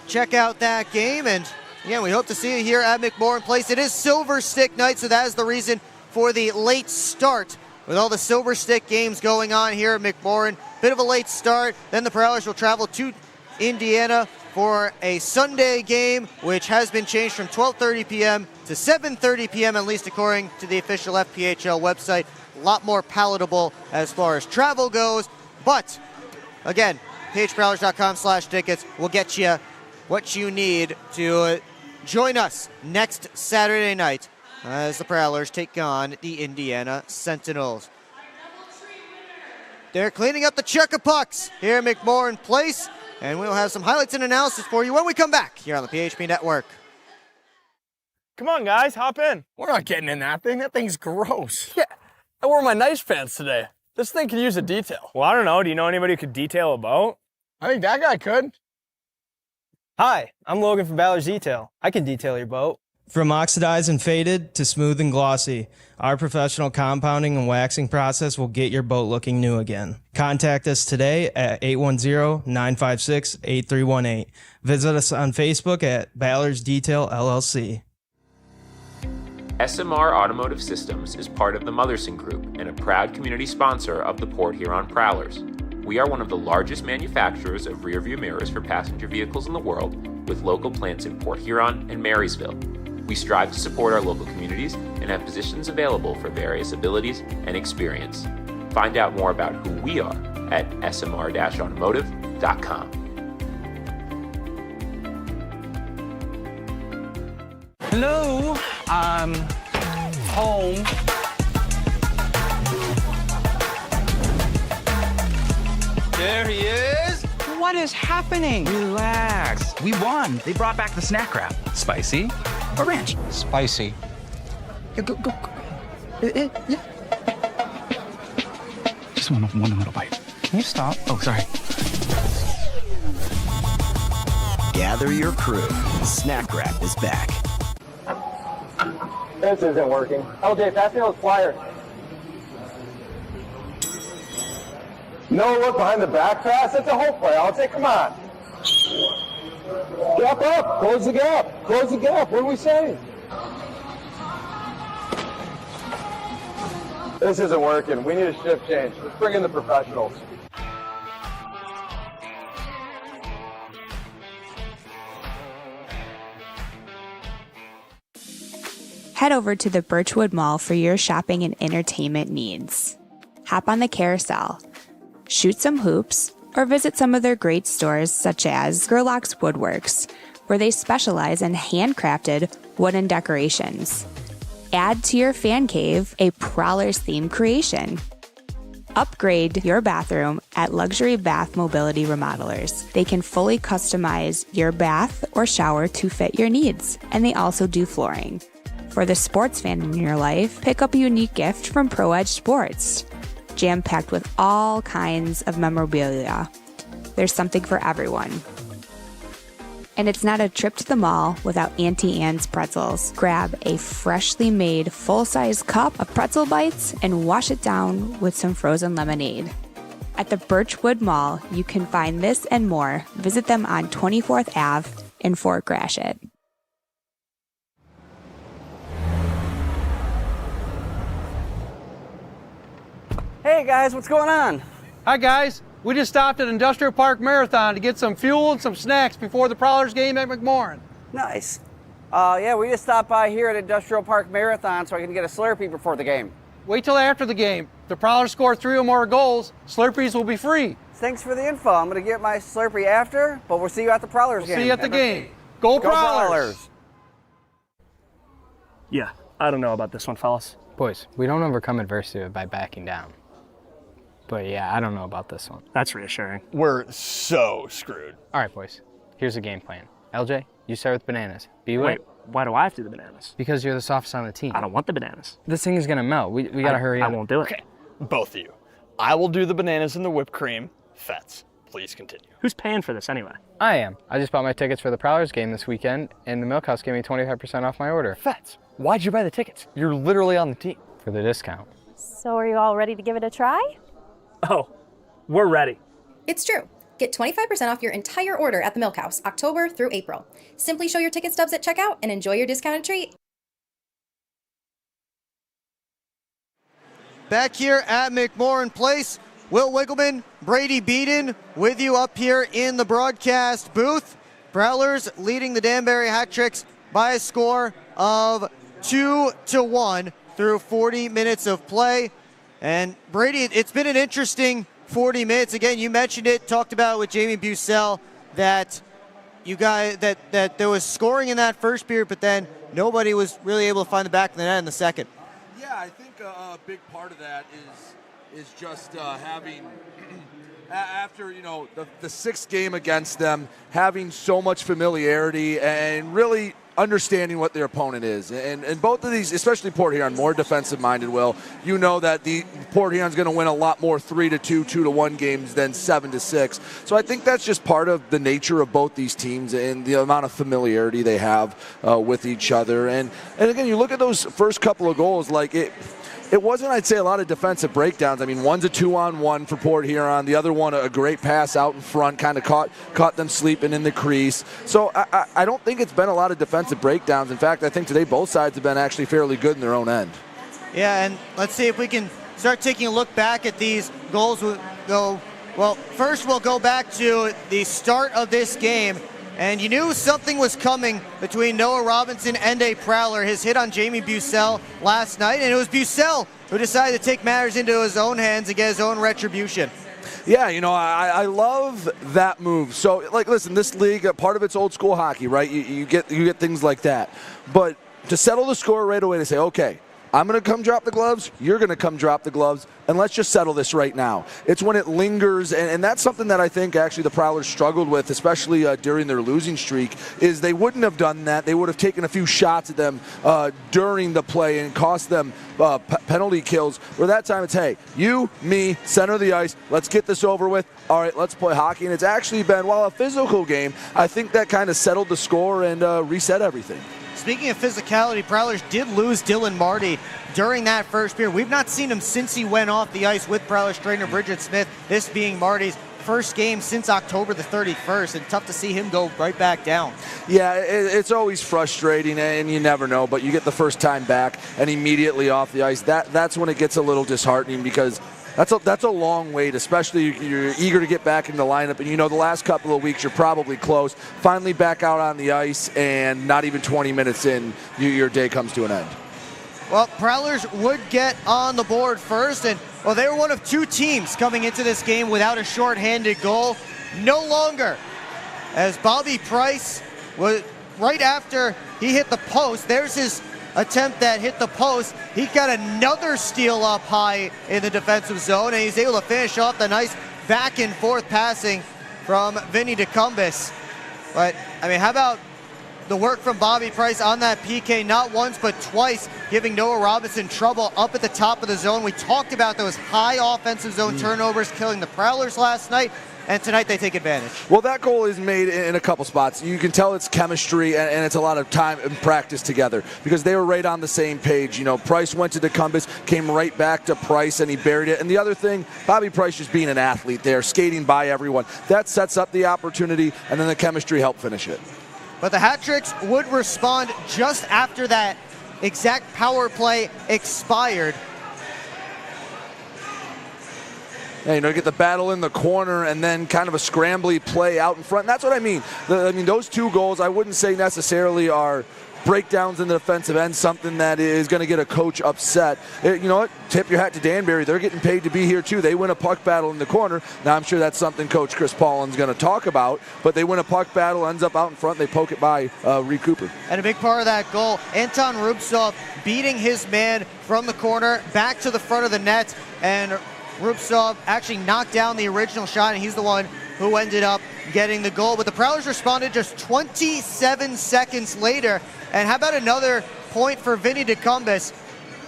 check out that game. And again, we hope to see you here at McMorran Place. It is Silver Stick night, so that is the reason for the late start with all the Silver Stick games going on here at McMorran. Bit of a late start. Then the Prowlers will travel to Indiana for a Sunday game, which has been changed from 12:30 p.m. to 7:30 p.m., at least according to the official FPHL website. A lot more palatable as far as travel goes. But, again, phprowlers.com/tickets will get you what you need to join us next Saturday night as the Prowlers take on the Indiana Sentinels. They're cleaning up the check-a-pucks here at McMorran Place. And we'll have some highlights and analysis for you when we come back here on the PHP Network. Come on, guys, hop in. We're not getting in that thing. That thing's gross. Yeah, I wore my nice pants today. This thing could use a detail. Well, I don't know. Do you know anybody who could detail a boat? I think that guy could. Hi, I'm Logan from Ballard's Detail. I can detail your boat. From oxidized and faded to smooth and glossy, our professional compounding and waxing process will get your boat looking new again. Contact us today at 810-956-8318. Visit us on Facebook at Ballard's Detail LLC. SMR Automotive Systems is part of the Motherson Group and a proud community sponsor of the Port Huron Prowlers. We are one of the largest manufacturers of rearview mirrors for passenger vehicles in the world, with local plants in Port Huron and Marysville. We strive to support our local communities and have positions available for various abilities and experience. Find out more about who we are at smr-automotive.com. Hello, I'm home. There he is. What is happening? Relax. We won. They brought back the snack wrap. Spicy or ranch? Spicy. Yeah, go. Yeah. Just one little bite. Can you stop? Oh, sorry. Gather your crew. Snack wrap is back. This isn't working. LJ, pass me those flyers. No look behind the back pass. It's a whole play. I'll say, come on. Gap up. Close the gap. Close the gap. What are we saying? This isn't working. We need a shift change. Let's bring in the professionals. Head over to the Birchwood Mall for your shopping and entertainment needs. Hop on the carousel, shoot some hoops, or visit some of their great stores such as Gerlach's Woodworks, where they specialize in handcrafted wooden decorations. Add to your fan cave a Prowlers theme creation. Upgrade your bathroom at Luxury Bath Mobility Remodelers. They can fully customize your bath or shower to fit your needs, and they also do flooring. For the sports fan in your life, pick up a unique gift from Pro Edge Sports. Jam-packed with all kinds of memorabilia. There's something for everyone. And it's not a trip to the mall without Auntie Anne's pretzels. Grab a freshly made full-size cup of pretzel bites and wash it down with some frozen lemonade. At the Birchwood Mall, you can find this and more. Visit them on 24th Ave in Fort Gratiot. Hey guys, what's going on? Hi guys, we just stopped at Industrial Park Marathon to get some fuel and some snacks before the Prowlers game at McMorran. Nice. Yeah, we just stopped by here at Industrial Park Marathon so I can get a Slurpee before the game. Wait till after the game. If the Prowlers score 3 or more goals, Slurpees will be free. Thanks for the info. I'm going to get my Slurpee after, but we'll see you at the Prowlers game. See you at the game. Go Prowlers! Yeah, I don't know about this one, fellas. Boys, we don't overcome adversity by backing down. But yeah, I don't know about this one. That's reassuring. We're so screwed. All right, boys. Here's the game plan. LJ, you start with bananas. B-Way. Wait, why do I have to do the bananas? Because you're the softest on the team. I don't want the bananas. This thing is going to melt. We got to hurry up. I won't do it. Okay, both of you. I will do the bananas and the whipped cream. Fets, please continue. Who's paying for this anyway? I am. I just bought my tickets for the Prowlers game this weekend, and the Milk House gave me 25% off my order. Fets, why'd you buy the tickets? You're literally on the team. For the discount. So are you all ready to give it a try? Oh, we're ready. It's true. Get 25% off your entire order at the Milk House, October through April. Simply show your ticket stubs at checkout and enjoy your discounted treat. Back here at McMorran Place, Will Wiggleman, Brady Beaton with you up here in the broadcast booth. Prowlers leading the Danbury Hat Tricks by a score of 2-1 through 40 minutes of play. And Brady, it's been an interesting 40 minutes. Again, you mentioned it, talked about it with Jamie Bucell, that you guys that there was scoring in that first period, but then nobody was really able to find the back of the net in the second. Yeah, I think a big part of that is just having after the sixth game against them, having so much familiarity and really understanding what their opponent is. And both of these, especially Port Huron, more defensive-minded, Will. You know that the Port Huron's going to win a lot more 3-2, 2-1 games than 7-6. So I think that's just part of the nature of both these teams and the amount of familiarity they have with each other. And again, you look at those first couple of goals, like it wasn't, I'd say, a lot of defensive breakdowns. I mean, one's a 2-on-1 for Port Huron. The other one, a great pass out in front, kind of caught them sleeping in the crease. So I don't think it's been a lot of defensive breakdowns. In fact, I think today both sides have been actually fairly good in their own end. Yeah, and let's see if we can start taking a look back at these goals. Well, first we'll go back to the start of this game. And you knew something was coming between Noah Robinson and a Prowler. His hit on Jamie Bucell last night, and it was Bucell who decided to take matters into his own hands and get his own retribution. Yeah, I love that move. So, listen, this league, part of it's old school hockey, right? You get things like that. But to settle the score right away, to say, okay, I'm going to come drop the gloves, you're going to come drop the gloves, and let's just settle this right now. It's when it lingers, and that's something that I think actually the Prowlers struggled with, especially during their losing streak, is they wouldn't have done that. They would have taken a few shots at them during the play and cost them penalty kills, where that time it's, hey, you, me, center of the ice, let's get this over with. All right, let's play hockey. And it's actually been, while a physical game, I think that kind of settled the score and reset everything. Speaking of physicality, Prowlers did lose Dylan Marty during that first period. We've not seen him since he went off the ice with Prowlers trainer Bridget Smith, this being Marty's first game since October the 31st, and tough to see him go right back down. Yeah, it's always frustrating, and you never know, but you get the first time back and immediately off the ice. That's when it gets a little disheartening, because that's a long wait, especially you're eager to get back in the lineup, and the last couple of weeks you're probably close. Finally back out on the ice, and not even 20 minutes in, your day comes to an end. Well, Prowlers would get on the board first, and they were one of two teams coming into this game without a shorthanded goal. No longer, as Bobby Price was right after he hit the post. There's his attempt that hit the post. He got another steal up high in the defensive zone, and he's able to finish off the nice back and forth passing from Vinny DeCumbis. But, how about the work from Bobby Price on that PK, not once but twice, giving Noah Robinson trouble up at the top of the zone. We talked about those high offensive zone turnovers killing the Prowlers last night, and tonight they take advantage. Well, that goal is made in a couple spots. You can tell it's chemistry, and it's a lot of time and practice together, because they were right on the same page. Price went to DeCumbis, came right back to Price, and he buried it. And the other thing, Bobby Price just being an athlete there, skating by everyone. That sets up the opportunity, and then the chemistry helped finish it. But the Hat Tricks would respond just after that exact power play expired. get the battle in the corner and then kind of a scrambly play out in front. And that's what I mean. Those 2 goals I wouldn't say necessarily are breakdowns in the defensive end, something that is going to get a coach upset. You know what? Tip your hat to Danbury. They're getting paid to be here too. They win a puck battle in the corner. Now I'm sure that's something Coach Chris Paulin's going to talk about, but they win a puck battle, ends up out in front, they poke it by Reed Cooper. And a big part of that goal, Anton Rubtsov beating his man from the corner back to the front of the net, and Rubtsov actually knocked down the original shot, and he's the one who ended up getting the goal. But the Prowlers responded just 27 seconds later. And how about another point for Vinny DeCumbis?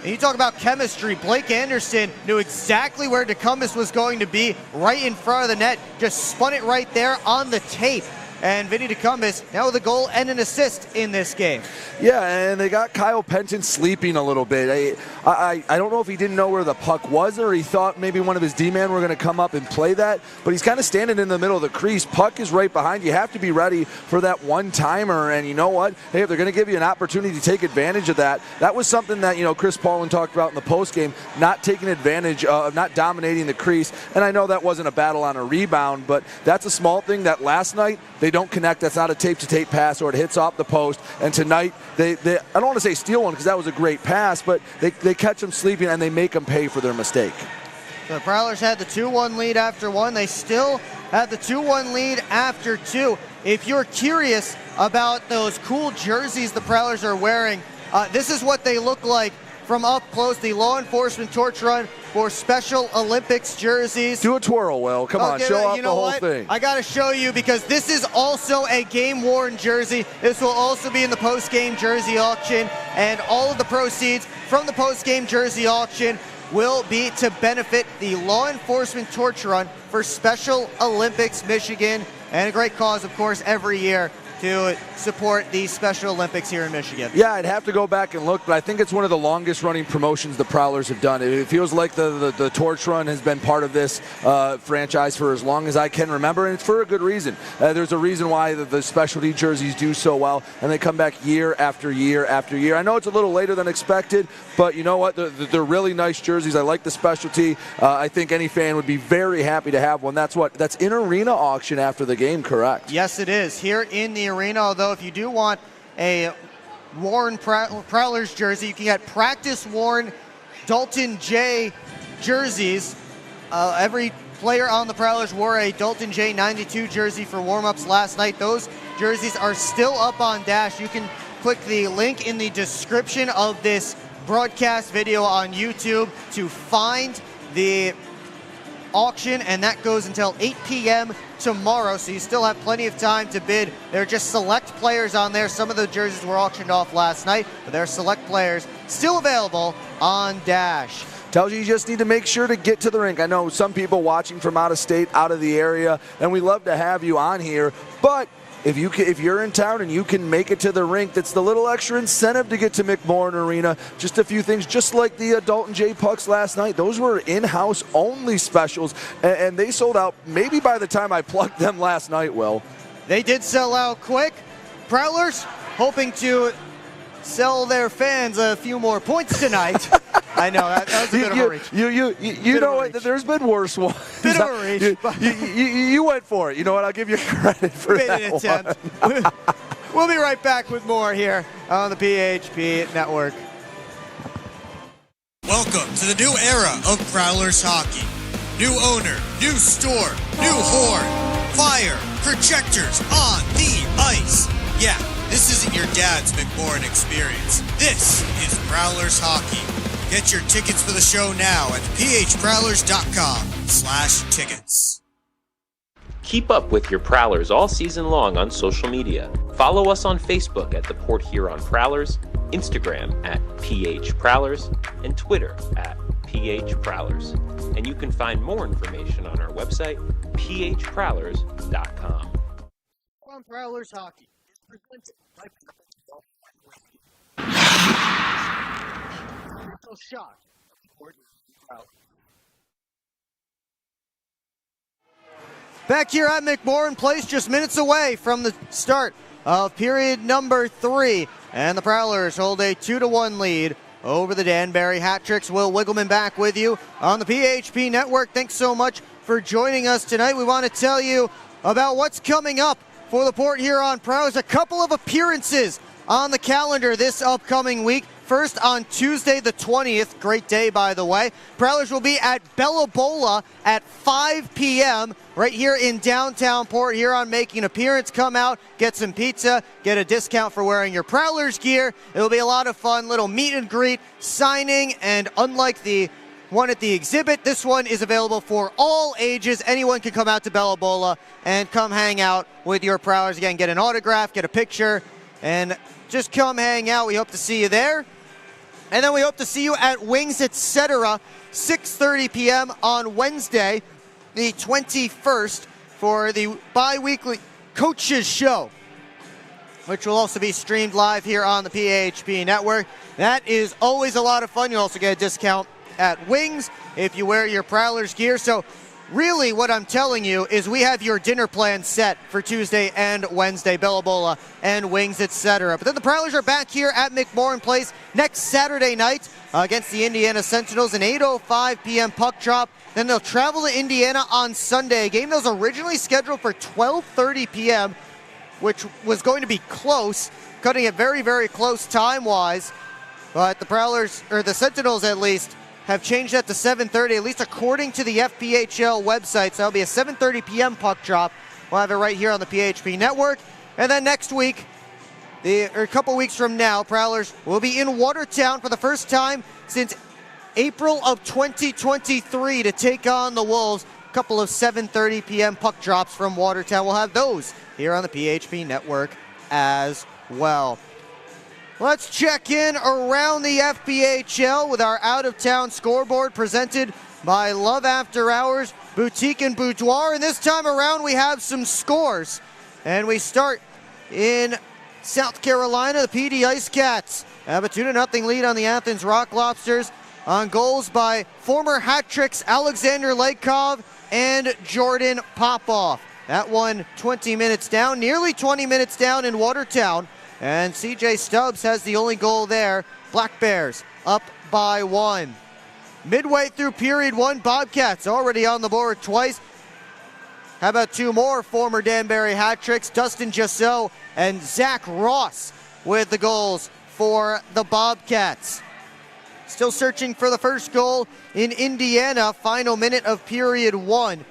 And you talk about chemistry. Blake Anderson knew exactly where DeCumbis was going to be, right in front of the net. Just spun it right there on the tape. And Vinny DeCumbis now with a goal and an assist in this game. Yeah, and they got Kyle Penton sleeping a little bit. I don't know if he didn't know where the puck was or he thought maybe one of his D-men were going to come up and play that, but he's kind of standing in the middle of the crease. Puck is right behind you. You have to be ready for that one-timer, and you know what? Hey, if they're going to give you an opportunity to take advantage of that, that was something that, Chris Paulin talked about in the postgame, not taking advantage of, not dominating the crease. And I know that wasn't a battle on a rebound, but that's a small thing that last night they don't connect. That's not a tape-to-tape pass, or it hits off the post. And tonight, they I don't want to say steal one because that was a great pass, but they catch them sleeping and they make them pay for their mistake. The Prowlers had the 2-1 lead after 1. They still had the 2-1 lead after 2. If you're curious about those cool jerseys the Prowlers are wearing, this is what they look like from up close. The law enforcement torch run for Special Olympics jerseys. Do a twirl, Will. Come on, show off the whole thing. I got to show you because this is also a game-worn jersey. This will also be in the post-game jersey auction, and all of the proceeds from the post-game jersey auction will be to benefit the law enforcement torch run for Special Olympics Michigan, and a great cause, of course, every year to support the Special Olympics here in Michigan. Yeah, I'd have to go back and look, but I think it's one of the longest running promotions the Prowlers have done. It feels like the torch run has been part of this franchise for as long as I can remember, and it's for a good reason. There's a reason why the specialty jerseys do so well, and they come back year after year after year. I know it's a little later than expected, but you know what? They're really nice jerseys. I like the specialty. I think any fan would be very happy to have one. That's in arena auction after the game, correct? Yes, it is. Here in the arena, although if you do want a worn Prowlers jersey, you can get practice-worn Dalton J jerseys. Every player on the Prowlers wore a Dalton J 92 jersey for warm-ups last night. Those jerseys are still up on Dash. You can click the link in the description of this broadcast video on YouTube to find the auction, and that goes until 8 p.m. tomorrow, so you still have plenty of time to bid. There are just select players on there. Some of the jerseys were auctioned off last night, but there are select players still available on Dash. Tells you just need to make sure to get to the rink. I know some people watching from out of state, out of the area, and we love to have you on here, but if you're in town and you can make it to the rink, that's the little extra incentive to get to McMorran Arena. Just a few things, just like the Dalton J pucks last night. Those were in-house only specials, and they sold out maybe by the time I plugged them last night, Will. They did sell out quick. Prowlers hoping to sell their fans a few more points tonight. I know, that was a bit of a reach. You know what? There's been worse ones. Bit of a reach. You went for it. You know what? I'll give you credit for that. Made an attempt. We'll be right back with more here on the PHP Network. Welcome to the new era of Prowlers hockey. New owner, new store, new horn, fire, projectors on the ice. Yeah, this isn't your dad's McMorran experience. This is Prowlers hockey. Get your tickets for the show now at phprowlers.com/tickets. Keep up with your Prowlers all season long on social media. Follow us on Facebook at the Port Huron Prowlers, Instagram at PHProwlers, and Twitter at PHProwlers. And you can find more information on our website, phprowlers.com. On Prowlers hockey is presented by shot. Back here at McMorran Place, just minutes away from the start of period number 3, and the Prowlers hold a 2-1 lead over the Danbury Hat Tricks. Will Wiggleman back with you on the PHP Network. Thanks so much for joining us tonight. We want to tell you about what's coming up for the Port Huron Prowlers. A couple of appearances on the calendar this upcoming week. First on Tuesday the 20th, great day by the way. Prowlers will be at Bella Bola at 5 p.m. right here in downtown Port Huron, making an appearance. Come out, get some pizza, get a discount for wearing your Prowlers gear. It'll be a lot of fun, little meet and greet, signing, and unlike the one at the exhibit, this one is available for all ages. Anyone can come out to Bella Bola and come hang out with your Prowlers. Again, get an autograph, get a picture, and just come hang out. We hope to see you there. And then we hope to see you at Wings Etc. 6:30 p.m. on Wednesday, the 21st, for the bi-weekly Coaches Show, which will also be streamed live here on the PHP Network. That is always a lot of fun. You'll also get a discount at Wings if you wear your Prowlers gear. So really what I'm telling you is we have your dinner plan set for Tuesday and Wednesday, Bella Bola and Wings, etc. But then the Prowlers are back here at McMorran Place next Saturday night against the Indiana Sentinels, an 8:05 p.m. puck drop. Then they'll travel to Indiana on Sunday, a game that was originally scheduled for 12:30 p.m., which was going to be close, cutting it very, very close time-wise. But the Prowlers, or the Sentinels at least, have changed that to 7:30, at least according to the FPHL website. So that'll be a 7:30 p.m. puck drop. We'll have it right here on the PHP Network. And then next week, a couple weeks from now, Prowlers will be in Watertown for the first time since April of 2023 to take on the Wolves. A couple of 7:30 p.m. puck drops from Watertown. We'll have those here on the PHP Network as well. Let's check in around the FPHL with our out-of-town scoreboard presented by Love After Hours Boutique and Boudoir. And this time around, we have some scores. And we start in South Carolina. The PD Ice Cats have a 2-0 lead on the Athens Rock Lobsters on goals by former hat tricks Alexander Lakov and Jordan Popoff. That one 20 minutes down, nearly 20 minutes down in Watertown. And CJ Stubbs has the only goal there. Black Bears up by 1. Midway through period 1, Bobcats already on the board twice. How about two more former Danbury hat tricks? Dustin Jasso and Zach Ross with the goals for the Bobcats. Still searching for the first goal in Indiana. Final minute of period 1.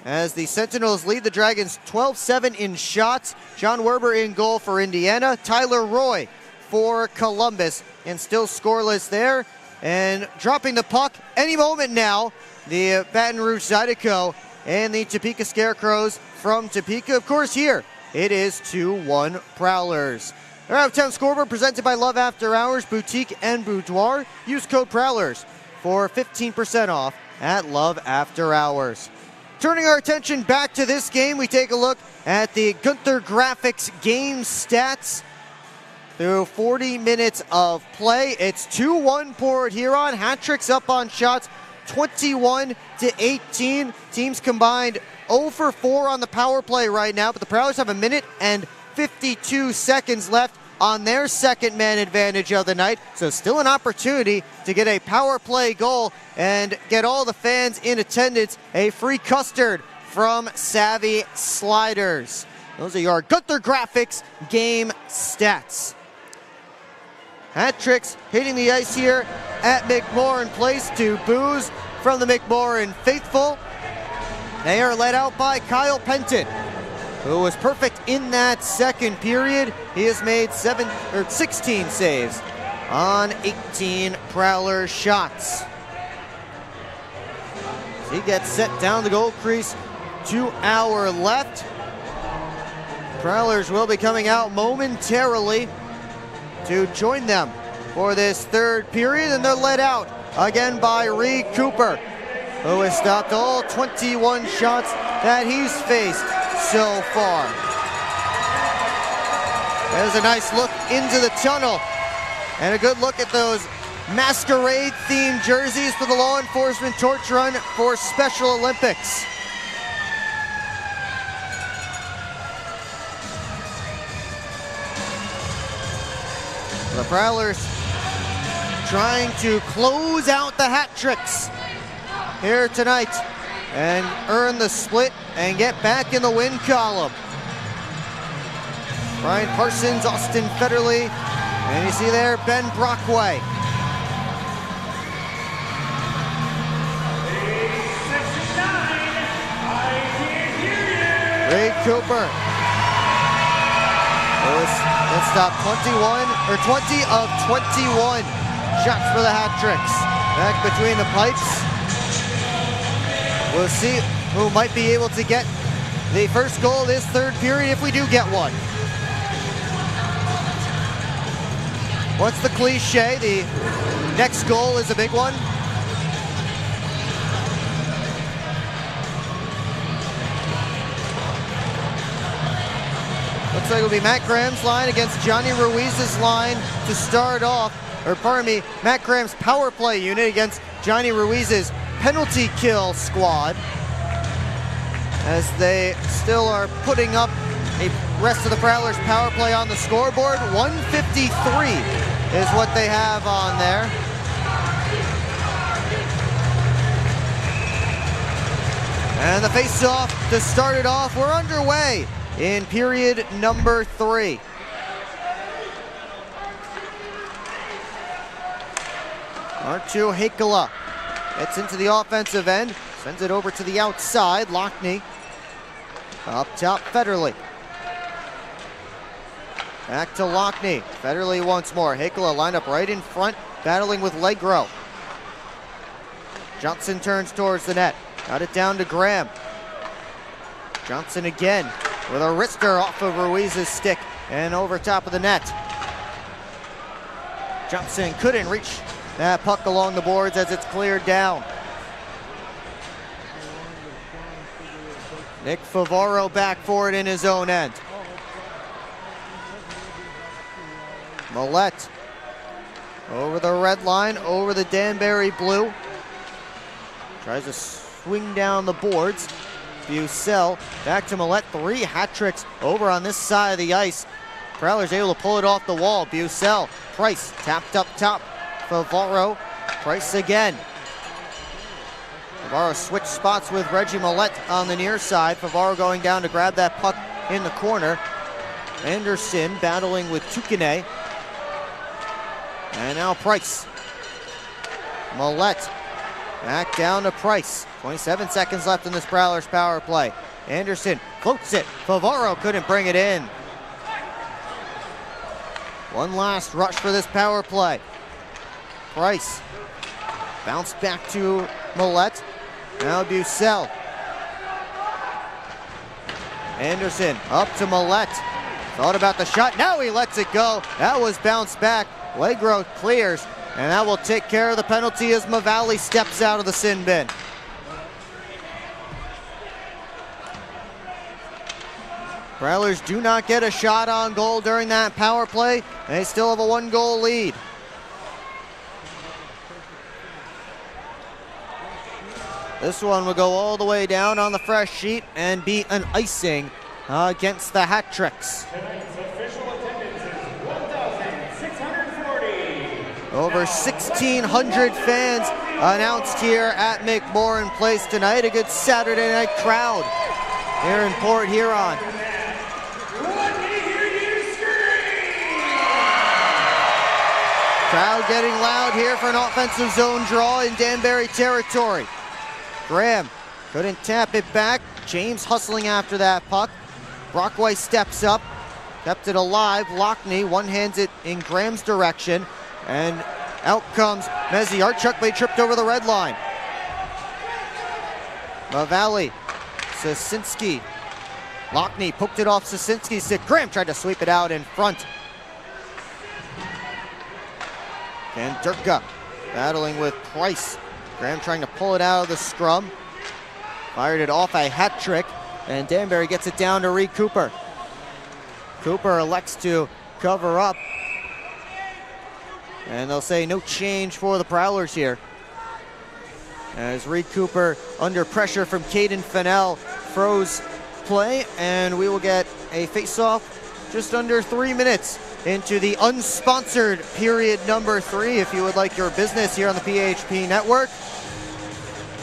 As the Sentinels lead the Dragons 12-7 in shots. John Werber in goal for Indiana. Tyler Roy for Columbus. And still scoreless there. And dropping the puck any moment now, the Baton Rouge Zydeco and the Topeka Scarecrows from Topeka. Of course, here it is 2-1 Prowlers. Our out-of-town scoreboard presented by Love After Hours Boutique and Boudoir. Use code Prowlers for 15% off at Love After Hours. Turning our attention back to this game, we take a look at the Gunther Graphics game stats. Through 40 minutes of play, it's 2-1 Port Huron. Hat tricks up on shots, 21-18. Teams combined 0 for 4 on the power play right now, but the Prowlers have 1 minute and 52 seconds left on their second man advantage of the night. So still an opportunity to get a power play goal and get all the fans in attendance a free custard from Savvy Sliders. Those are your Gunther Graphics game stats. Hat tricks hitting the ice here at McMorran Place to boos from the McMorran faithful. They are led out by Kyle Penton, who was perfect in that second period. He has made 16 saves on 18 Prowler shots. He gets set down the goal crease, 2 hours left. Prowlers will be coming out momentarily to join them for this third period, and they're led out again by Reed Cooper, who has stopped all 21 shots that he's faced so far. There's a nice look into the tunnel and a good look at those masquerade-themed jerseys for the law enforcement torch run for Special Olympics. The Prowlers trying to close out the hat tricks here tonight and earn the split and get back in the win column. Brian Parsons, Austin Federley, and you see there Ben Brockway. Ray Cooper. Let's stop 21 or 20 of 21 shots for the hat tricks. Back between the pipes. We'll see who might be able to get the first goal of this third period if we do get one. What's the cliche? The next goal is a big one. Looks like it'll be Matt Graham's line against Johnny Ruiz's line to start off. Or pardon me, Matt Graham's power play unit against Johnny Ruiz's penalty kill squad. As they still are putting up a rest of the Prowlers power play on the scoreboard. 153 is what they have on there. And the face-off to start it off. We're underway in period number 3. Arttu Heikkila gets into the offensive end, sends it over to the outside. Lockney up top, Federley. Back to Lockney. Federley once more. Heikkila lined up right in front, battling with Legro. Johnson turns towards the net. Got it down to Graham. Johnson again with a wrister off of Ruiz's stick and over top of the net. Johnson couldn't reach that puck along the boards as it's cleared down. Nick Favaro back for it in his own end. Millette over the red line, over the Danbury blue. Tries to swing down the boards. Bucell back to Millette. 3 hat tricks over on this side of the ice. Prowlers able to pull it off the wall. Bucell, Price tapped up top. Favaro, Price again. Favaro switched spots with Reggie Millette on the near side. Favaro going down to grab that puck in the corner. Anderson battling with Tukine. And now Price. Millette back down to Price. 27 seconds left in this Prowlers power play. Anderson floats it. Favaro couldn't bring it in. One last rush for this power play. Price bounced back to Millette. Now Bucell. Anderson up to Millette. Thought about the shot. Now he lets it go. That was bounced back. Legro clears. And that will take care of the penalty as Mavali steps out of the sin bin. Prowlers do not get a shot on goal during that power play. They still have a 1-goal lead. This one will go all the way down on the fresh sheet and be an icing against the hat tricks. Over 1,600 fans announced here at McMorran Place tonight. A good Saturday night crowd here in Port Huron. Crowd getting loud here for an offensive zone draw in Danbury territory. Graham couldn't tap it back. James hustling after that puck. Brockway steps up, kept it alive. Lockney one-hands it in Graham's direction. And out comes Meziarchuk, but he tripped over the red line. Mavali, Sasinski. Lockney poked it off Sasinski's stick. Graham tried to sweep it out in front. And Durka battling with Price. Graham trying to pull it out of the scrum. Fired it off a hat trick. And Danbury gets it down to Reed Cooper. Cooper elects to cover up. And they'll say no change for the Prowlers here. As Reed Cooper, under pressure from Caden Fennell, froze play, and we will get a face-off just under 3 minutes into the unsponsored period number 3. If you would like your business here on the PHP Network,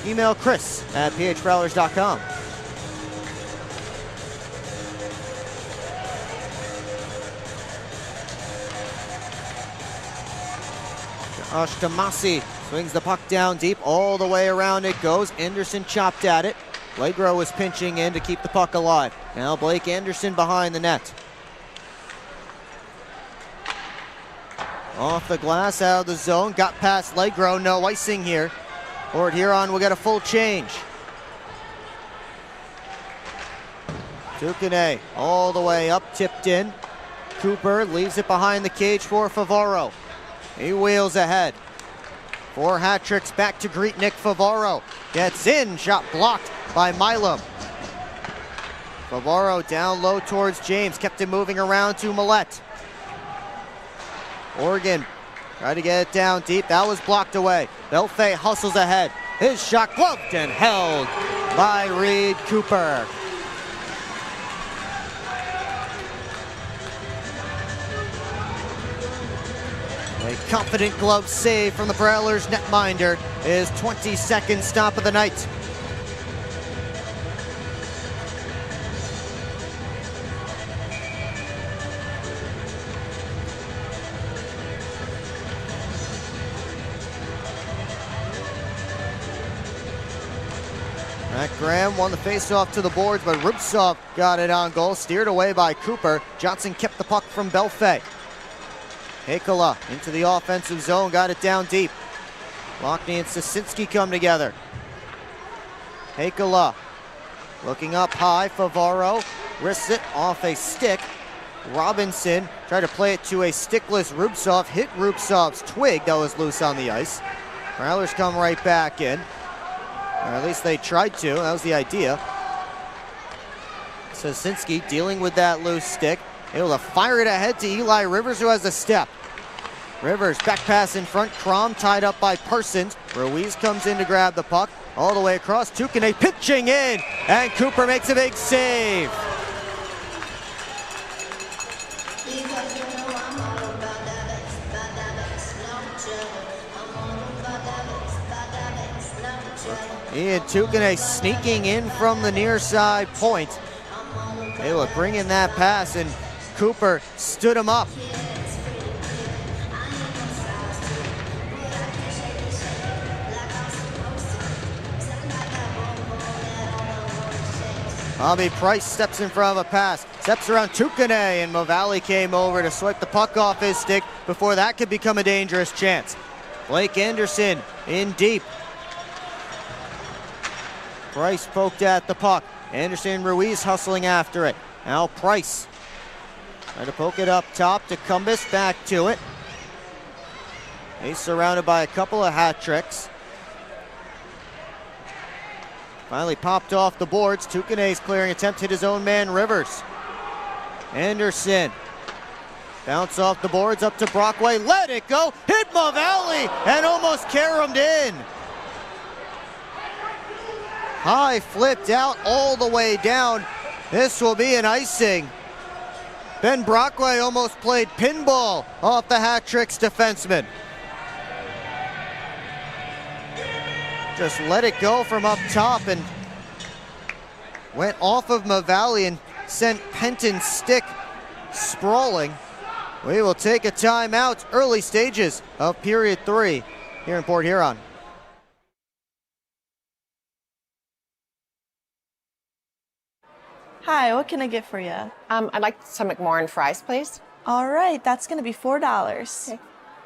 email Chris at phprowlers.com. Josh Damasi swings the puck down deep, all the way around it goes. Anderson chopped at it. Legro was pinching in to keep the puck alive. Now Blake Anderson behind the net. Off the glass, out of the zone, got past Legro, no icing here. Port Huron will get a full change. Tukane all the way up, tipped in. Cooper leaves it behind the cage for Favaro. He wheels ahead. 4 hat tricks back to greet Nick Favaro. Gets in, shot blocked by Milam. Favaro down low towards James, kept him moving around to Millette. Oregon tried to get it down deep, that was blocked away. Belfay hustles ahead. His shot gloved and held by Reed Cooper. A confident glove save from the Prowlers netminder, his 22nd stop of the night. Matt Graham won the faceoff to the boards, but Rubtsov got it on goal, steered away by Cooper. Johnson kept the puck from Belfay. Heikola into the offensive zone, got it down deep. Lockney and Sasinski come together. Heikola looking up high, Favaro wrists it off a stick. Robinson tried to play it to a stickless Rubtsov, hit Rubtsov's twig that was loose on the ice. Prowlers come right back in, or at least they tried to, that was the idea. Sasinski dealing with that loose stick, able to fire it ahead to Eli Rivers, who has the step. Rivers back pass in front, Crom tied up by Parsons. Ruiz comes in to grab the puck, all the way across, Tukane pitching in, and Cooper makes a big save. Ian Tukane sneaking in from the near side point. Able to bring in that pass, and Cooper stood him up. Bobby Price steps in front of a pass, steps around Tukane, and Movali came over to swipe the puck off his stick before that could become a dangerous chance. Blake Anderson in deep. Price poked at the puck. Anderson and Ruiz hustling after it. Now Price trying to poke it up top to Cumbus, back to it. He's surrounded by a couple of hat tricks. Finally popped off the boards. Tukane's clearing attempt hit his own man Rivers. Anderson bounce off the boards up to Brockway. Let it go. Hit Movali and almost caromed in. High flipped out all the way down. This will be an icing. Ben Brockway almost played pinball off the hat tricks defenseman. Just let it go from up top and went off of Movali and sent Penton's stick sprawling. We will take a timeout, early stages of period 3 here in Port Huron. Hi, what can I get for you? I'd like some McMorrin fries, please. All right, that's going to be $4. Okay.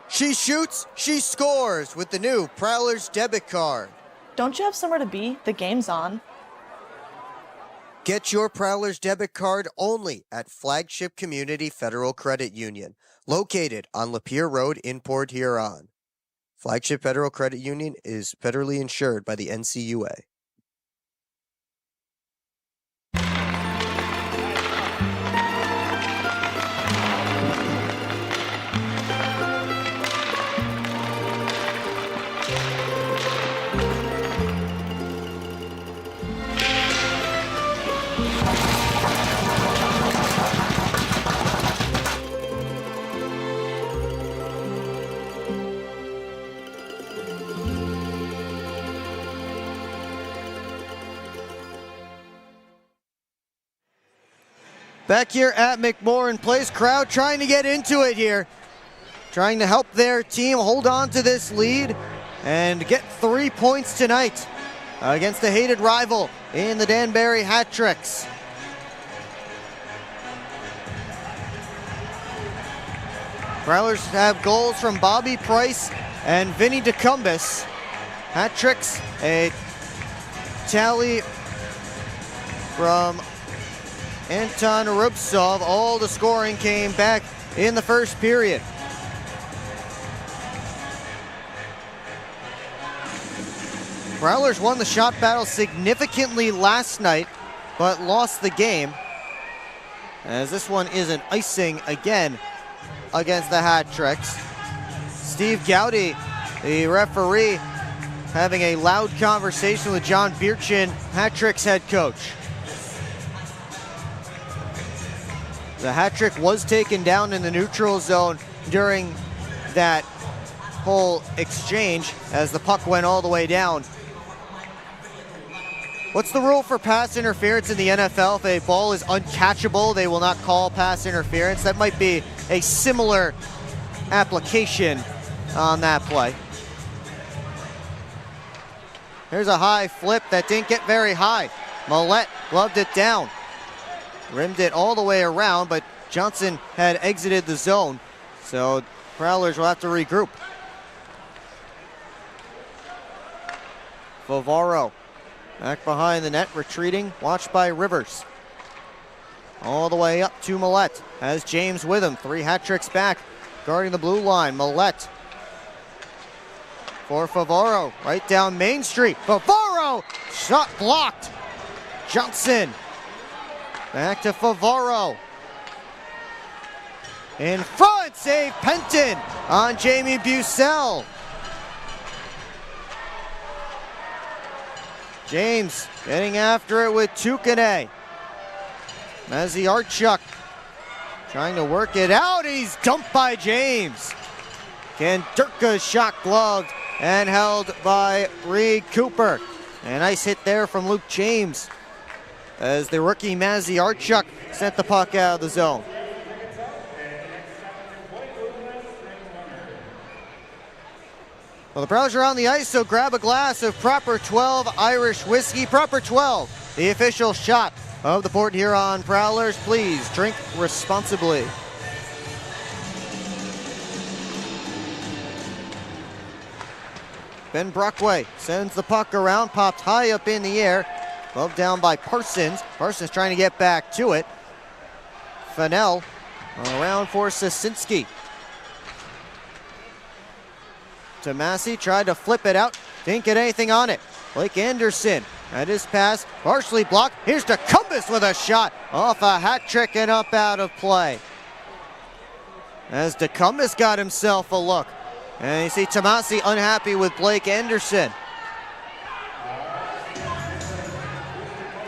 She shoots, she scores with the new Prowlers debit card. Don't you have somewhere to be? The game's on. Get your Prowlers debit card only at Flagship Community Federal Credit Union, located on Lapeer Road in Port Huron. Flagship Federal Credit Union is federally insured by the NCUA. Back here at McMorran Place, crowd trying to get into it here. Trying to help their team hold on to this lead and get 3 points tonight against the hated rival in the Danbury Hat Tricks. Prowlers have goals from Bobby Price and Vinny DeCumbus. Hat Tricks, a tally from Anton Rubtsov. All the scoring came back in the first period. Prowlers won the shot battle significantly last night, but lost the game, as this one is an icing again against the Hat Tricks. Steve Gowdy, the referee, having a loud conversation with John Bierchin, Hat Tricks head coach. The hat trick was taken down in the neutral zone during that whole exchange as the puck went all the way down. What's the rule for pass interference in the NFL? If a ball is uncatchable, they will not call pass interference. That might be a similar application on that play. Here's a high flip that didn't get very high. Millette gloved it down. Rimmed it all the way around, but Johnson had exited the zone, so Prowlers will have to regroup. Favaro back behind the net, retreating, watched by Rivers. All the way up to Millette, has James with him. 3 hat tricks back, guarding the blue line. Millette for Favaro, right down Main Street. Favaro, shot blocked. Johnson, back to Favaro. In front, save Penton on Jamie Bucell. James getting after it with Tukane. Maziarchuk trying to work it out. He's dumped by James. Kandirka's shot gloved and held by Reed Cooper. A nice hit there from Luke James as the rookie Maziarchuk sent the puck out of the zone. Well, the Prowlers are on the ice, so grab a glass of Proper 12 Irish whiskey. Proper 12, the official shot of the Port Huron Prowlers. Please drink responsibly. Ben Brockway sends the puck around, popped high up in the air. Gloved down by Parsons. Parsons trying to get back to it. Fennell around for Sasinski. Tomasi tried to flip it out. Didn't get anything on it. Blake Anderson at his pass, partially blocked. Here's DeCumbus with a shot off a hat trick and up out of play. As DeCumbus got himself a look. And you see Tomasi unhappy with Blake Anderson.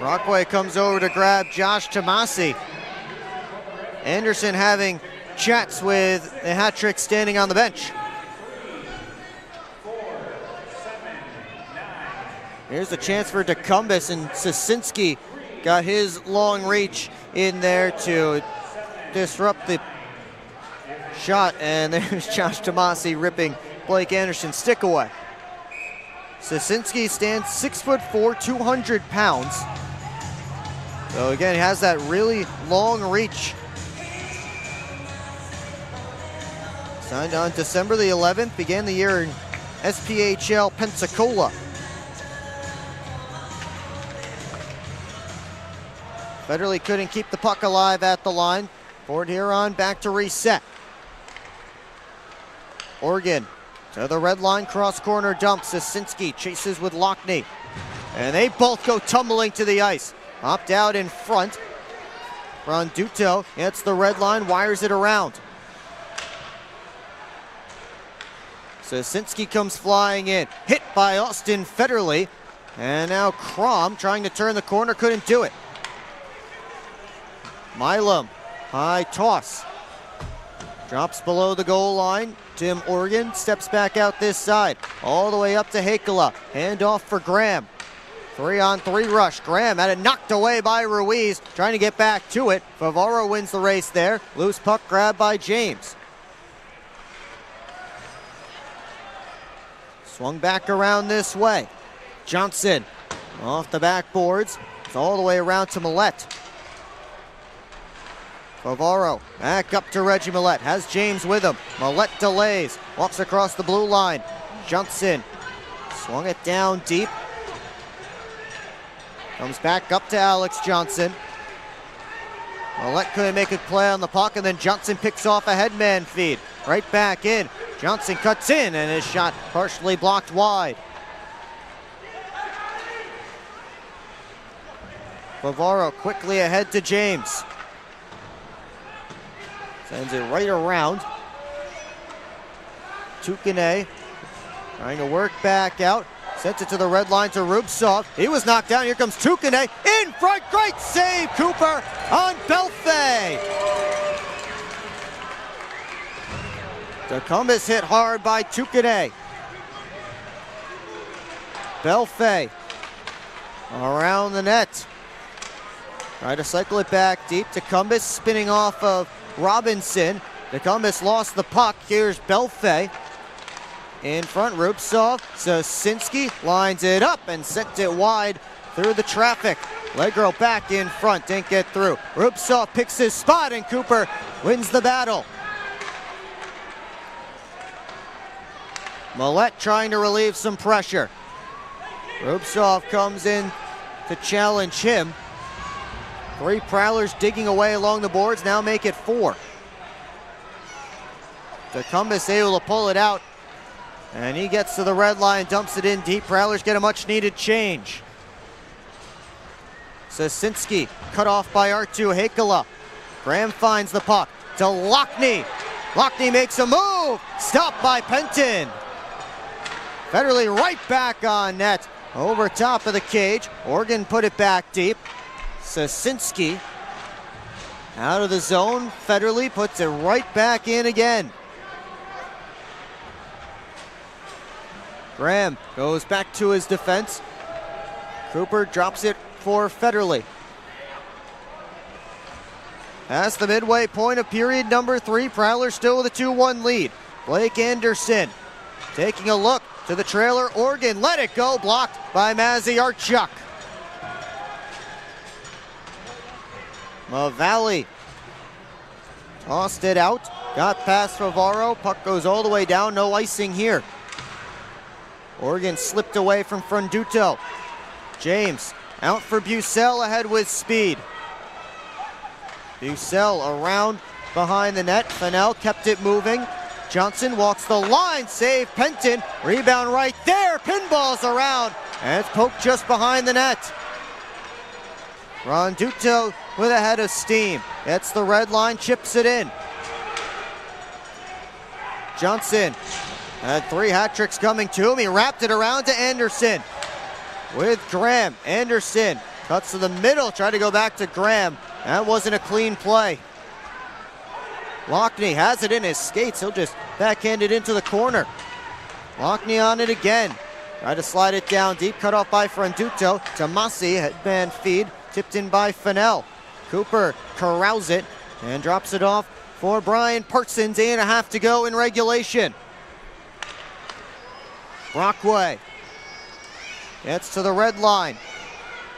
Brockway comes over to grab Josh Tomasi. Anderson having chats with the hat trick standing on the bench. Here's a chance for DeCumbus, and Sasinski got his long reach in there to disrupt the shot, and there's Josh Tomasi ripping Blake Anderson's stick away. Sasinski stands 6'4", 200 pounds. So again, he has that really long reach. Signed on December the 11th, began the year in SPHL Pensacola. Federley couldn't keep the puck alive at the line. Port Huron back to reset. Oregon to the red line, cross corner dump. Sasinski chases with Lockney. And they both go tumbling to the ice. Opt out in front. Ronduto hits the red line, wires it around. Sasinski comes flying in. Hit by Austin Federley. And now Crom trying to turn the corner, couldn't do it. Milam, high toss. Drops below the goal line. Tim Oregon steps back out this side. All the way up to Hakala. Hand off for Graham. 3-on-3 rush. Graham had it knocked away by Ruiz, trying to get back to it. Favaro wins the race there. Loose puck grabbed by James. Swung back around this way. Johnson off the backboards. It's all the way around to Millette. Favaro back up to Reggie Millette. Has James with him. Millette delays. Walks across the blue line. Johnson swung it down deep. Comes back up to Alex Johnson. Millette couldn't make a play on the puck, and then Johnson picks off a headman feed. Right back in. Johnson cuts in, and his shot partially blocked wide. Favaro quickly ahead to James. Sends it right around. Tukane trying to work back out. Sends it to the red line to Rubtsov. He was knocked down. Here comes Tukane. In front. Great save, Cooper, on Belfay. Tecumseh hit hard by Tukane. Belfay around the net. Try to cycle it back deep. Tecumseh spinning off of Robinson. Tecumseh lost the puck. Here's Belfay. In front, Rubtsov. Sosinski lines it up and sent it wide through the traffic. Legro back in front, didn't get through. Rubtsov picks his spot, and Cooper wins the battle. Millette trying to relieve some pressure. Rubtsov comes in to challenge him. 3 Prowlers digging away along the boards, now make it 4. Tecumseh able to pull it out, and he gets to the red line, dumps it in deep. Prowlers get a much needed change. Sosinski cut off by Arttu Heikala. Graham finds the puck to Lockney. Lockney makes a move, stopped by Penton. Federley right back on net, over top of the cage. Oregon put it back deep. Sosinski out of the zone. Federley puts it right back in again. Graham goes back to his defense. Cooper drops it for Federley. Past the midway point of period number 3, Prowlers still with a 2-1 lead. Blake Anderson taking a look to the trailer. Oregon let it go, blocked by Maziarchuk. Mavalli tossed it out, got past Favaro. Puck goes all the way down, no icing here. Oregon slipped away from Fronduto. James out for Bucell, ahead with speed. Bucell around behind the net. Fennell kept it moving. Johnson walks the line, save Penton. Rebound right there, pinballs around, and it's poked just behind the net. Ronduto with a head of steam. Gets the red line, chips it in. Johnson had 3 hat tricks coming to him. He wrapped it around to Anderson with Graham. Anderson cuts to the middle, tried to go back to Graham. That wasn't a clean play. Lockney has it in his skates. He'll just backhand it into the corner. Lockney on it again. Tried to slide it down deep, cut off by Fronduto. Tomasi, headband feed, tipped in by Fennell. Cooper corrals it and drops it off for Brian Parsons. 8.5 to go in regulation. Brockway gets to the red line,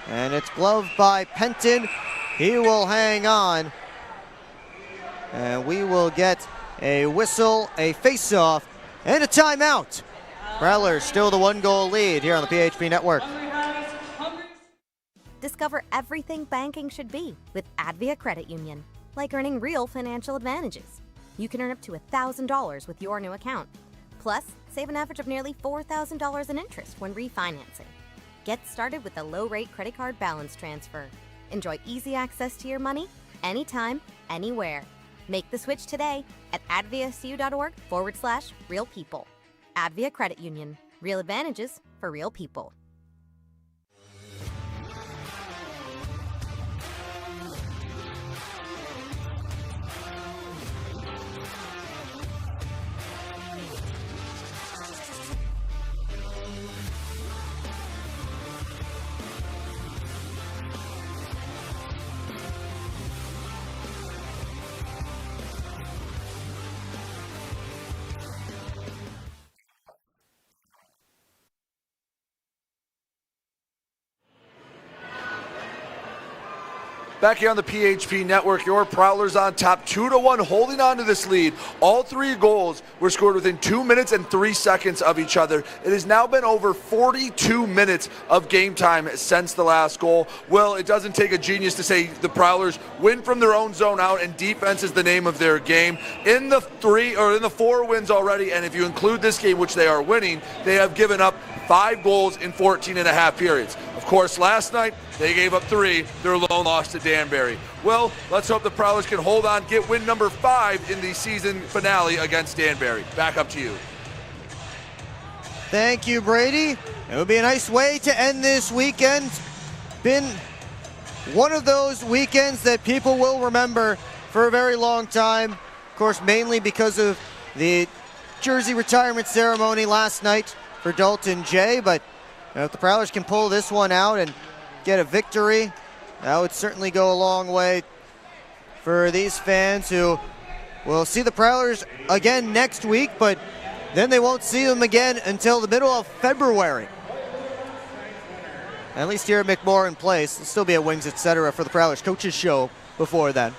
and it's gloved by Penton. He will hang on, and we will get a whistle, a face-off, and a timeout. Prowlers still the 1-goal lead here on the PHP Network. Discover everything banking should be with Advia Credit Union, like earning real financial advantages. You can earn up to $1,000 with your new account. Plus, save an average of nearly $4,000 in interest when refinancing. Get started with a low-rate credit card balance transfer. Enjoy easy access to your money anytime, anywhere. Make the switch today at adviacu.org/real people. Advia Credit Union. Real advantages for real people. Back here on the PHP Network, your Prowlers on top 2-1, holding on to this lead. All 3 goals were scored within 2 minutes and 3 seconds of each other. It has now been over 42 minutes of game time since the last goal. Well, it doesn't take a genius to say the Prowlers win from their own zone out, and defense is the name of their game. In the 4 wins already, and if you include this game, which they are winning, they have given up 5 goals in 14 and a half periods. Of course, last night, they gave up 3, their lone loss to Danbury. Well, let's hope the Prowlers can hold on, get win number 5 in the season finale against Danbury. Back up to you. Thank you, Brady. It would be a nice way to end this weekend. Been one of those weekends that people will remember for a very long time. Of course, mainly because of the jersey retirement ceremony last night for Dalton Jay, but if the Prowlers can pull this one out and get a victory, that would certainly go a long way for these fans who will see the Prowlers again next week, but then they won't see them again until the middle of February. At least here at McMorran Place. There'll still be a Wings Etc. for the Prowlers coaches show before then.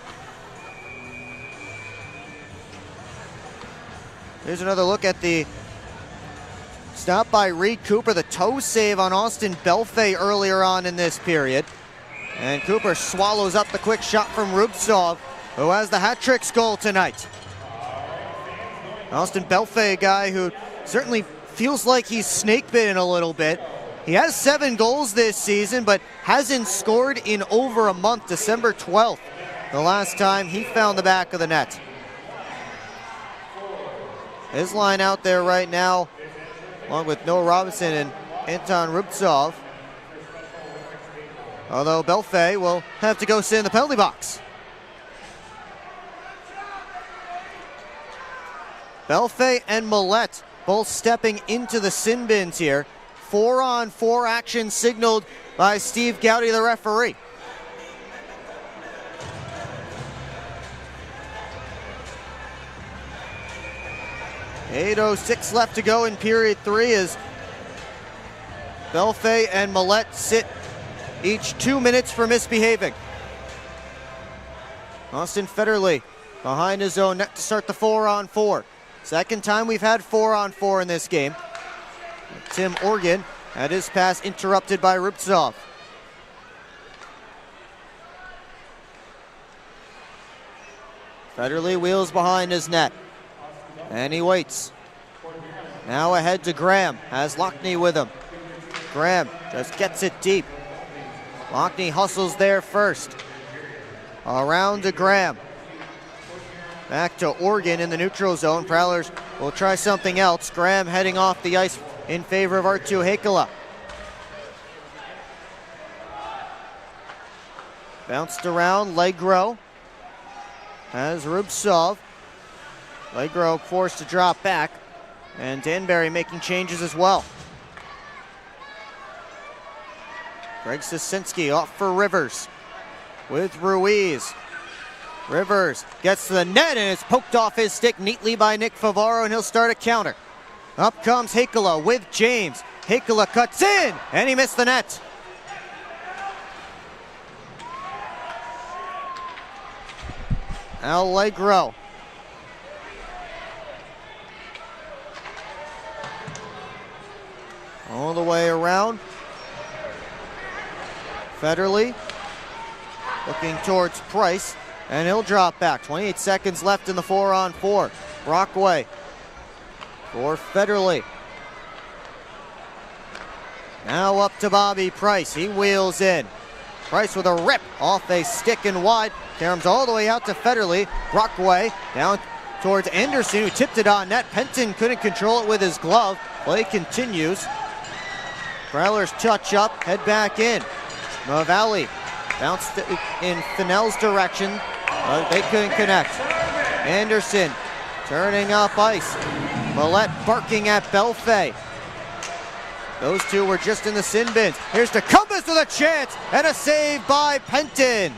Here's another look at the stop by Reed Cooper, the toe save on Austin Belfay earlier on in this period. And Cooper swallows up the quick shot from Rubtsov, who has the hat-trick goal tonight. Austin Belfay, a guy who certainly feels like he's snake-bitten a little bit. He has 7 goals this season, but hasn't scored in over a month, December 12th, the last time he found the back of the net. His line out there right now, along with Noah Robinson and Anton Rubtsov. Although Belfay will have to go sit in the penalty box. Belfay and Millette both stepping into the sin bins here. 4-on-4 action signaled by Steve Gowdy, the referee. .806 left to go in period 3 as Belfay and Millette sit each 2 minutes for misbehaving. Austin Federley behind his own net to start the 4-on-4. Second time we've had 4-on-4 in this game. Tim Organ had his pass interrupted by Rubtsov. Federley wheels behind his net. And he waits. Now ahead to Graham. Has Lockney with him. Graham just gets it deep. Lockney hustles there first. Around to Graham. Back to Organ in the neutral zone. Prowlers will try something else. Graham heading off the ice in favor of Arttu Heikkila. Bounced around, Legro. Has Rubtsov. Legro forced to drop back. And Danbury making changes as well. Greg Sosinski off for Rivers with Ruiz. Rivers gets to the net and it's poked off his stick neatly by Nick Favaro, and he'll start a counter. Up comes Heikkila with James. Heikkila cuts in and he missed the net. Allegro. All the way around. Federley looking towards Price, and he'll drop back. 28 seconds left in the 4-on-4. Brockway for Federley. Now up to Bobby Price. He wheels in. Price with a rip off a stick and wide. Caroms all the way out to Federley. Brockway down towards Anderson, who tipped it on net. Penton couldn't control it with his glove. Play continues. Prowlers touch up, head back in. Valley bounced in Fennell's direction, but they couldn't connect. Anderson turning up ice. Millette barking at Belfay. Those two were just in the sin bins. Here's Tecumseh with a chance and a save by Penton.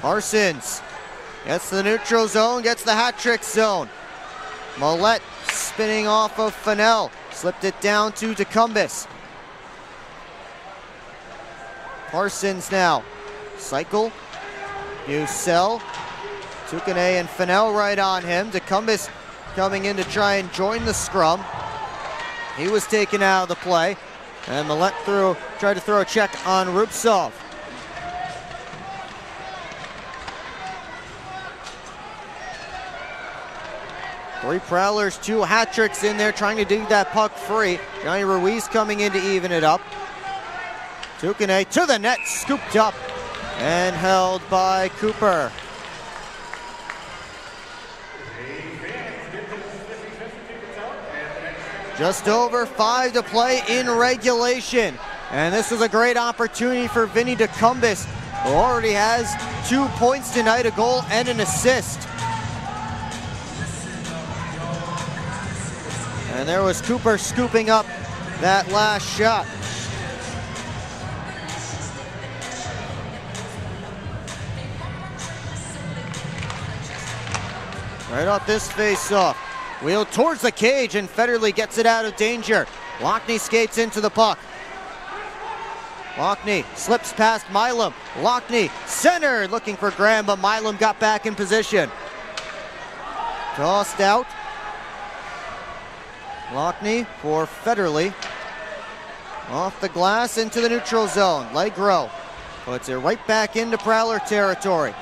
Parsons gets to the neutral zone, gets the hat-trick zone. Millette spinning off of Fennell. Slipped it down to DeCumbis. Parsons now. Cycle. Bucell. Tukane and Fennell right on him. DeCumbis coming in to try and join the scrum. He was taken out of the play. And Millette tried to throw a check on Rupsov. Three Prowlers, 2 hat tricks in there trying to dig that puck free. Johnny Ruiz coming in to even it up. Tukane to the net, scooped up and held by Cooper. Just over 5 to play in regulation. And this is a great opportunity for Vinny DeCumbis, who already has 2 points tonight, a goal and an assist. And there was Cooper scooping up that last shot. Right off this face-off. Wheeled towards the cage, and Federley gets it out of danger. Lockney skates into the puck. Lockney slips past Milam. Lockney centered, looking for Graham, but Milam got back in position. Tossed out. Lockney for Federley. Off the glass into the neutral zone. Legro puts it right back into Prowler territory.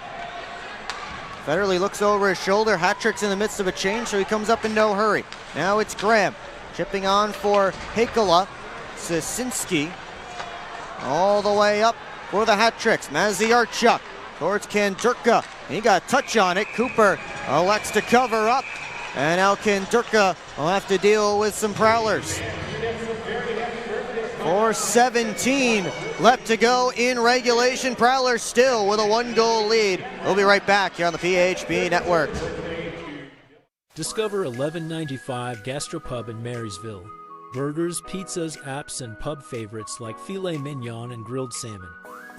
Federley looks over his shoulder. Hat-trick's in the midst of a change, so he comes up in no hurry. Now it's Graham chipping on for Heikola. Sasinski all the way up for the hat-tricks. Maziarchuk towards Kandurka. He got a touch on it. Cooper elects to cover up. And now Kandurka will have to deal with some Prowlers. 4:17 left to go in regulation. Prowlers still with a 1-goal lead. We'll be right back here on the PHP Network. Discover 1195 Gastropub in Marysville. Burgers, pizzas, apps, and pub favorites like filet mignon and grilled salmon.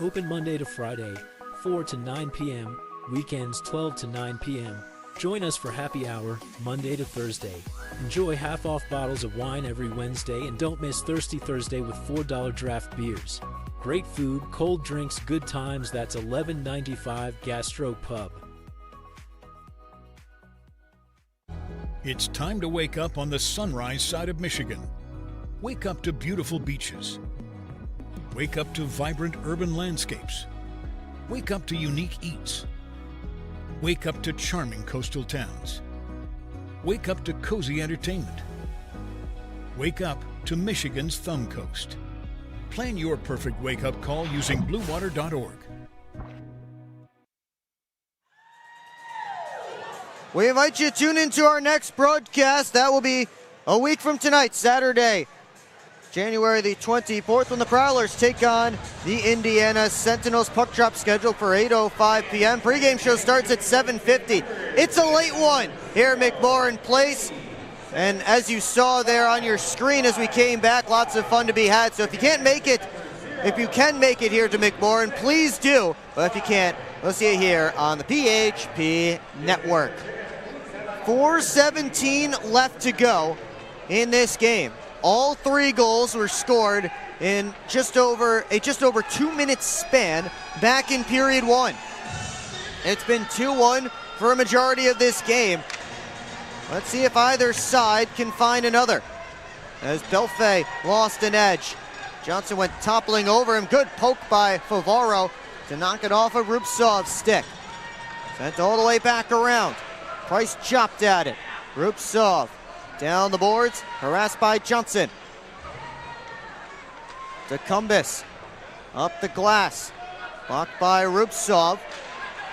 Open Monday to Friday, 4 to 9 p.m., weekends 12 to 9 p.m. Join us for happy hour, Monday to Thursday. Enjoy half-off bottles of wine every Wednesday, and don't miss Thirsty Thursday with $4 draft beers. Great food, cold drinks, good times. That's 1195 Gastro Pub. It's time to wake up on the sunrise side of Michigan. Wake up to beautiful beaches. Wake up to vibrant urban landscapes. Wake up to unique eats. Wake up to charming coastal towns. Wake up to cozy entertainment. Wake up to Michigan's Thumb Coast. Plan your perfect wake-up call using bluewater.org. We invite you to tune into our next broadcast. That will be a week from tonight, Saturday, January the 24th, when the Prowlers take on the Indiana Sentinels. Puck drop scheduled for 8:05 p.m. Pregame show starts at 7:50. It's a late one here at McMorran Place. And as you saw there on your screen as we came back, lots of fun to be had. So if you can make it here to McMorran, please do. But if you can't, we'll see you here on the PHP Network. 4:17 left to go in this game. All 3 goals were scored in just over 2-minute span back in period 1. It's been 2-1 for a majority of this game. Let's see if either side can find another. As Belfay lost an edge. Johnson went toppling over him. Good poke by Favaro to knock it off of Rupsov's stick. Sent all the way back around. Price chopped at it. Rupsov down the boards, harassed by Johnson. DeCumbis up the glass, blocked by Rupsov.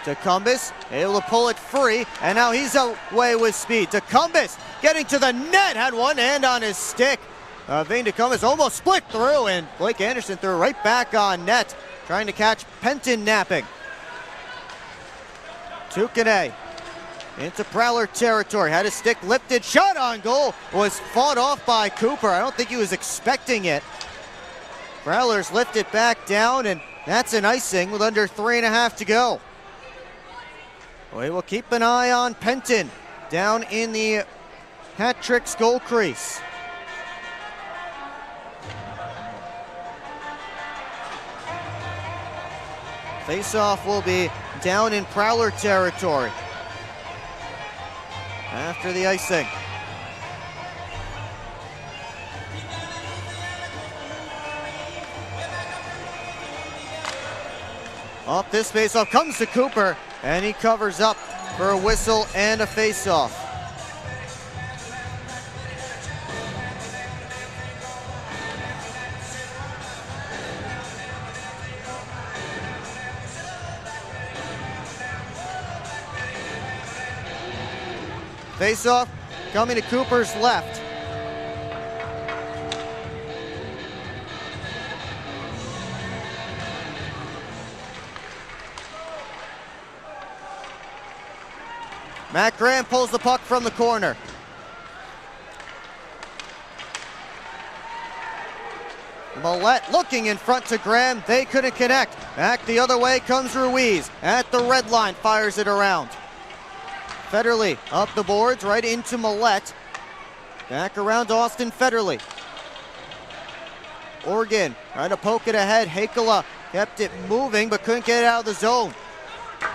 DeCumbis able to pull it free, and now he's away with speed. DeCumbis getting to the net, had one hand on his stick. Vane DeCumbis almost split through, and Blake Anderson threw right back on net, trying to catch Penton napping. Tukane into Prowler territory, had his stick lifted, shot on goal, was fought off by Cooper. I don't think he was expecting it. Prowlers lift it back down, and that's an icing with under 3.5 to go. We will keep an eye on Penton down in the hat-tricks goal crease. Face-off will be down in Prowler territory after the icing. Off this face-off comes to Cooper, and he covers up for a whistle and a face-off. Face-off coming to Cooper's left. Matt Graham pulls the puck from the corner. Millette looking in front to Graham. They couldn't connect. Back the other way comes Ruiz. At the red line, fires it around. Federley up the boards, right into Millette. Back around to Austin Federley. Oregon trying to poke it ahead. Hakala kept it moving but couldn't get it out of the zone.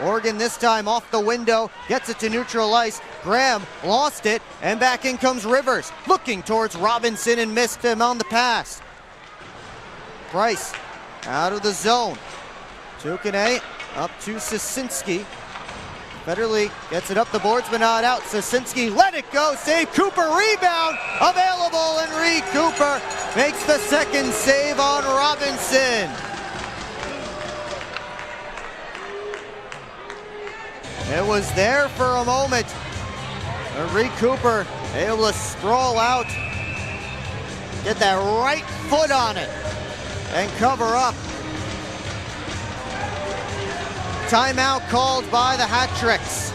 Oregon this time off the window, gets it to neutral ice. Graham lost it, and back in comes Rivers, looking towards Robinson and missed him on the pass. Price out of the zone. Tukane up to Sosinski. Federley gets it up the boards but not out. Sosinski let it go, save Cooper, rebound available, and Reed Cooper makes the second save on Robinson. It was there for a moment. Reed Cooper able to sprawl out, get that right foot on it, and cover up. Timeout called by the Hat-Tricks.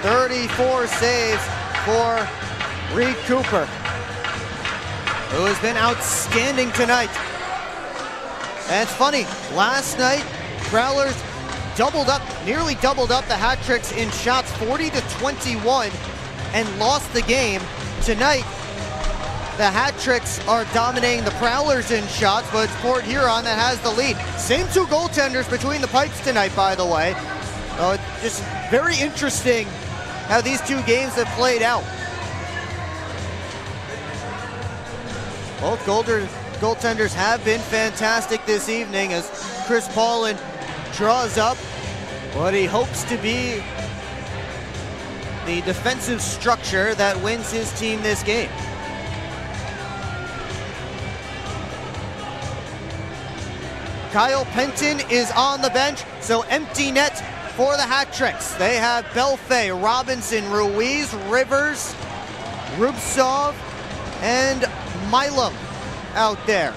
34 saves for Reed Cooper, who has been outstanding tonight. And it's funny, last night, Prowlers nearly doubled up the Hat-Tricks in shots, 40-21, and lost the game. Tonight, the Hat-Tricks are dominating the Prowlers in shots, but it's Port Huron that has the lead. Same two goaltenders between the pipes tonight, by the way. Just very interesting how these two games have played out. Both goaltenders have been fantastic this evening as Chris Paulin draws up what he hopes to be the defensive structure that wins his team this game. Kyle Penton is on the bench, so empty net for the Hat-Tricks. They have Belfay, Robinson, Ruiz, Rivers, Rubtsov, and Milam out there.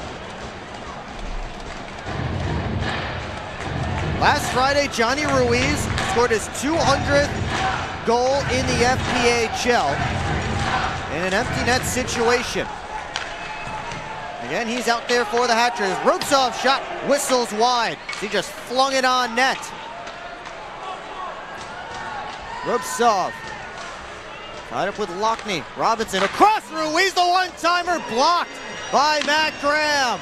Last Friday, Johnny Ruiz scored his 200th goal in the FPHL in an empty net situation. Again, he's out there for the Hat-Tricks. Rubtsov shot whistles wide. He just flung it on net. Rubtsov tied up with Lockney. Robinson across Ruiz, the one-timer blocked by Matt Graham.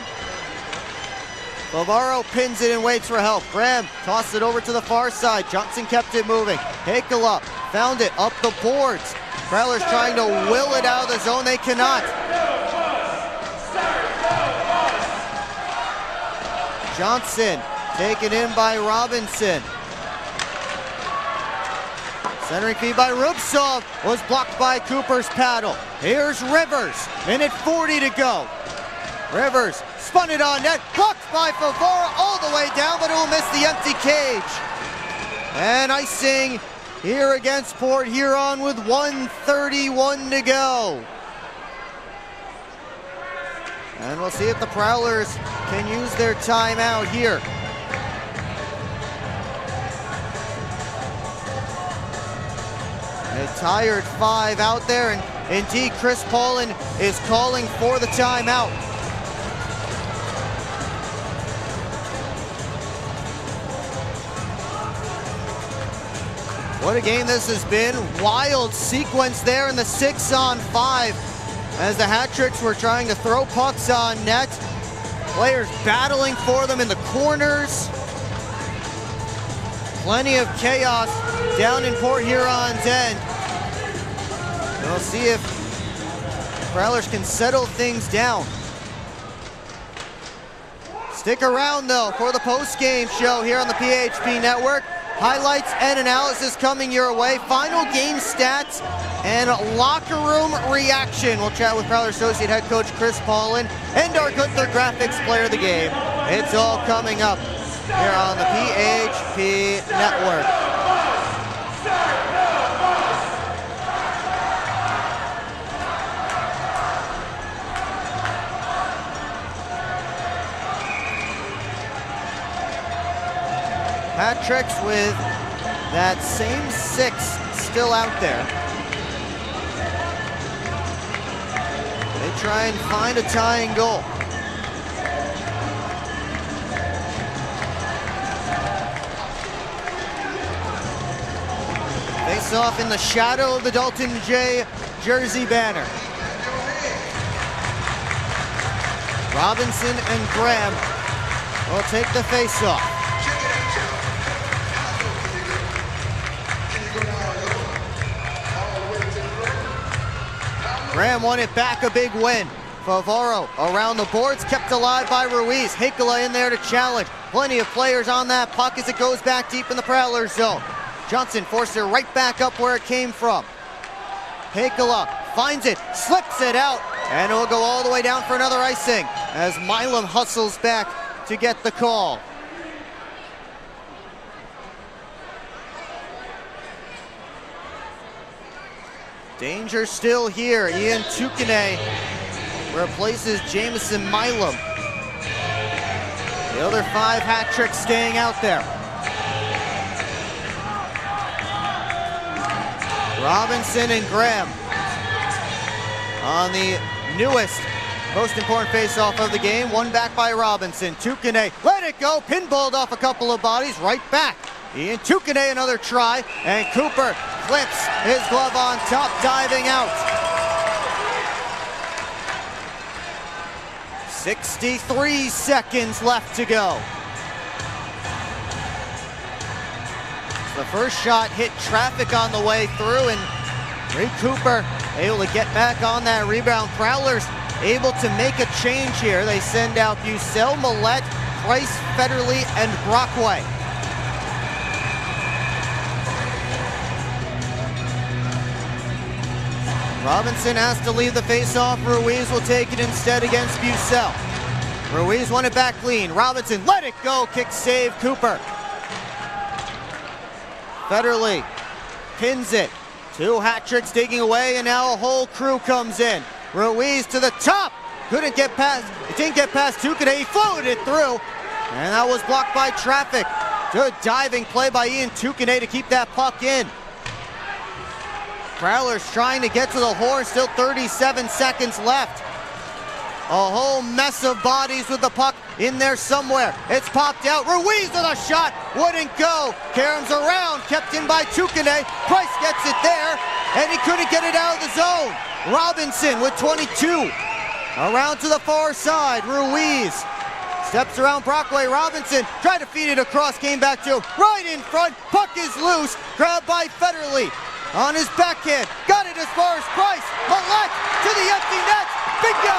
Bavaro pins it and waits for help. Graham tossed it over to the far side. Johnson kept it moving. Hakala found it up the boards. Prowlers trying to will it out of the zone. They cannot. Johnson taken in by Robinson. Centering feed by Rubtsov was blocked by Cooper's paddle. Here's Rivers, minute 40 to go. Rivers spun it on net, blocked by Favara all the way down, but it will miss the empty cage. And icing here against Port Huron with 1:31 to go. And we'll see if the Prowlers can use their timeout here. A tired five out there, and indeed Chris Paulin is calling for the timeout. What a game this has been. Wild sequence there in the 6-on-5 as the Hat-Tricks were trying to throw pucks on net. Players battling for them in the corners. Plenty of chaos down in Port Huron's end. We'll see if Prowlers can settle things down. Stick around, though, for the post-game show here on the PHP Network. Highlights and analysis coming your way. Final game stats and locker room reaction. We'll chat with Prowler Associate Head Coach Chris Paulin and our Gunther Graphics Player of the Game. It's all coming up here on the PHP Network. Hat tricks with that same 6 still out there. They try and find a tying goal. Face off in the shadow of the Dalton J jersey banner. Robinson and Graham will take the face off. Graham won it back, a big win. Favaro around the boards, kept alive by Ruiz. Hakala in there to challenge. Plenty of players on that puck as it goes back deep in the Prowlers zone. Johnson forced it right back up where it came from. Hakala finds it, slips it out, and it will go all the way down for another icing as Milam hustles back to get the call. Danger still here. Ian Tukane replaces Jamison Milam. The other 5 hat tricks staying out there. Robinson and Graham on the newest, most important face-off of the game. One back by Robinson. Tukane, let it go. Pinballed off a couple of bodies, right back. Ian Tukane, another try, and Cooper clips his glove on top, diving out. 63 seconds left to go. The first shot hit traffic on the way through, and Reed Cooper able to get back on that rebound. Prowlers able to make a change here. They send out Bucell, Millette, Price, Federley, and Brockway. Robinson has to leave the face-off. Ruiz will take it instead against Bucell. Ruiz won it back clean. Robinson let it go. Kick save, Cooper. Federley pins it. 2 hat tricks digging away, and now a whole crew comes in. Ruiz to the top. Couldn't get past. It didn't get past Tukane. He floated it through, and that was blocked by traffic. Good diving play by Ian Tukane to keep that puck in. Prowlers trying to get to the horn, still 37 seconds left. A whole mess of bodies with the puck in there somewhere. It's popped out. Ruiz with a shot, wouldn't go. Karam's around, kept in by Tukane. Price gets it there, and he couldn't get it out of the zone. Robinson with 22. Around to the far side, Ruiz steps around Brockway. Robinson tried to feed it across, came back to him. Right in front, puck is loose, grabbed by Federley. On his backhand, got it as far as Price. Millette to the empty net, bingo!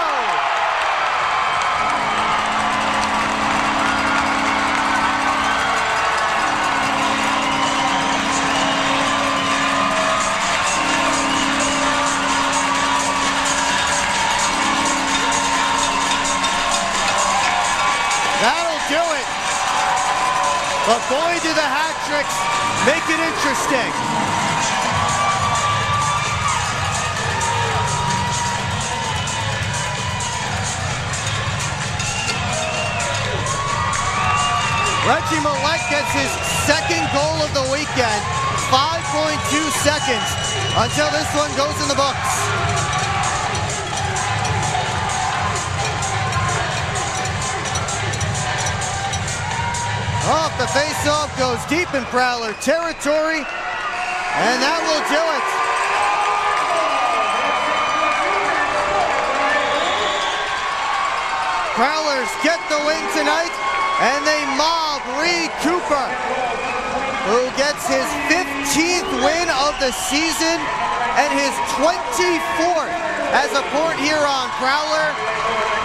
That'll do it. But boy, do the hat tricks make it interesting. Reggie Millette gets his second goal of the weekend. 5.2 seconds until this one goes in the books. Off the face-off goes deep in Prowler territory, and that will do it. Prowlers get the win tonight, and they mob Reed Cooper, who gets his 15th win of the season and his 24th as a Port Huron Prowler.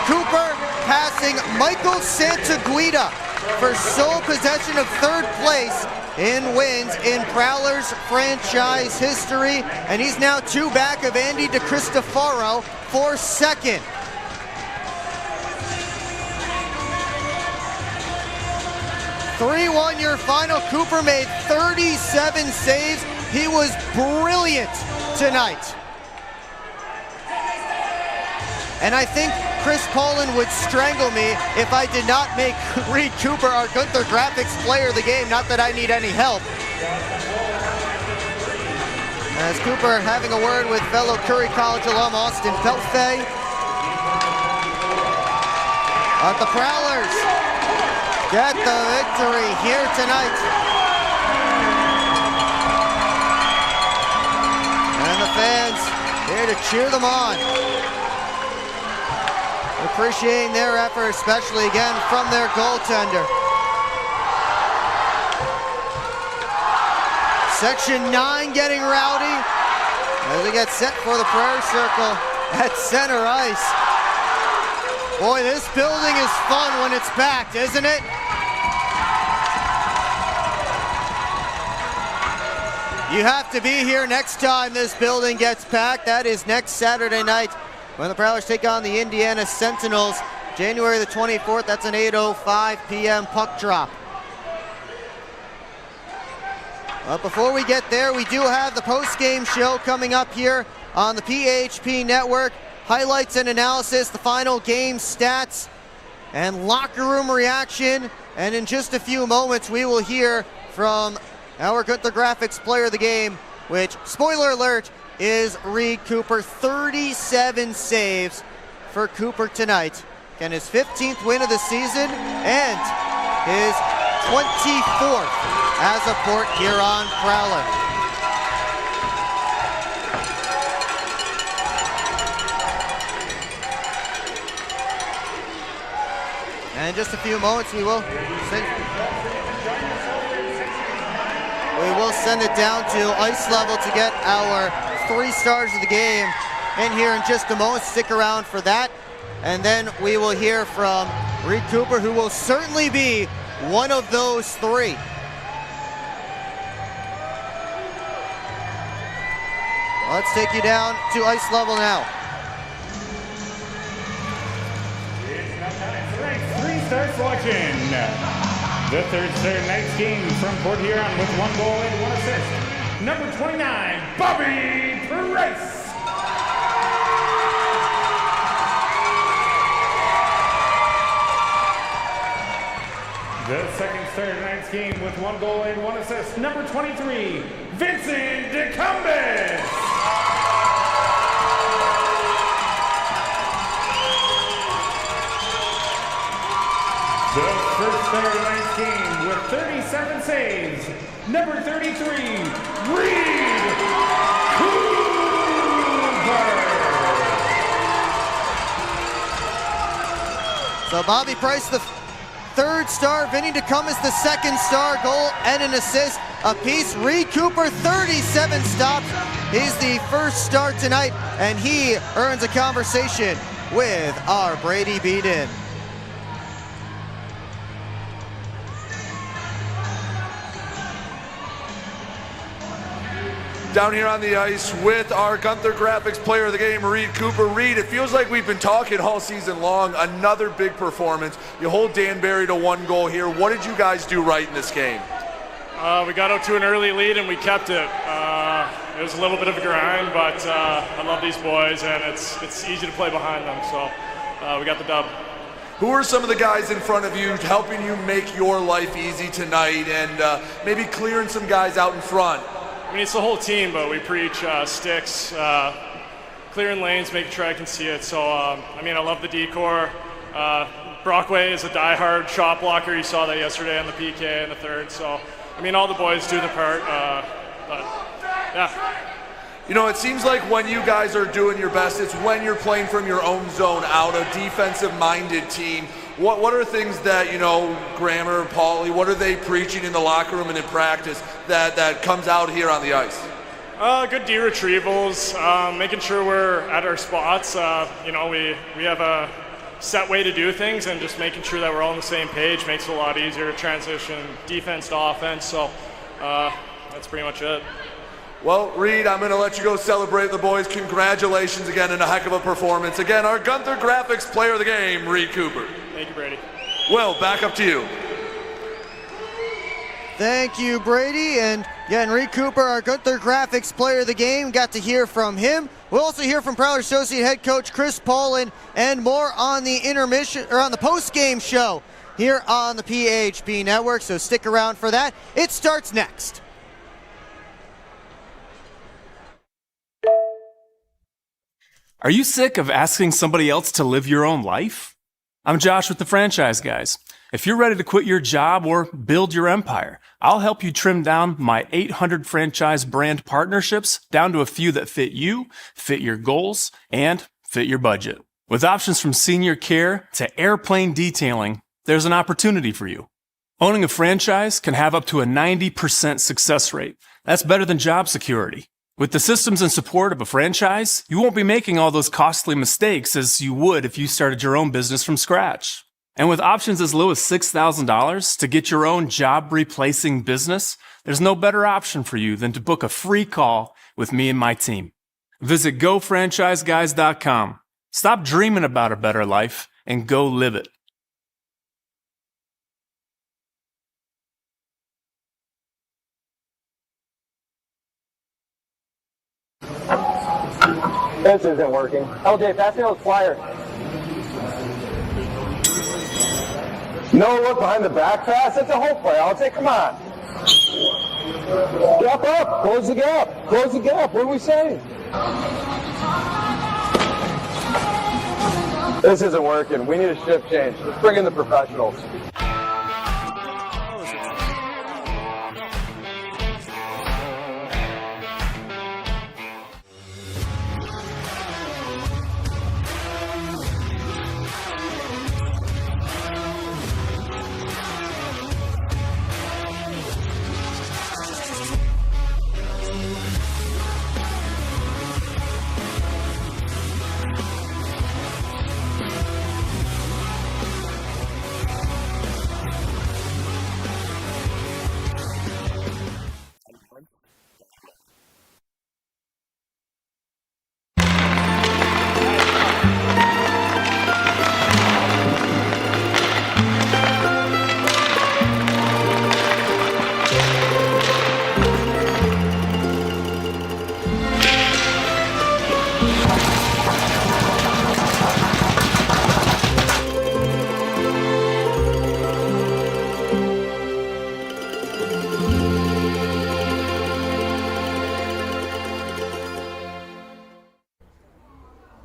Cooper passing Michael Santaguida for sole possession of third place in wins in Prowlers franchise history, and he's now 2 back of Andy DeCristofaro for second. (3-1) your final. Cooper made 37 saves. He was brilliant tonight. And I think Chris Poland would strangle me if I did not make Reed Cooper our Gunther Graphics player of the game. Not that I need any help. As Cooper having a word with fellow Curry College alum Austin Pelfey. But the Prowlers get the victory here tonight. And the fans here to cheer them on. Appreciating their effort, especially again from their goaltender. Section 9 getting rowdy as they get set for the prayer circle at center ice. Boy, this building is fun when it's packed, isn't it? You have to be here next time this building gets packed. That is next Saturday night when the Prowlers take on the Indiana Sentinels, January the 24th. That's an 8:05 p.m. puck drop. But before we get there, we do have the post-game show coming up here on the PHP Network. Highlights and analysis, the final game stats, and locker room reaction. And in just a few moments, we will hear from our Gunther Graphics player of the game, which, spoiler alert, is Reed Cooper. 37 saves for Cooper tonight. Again, his 15th win of the season and his 24th as a Port Huron Prowler. And in just a few moments, we will send it down to ice level to get our 3 stars of the game in here in just a moment. Stick around for that. And then we will hear from Reed Cooper, who will certainly be one of those 3. Let's take you down to ice level now. It's now time for a 3-star selection. The third star tonight's game from Port Huron with 1 goal and 1 assist. Number 29, Bobby Price. The second star tonight's game with 1 goal and 1 assist. Number 23, Vincent DeCumbis. The first star tonight's game with 37 saves. Number 33, Reed Cooper. So Bobby Price, the 3rd star, Vinny DeCumbis, the 2nd star, goal and an assist apiece. Reed Cooper, 37 stops. He's the 1st star tonight, and he earns a conversation with our Brady Beaton. Down here on the ice with our Gunther Graphics player of the game, Reed Cooper. Reed, it feels like we've been talking all season long. Another big performance. You hold Danbury to 1 goal here. What did you guys do right in this game? We got out to an early lead and we kept it. It was a little bit of a grind, but I love these boys and it's easy to play behind them. So we got the dub. Who are some of the guys in front of you helping you make your life easy tonight and maybe clearing some guys out in front? I mean, it's the whole team, but we preach sticks, clearing lanes, making sure I can see it. So, I mean, I love the decor. Brockway is a diehard shot blocker. You saw that yesterday on the PK in the 3rd. So, I mean, all the boys do the part. But, yeah. You know, it seems like when you guys are doing your best, it's when you're playing from your own zone out, a defensive-minded team. What are things that, you know, Grammer, Paulie, what are they preaching in the locker room and in practice that comes out here on the ice? Good D retrievals, making sure we're at our spots. You know, we have a set way to do things, and just making sure that we're all on the same page makes it a lot easier to transition defense to offense. So that's pretty much it. Well, Reed, I'm going to let you go celebrate the boys. Congratulations again, and a heck of a performance. Again, our Gunther Graphics player of the game, Reed Cooper. Thank you, Brady. Will, back up to you. Thank you, Brady. And again, Reed Cooper, our Gunther Graphics player of the game. Got to hear from him. We'll also hear from Prowlers Associate Head Coach Chris Paulin and more on the intermission or on the post-game show here on the PHP Network. So stick around for that. It starts next. Are you sick of asking somebody else to live your own life? I'm Josh with the Franchise Guys. If you're ready to quit your job or build your empire, I'll help you trim down my 800 franchise brand partnerships down to a few that fit you, fit your goals, and fit your budget. With options from senior care to airplane detailing, there's an opportunity for you. Owning a franchise can have up to a 90% success rate. That's better than job security. With the systems and support of a franchise, you won't be making all those costly mistakes as you would if you started your own business from scratch. And with options as low as $6,000 to get your own job-replacing business, there's no better option for you than to book a free call with me and my team. Visit GoFranchiseGuys.com. Stop dreaming about a better life and go live it. This isn't working. LJ, pass me those flyers. No look behind the back pass. It's a whole play. LJ, come on. Gap up. Close the gap. Close the gap. What are we saying? This isn't working. We need a shift change. Let's bring in the professionals.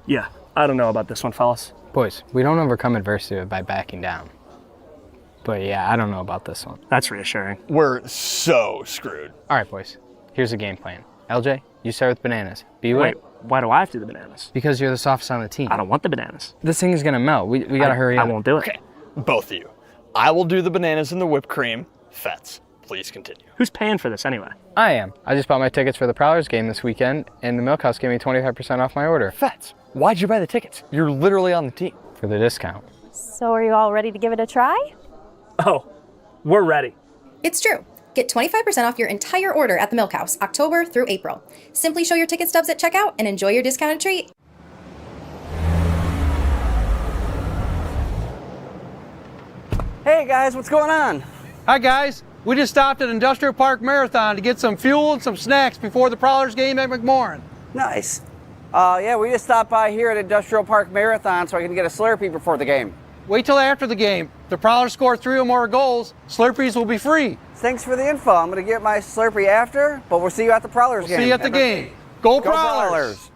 Yeah, I don't know about this one, fellas. Boys, we don't overcome adversity by backing down. But yeah, I don't know about this one. That's reassuring. We're so screwed. All right, boys. Here's the game plan. LJ, you start with bananas. B-Way. Wait, why do I have to do the bananas? Because you're the softest on the team. I don't want the bananas. This thing is going to melt. We got to hurry up. I won't do it. Okay, both of you. I will do the bananas and the whipped cream. Fets, please continue. Who's paying for this anyway? I am. I just bought my tickets for the Prowlers game this weekend, and the Milk House gave me 25% off my order. Fets, why'd you buy the tickets? You're literally on the team. For the discount. So are you all ready to give it a try? Oh, we're ready. It's true. Get 25% off your entire order at the Milk House, October through April. Simply show your ticket stubs at checkout and enjoy your discounted treat. Hey guys, what's going on? Hi guys, we just stopped at Industrial Park Marathon to get some fuel and some snacks before the Prowlers game at McMorran. Nice. Yeah, we just stopped by here at Industrial Park Marathon so I can get a Slurpee before the game. Wait till after the game. If the Prowlers score 3 or more goals, Slurpees will be free. Thanks for the info. I'm going to get my Slurpee after, but we'll see you at the Prowlers game. See you at the game. Go Prowlers! Prowlers!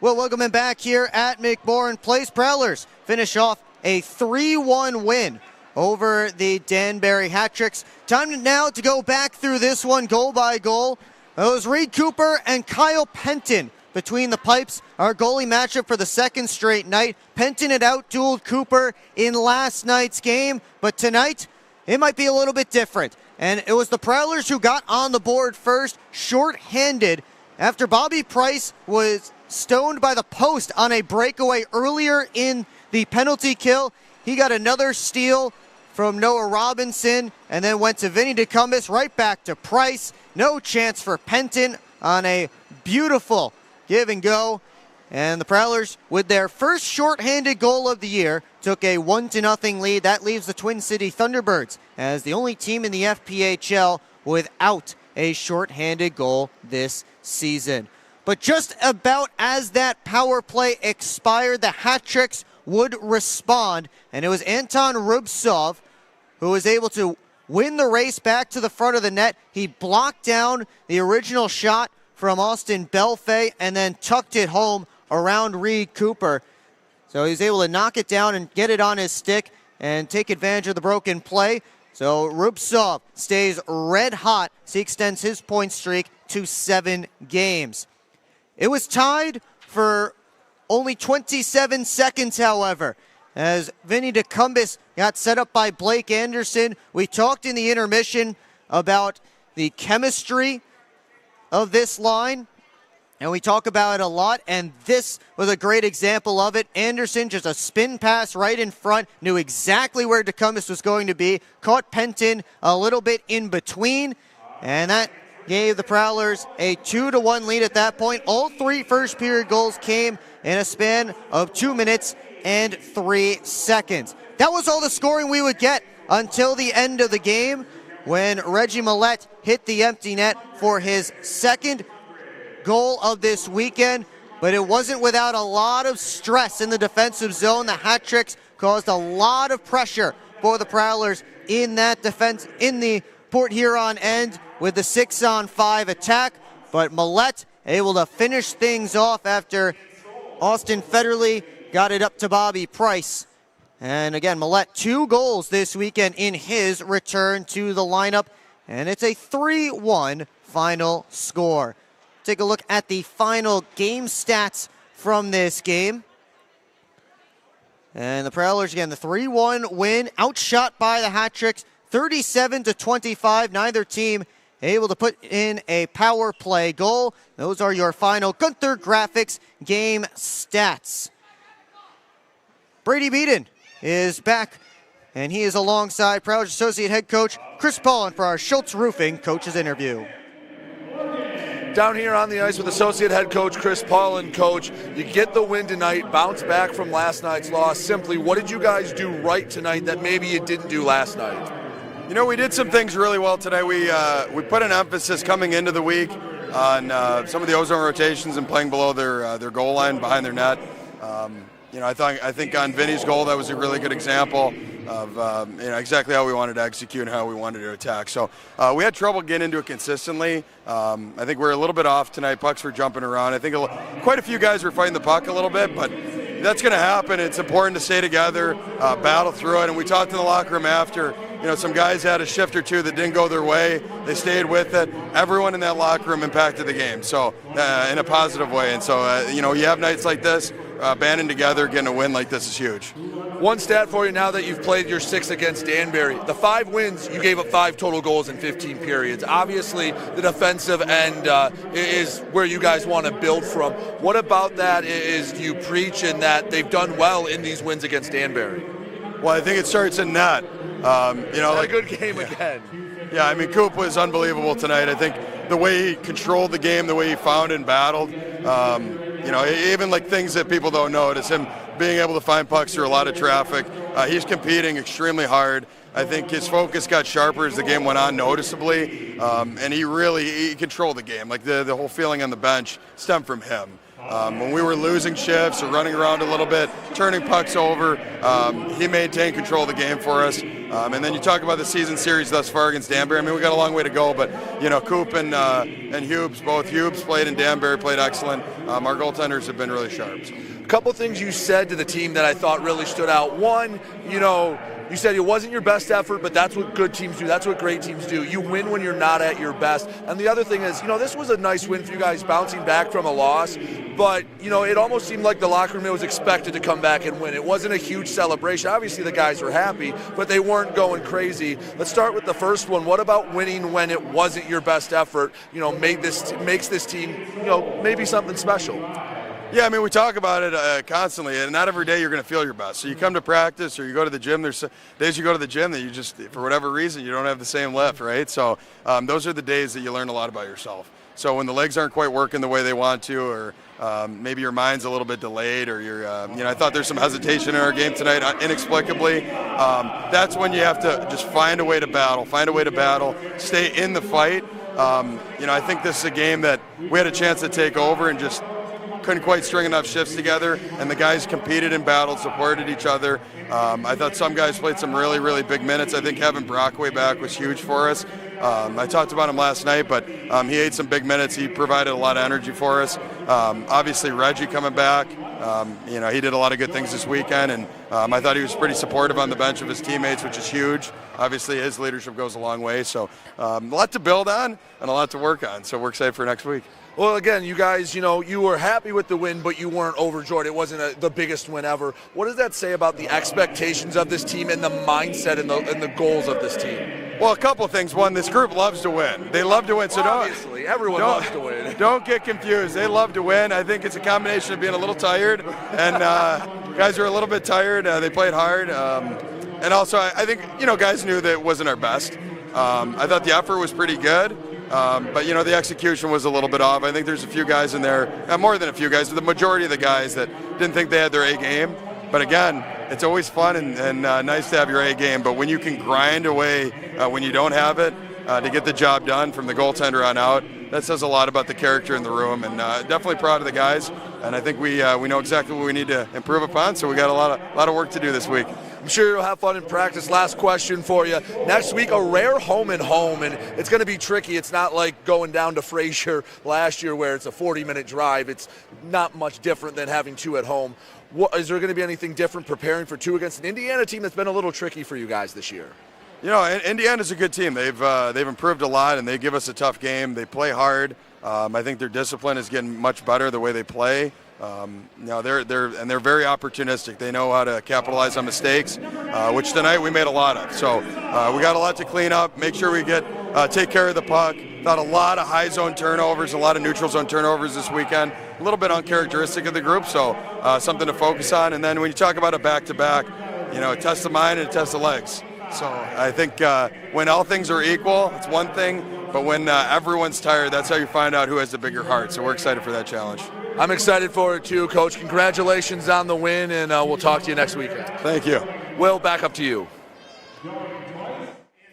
Well, welcome in back here at McMorran Place. Prowlers finish off a 3-1 win over the Danbury Hat-Tricks. Time now to go back through this one goal by goal. It was Reed Cooper and Kyle Penton between the pipes. Our goalie matchup for the second straight night. Penton had outdueled Cooper in last night's game, but tonight it might be a little bit different. And it was the Prowlers who got on the board first, short-handed, after Bobby Price was stoned by the post on a breakaway earlier in the penalty kill. He got another steal from Noah Robinson and then went to Vinny DeCumbis, right back to Price. No chance for Penton on a beautiful give and go. And the Prowlers, with their first shorthanded goal of the year, took a 1-0 lead. That leaves the Twin City Thunderbirds as the only team in the FPHL without a shorthanded goal this season. But just about as that power play expired, the hat-tricks would respond. And it was Anton Rubtsov who was able to win the race back to the front of the net. He blocked down the original shot from Austin Belfay and then tucked it home around Reed Cooper. So he was able to knock it down and get it on his stick and take advantage of the broken play. So Rubtsov stays red hot as he extends his point streak to 7 games. It was tied for only 27 seconds, however, as Vinny DeCumbis got set up by Blake Anderson. We talked in the intermission about the chemistry of this line, and we talk about it a lot, and this was a great example of it. Anderson, just a spin pass right in front, knew exactly where DeCumbis was going to be, caught Penton a little bit in between, and that gave the Prowlers a 2-1 lead at that point. All 3 first period goals came in a span of 2 minutes and 3 seconds. That was all the scoring we would get until the end of the game when Reggie Millette hit the empty net for his second goal of this weekend. But it wasn't without a lot of stress in the defensive zone. The hat-tricks caused a lot of pressure for the Prowlers in that defense, in the Port Huron end, with the 6-on-5 attack, but Millette able to finish things off after Austin Federley got it up to Bobby Price. And again, Millette 2 goals this weekend in his return to the lineup, and it's a 3-1 final score. Take a look at the final game stats from this game. And the Prowlers, again, the 3-1 win, outshot by the hat-tricks, 37-25. Neither team able to put in a power play goal. Those are your final Gunther Graphics game stats. Brady Beaton is back, and he is alongside Prowlers Associate Head Coach Chris Paulin for our Schultz Roofing Coaches Interview. Down here on the ice with Associate Head Coach Chris Paulin. Coach, you get the win tonight, bounce back from last night's loss. Simply, what did you guys do right tonight that maybe you didn't do last night? You know, we did some things really well today. We put an emphasis coming into the week on some of the ozone rotations and playing below their goal line, behind their net. You know, I think on Vinny's goal, that was a really good example of you know, exactly how we wanted to execute and how we wanted to attack. So we had trouble getting into it consistently. I think we're a little bit off tonight. Pucks were jumping around. I think quite a few guys were fighting the puck a little bit, but that's going to happen. It's important to stay together, battle through it. And we talked in the locker room after. You know, some guys had a shift or two that didn't go their way. They stayed with it. Everyone in that locker room impacted the game, so in a positive way. And so, you know, you have nights like this, banding together, getting a win like this is huge. One stat for you now that you've played your 6 against Danbury. The 5 wins, you gave up 5 total goals in 15 periods. Obviously, the defensive end is where you guys want to build from. What about that is you preach and that they've done well in these wins against Danbury? Well, I think it starts in net. You know, like a good game again. Yeah, I mean, Coop was unbelievable tonight. I think the way he controlled the game, the way he found and battled, you know, even like things that people don't notice, him being able to find pucks through a lot of traffic. He's competing extremely hard. I think his focus got sharper as the game went on noticeably, and he controlled the game. Like the whole feeling on the bench stemmed from him. When we were losing shifts or running around a little bit, turning pucks over, he maintained control of the game for us. And then you talk about the season series thus far against Danbury. I mean, we got a long way to go, but you know, Coop and Hubes, both Hubes played and Danbury played excellent. Our goaltenders have been really sharp. So. couple things you said to the team that I thought really stood out. One, you said it wasn't your best effort, but that's what good teams do. That's what great teams do. You win when you're not at your best. And the other thing is, this was a nice win for you guys bouncing back from a loss, but, it almost seemed like the locker room was expected to come back and win. It wasn't a huge celebration. Obviously, the guys were happy, but they weren't going crazy. Let's start with the first one. What about winning when it wasn't your best effort, makes this team, maybe something special? Yeah, I mean, we talk about it constantly, and not every day you're going to feel your best. So you come to practice or you go to the gym. There's days you go to the gym that you just, for whatever reason, you don't have the same lift, right? So those are the days that you learn a lot about yourself. So when the legs aren't quite working the way they want to, or maybe your mind's a little bit delayed, or you're, I thought there's some hesitation in our game tonight, inexplicably. That's when you have to just find a way to battle, stay in the fight. I think this is a game that we had a chance to take over and just couldn't quite string enough shifts together, and the guys competed and battled, supported each other. I thought some guys played some really, really big minutes. I think having Brockway back was huge for us. I talked about him last night, but he ate some big minutes. He provided a lot of energy for us. Obviously, Reggie coming back. He did a lot of good things this weekend, and I thought he was pretty supportive on the bench of his teammates, which is huge. Obviously, his leadership goes a long way. So a lot to build on and a lot to work on. So we're excited for next week. Well, again, you guys, you were happy with the win, but you weren't overjoyed. It wasn't the biggest win ever. What does that say about the expectations of this team and the mindset and the goals of this team? Well, a couple of things. One, this group loves to win. They love to win. So obviously, everyone loves to win. Don't get confused. They love to win. I think it's a combination of being a little tired, and guys are a little bit tired. They played hard. And also, I think, guys knew that it wasn't our best. I thought the effort was pretty good. But, the execution was a little bit off. I think there's a few guys in there, more than a few guys, but the majority of the guys that didn't think they had their A game. But again, it's always fun and nice to have your A game. But when you can grind away when you don't have it to get the job done from the goaltender on out, that says a lot about the character in the room. And definitely proud of the guys. And I think we know exactly what we need to improve upon. So we got a lot of work to do this week. I'm sure you'll have fun in practice. Last question for you. Next week, a rare home and home, and it's going to be tricky. It's not like going down to Fraser last year where it's a 40-minute drive. It's not much different than having two at home. Is there going to be anything different preparing for two against an Indiana team that's been a little tricky for you guys this year? Indiana's a good team. They've improved a lot, and they give us a tough game. They play hard. I think their discipline is getting much better the way they play. They're very opportunistic. They know how to capitalize on mistakes, which tonight we made a lot of. So we got a lot to clean up. Make sure we take care of the puck. Thought a lot of high zone turnovers, a lot of neutral zone turnovers this weekend. A little bit uncharacteristic of the group, so something to focus on. And then when you talk about a back-to-back, a test of mind and a test of legs. So I think when all things are equal, it's one thing, but when everyone's tired, that's how you find out who has the bigger heart. So we're excited for that challenge. I'm excited for it too, Coach. Congratulations on the win, and we'll talk to you next weekend. Thank you. Will, back up to you.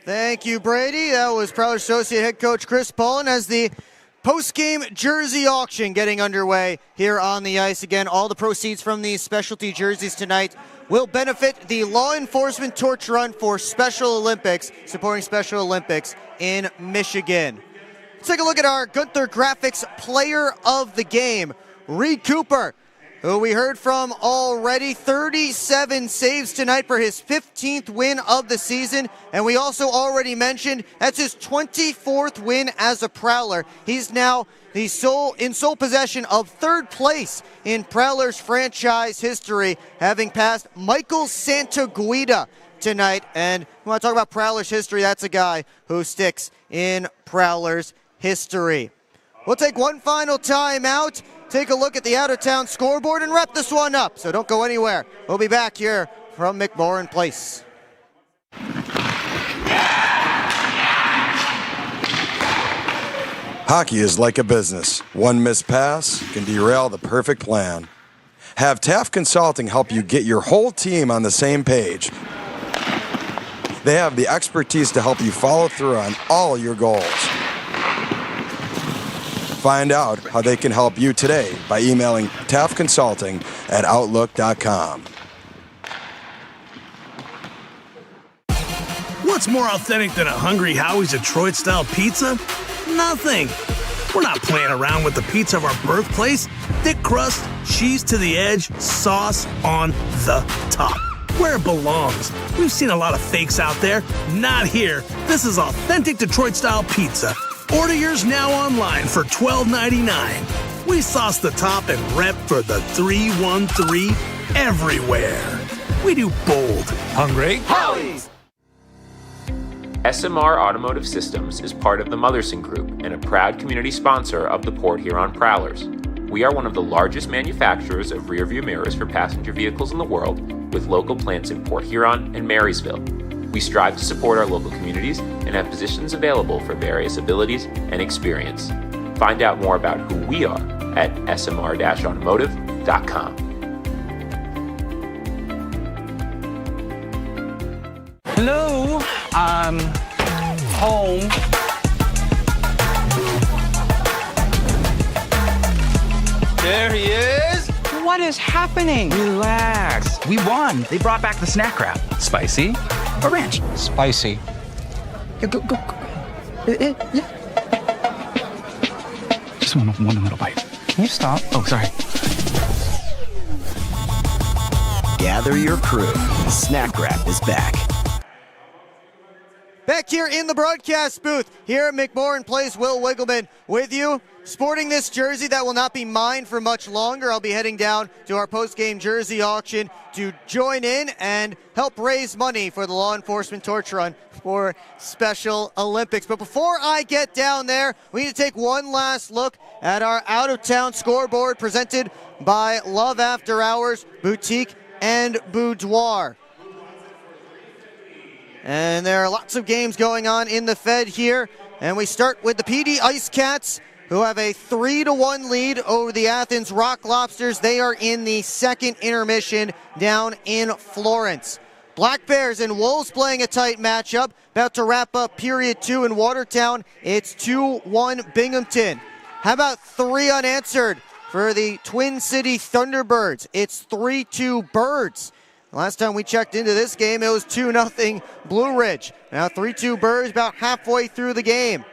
Thank you, Brady. That was Prowlers Associate Head Coach Chris Pullen as the post-game jersey auction getting underway here on the ice. Again, all the proceeds from these specialty jerseys tonight will benefit the Law Enforcement Torch Run for Special Olympics, supporting Special Olympics in Michigan. Let's take a look at our Gunther Graphics Player of the Game, Reed Cooper, who we heard from already. 37 saves tonight for his 15th win of the season. And we also already mentioned that's his 24th win as a Prowler. He's now in sole possession of third place in Prowlers franchise history, having passed Michael Santaguida tonight. And we want to talk about Prowlers history. That's a guy who sticks in Prowlers history. We'll take one final time out, take a look at the out-of-town scoreboard, and wrap this one up. So don't go anywhere. We'll be back here from McMorran Place. Hockey is like a business. One missed pass can derail the perfect plan. Have Taft Consulting help you get your whole team on the same page. They have the expertise to help you follow through on all your goals. Find out how they can help you today by emailing taftconsulting@outlook.com. What's more authentic than a Hungry Howie's Detroit-style pizza? Nothing. We're not playing around with the pizza of our birthplace. Thick crust, cheese to the edge, sauce on the top. Where it belongs. We've seen a lot of fakes out there. Not here. This is authentic Detroit-style pizza. Order yours now online for $12.99. We sauce the top and rep for the 313 everywhere. We do bold. Hungry? Howie's! SMR Automotive Systems is part of the Motherson Group and a proud community sponsor of the Port Huron Prowlers. We are one of the largest manufacturers of rearview mirrors for passenger vehicles in the world, with local plants in Port Huron and Marysville. We strive to support our local communities and have positions available for various abilities and experience. Find out more about who we are at smr-automotive.com. Hello, I'm home. There he is. What is happening? Relax. We won. They brought back the snack wrap. Spicy or ranch? Spicy. Yeah, go. Yeah. Just one little bite. Can you stop? Oh, sorry. Gather your crew. Snack wrap is back. Back here in the broadcast booth, here at McMorran Place, Will Wiggleman with you. Sporting this jersey that will not be mine for much longer. I'll be heading down to our post-game jersey auction to join in and help raise money for the law enforcement torch run for Special Olympics. But before I get down there, we need to take one last look at our out-of-town scoreboard presented by Love After Hours Boutique and Boudoir. And there are lots of games going on in the Fed here. And we start with the PD Ice Cats, who have a 3-1 lead over the Athens Rock Lobsters. They are in the second intermission down in Florence. Black Bears and Wolves playing a tight matchup. About to wrap up period 2 in Watertown. It's 2-1 Binghamton. How about 3 unanswered for the Twin City Thunderbirds? It's 3-2 Birds. Last time we checked into this game, it was 2-0 Blue Ridge. Now 3-2 Birds about halfway through the game.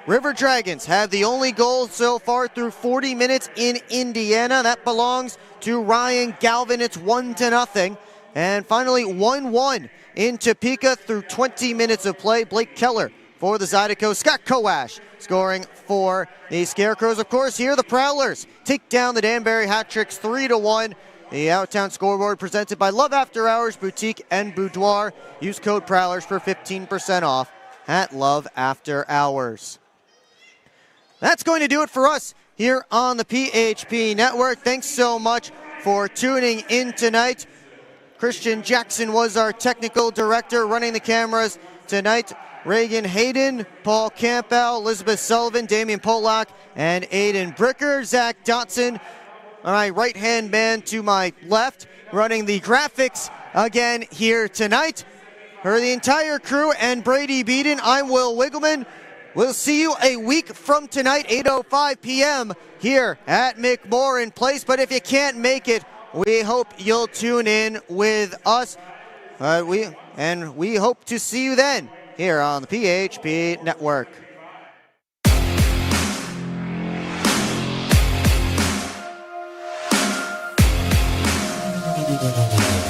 River Dragons have the only goal so far through 40 minutes in Indiana. That belongs to Ryan Galvin. It's 1-0. And finally 1-1 in Topeka through 20 minutes of play. Blake Keller for the Zydeco. Scott Kowash scoring for the Scarecrows. Of course, here the Prowlers take down the Danbury Hat-Tricks 3-1. The out-of-town scoreboard presented by Love After Hours Boutique and Boudoir. Use code Prowlers for 15% off at Love After Hours. That's going to do it for us here on the PHP Network. Thanks so much for tuning in tonight. Christian Jackson was our technical director running the cameras tonight. Reagan Hayden, Paul Campbell, Elizabeth Sullivan, Damian Polak, and Aiden Bricker. Zach Dotson, my right-hand man to my left, running the graphics again here tonight. For the entire crew and Brady Beaton, I'm Will Wiggleman. We'll see you a week from tonight, 8:05 p.m. here at McMorran Place. But if you can't make it, we hope you'll tune in with us. We hope to see you then here on the PHP Network. Thank you.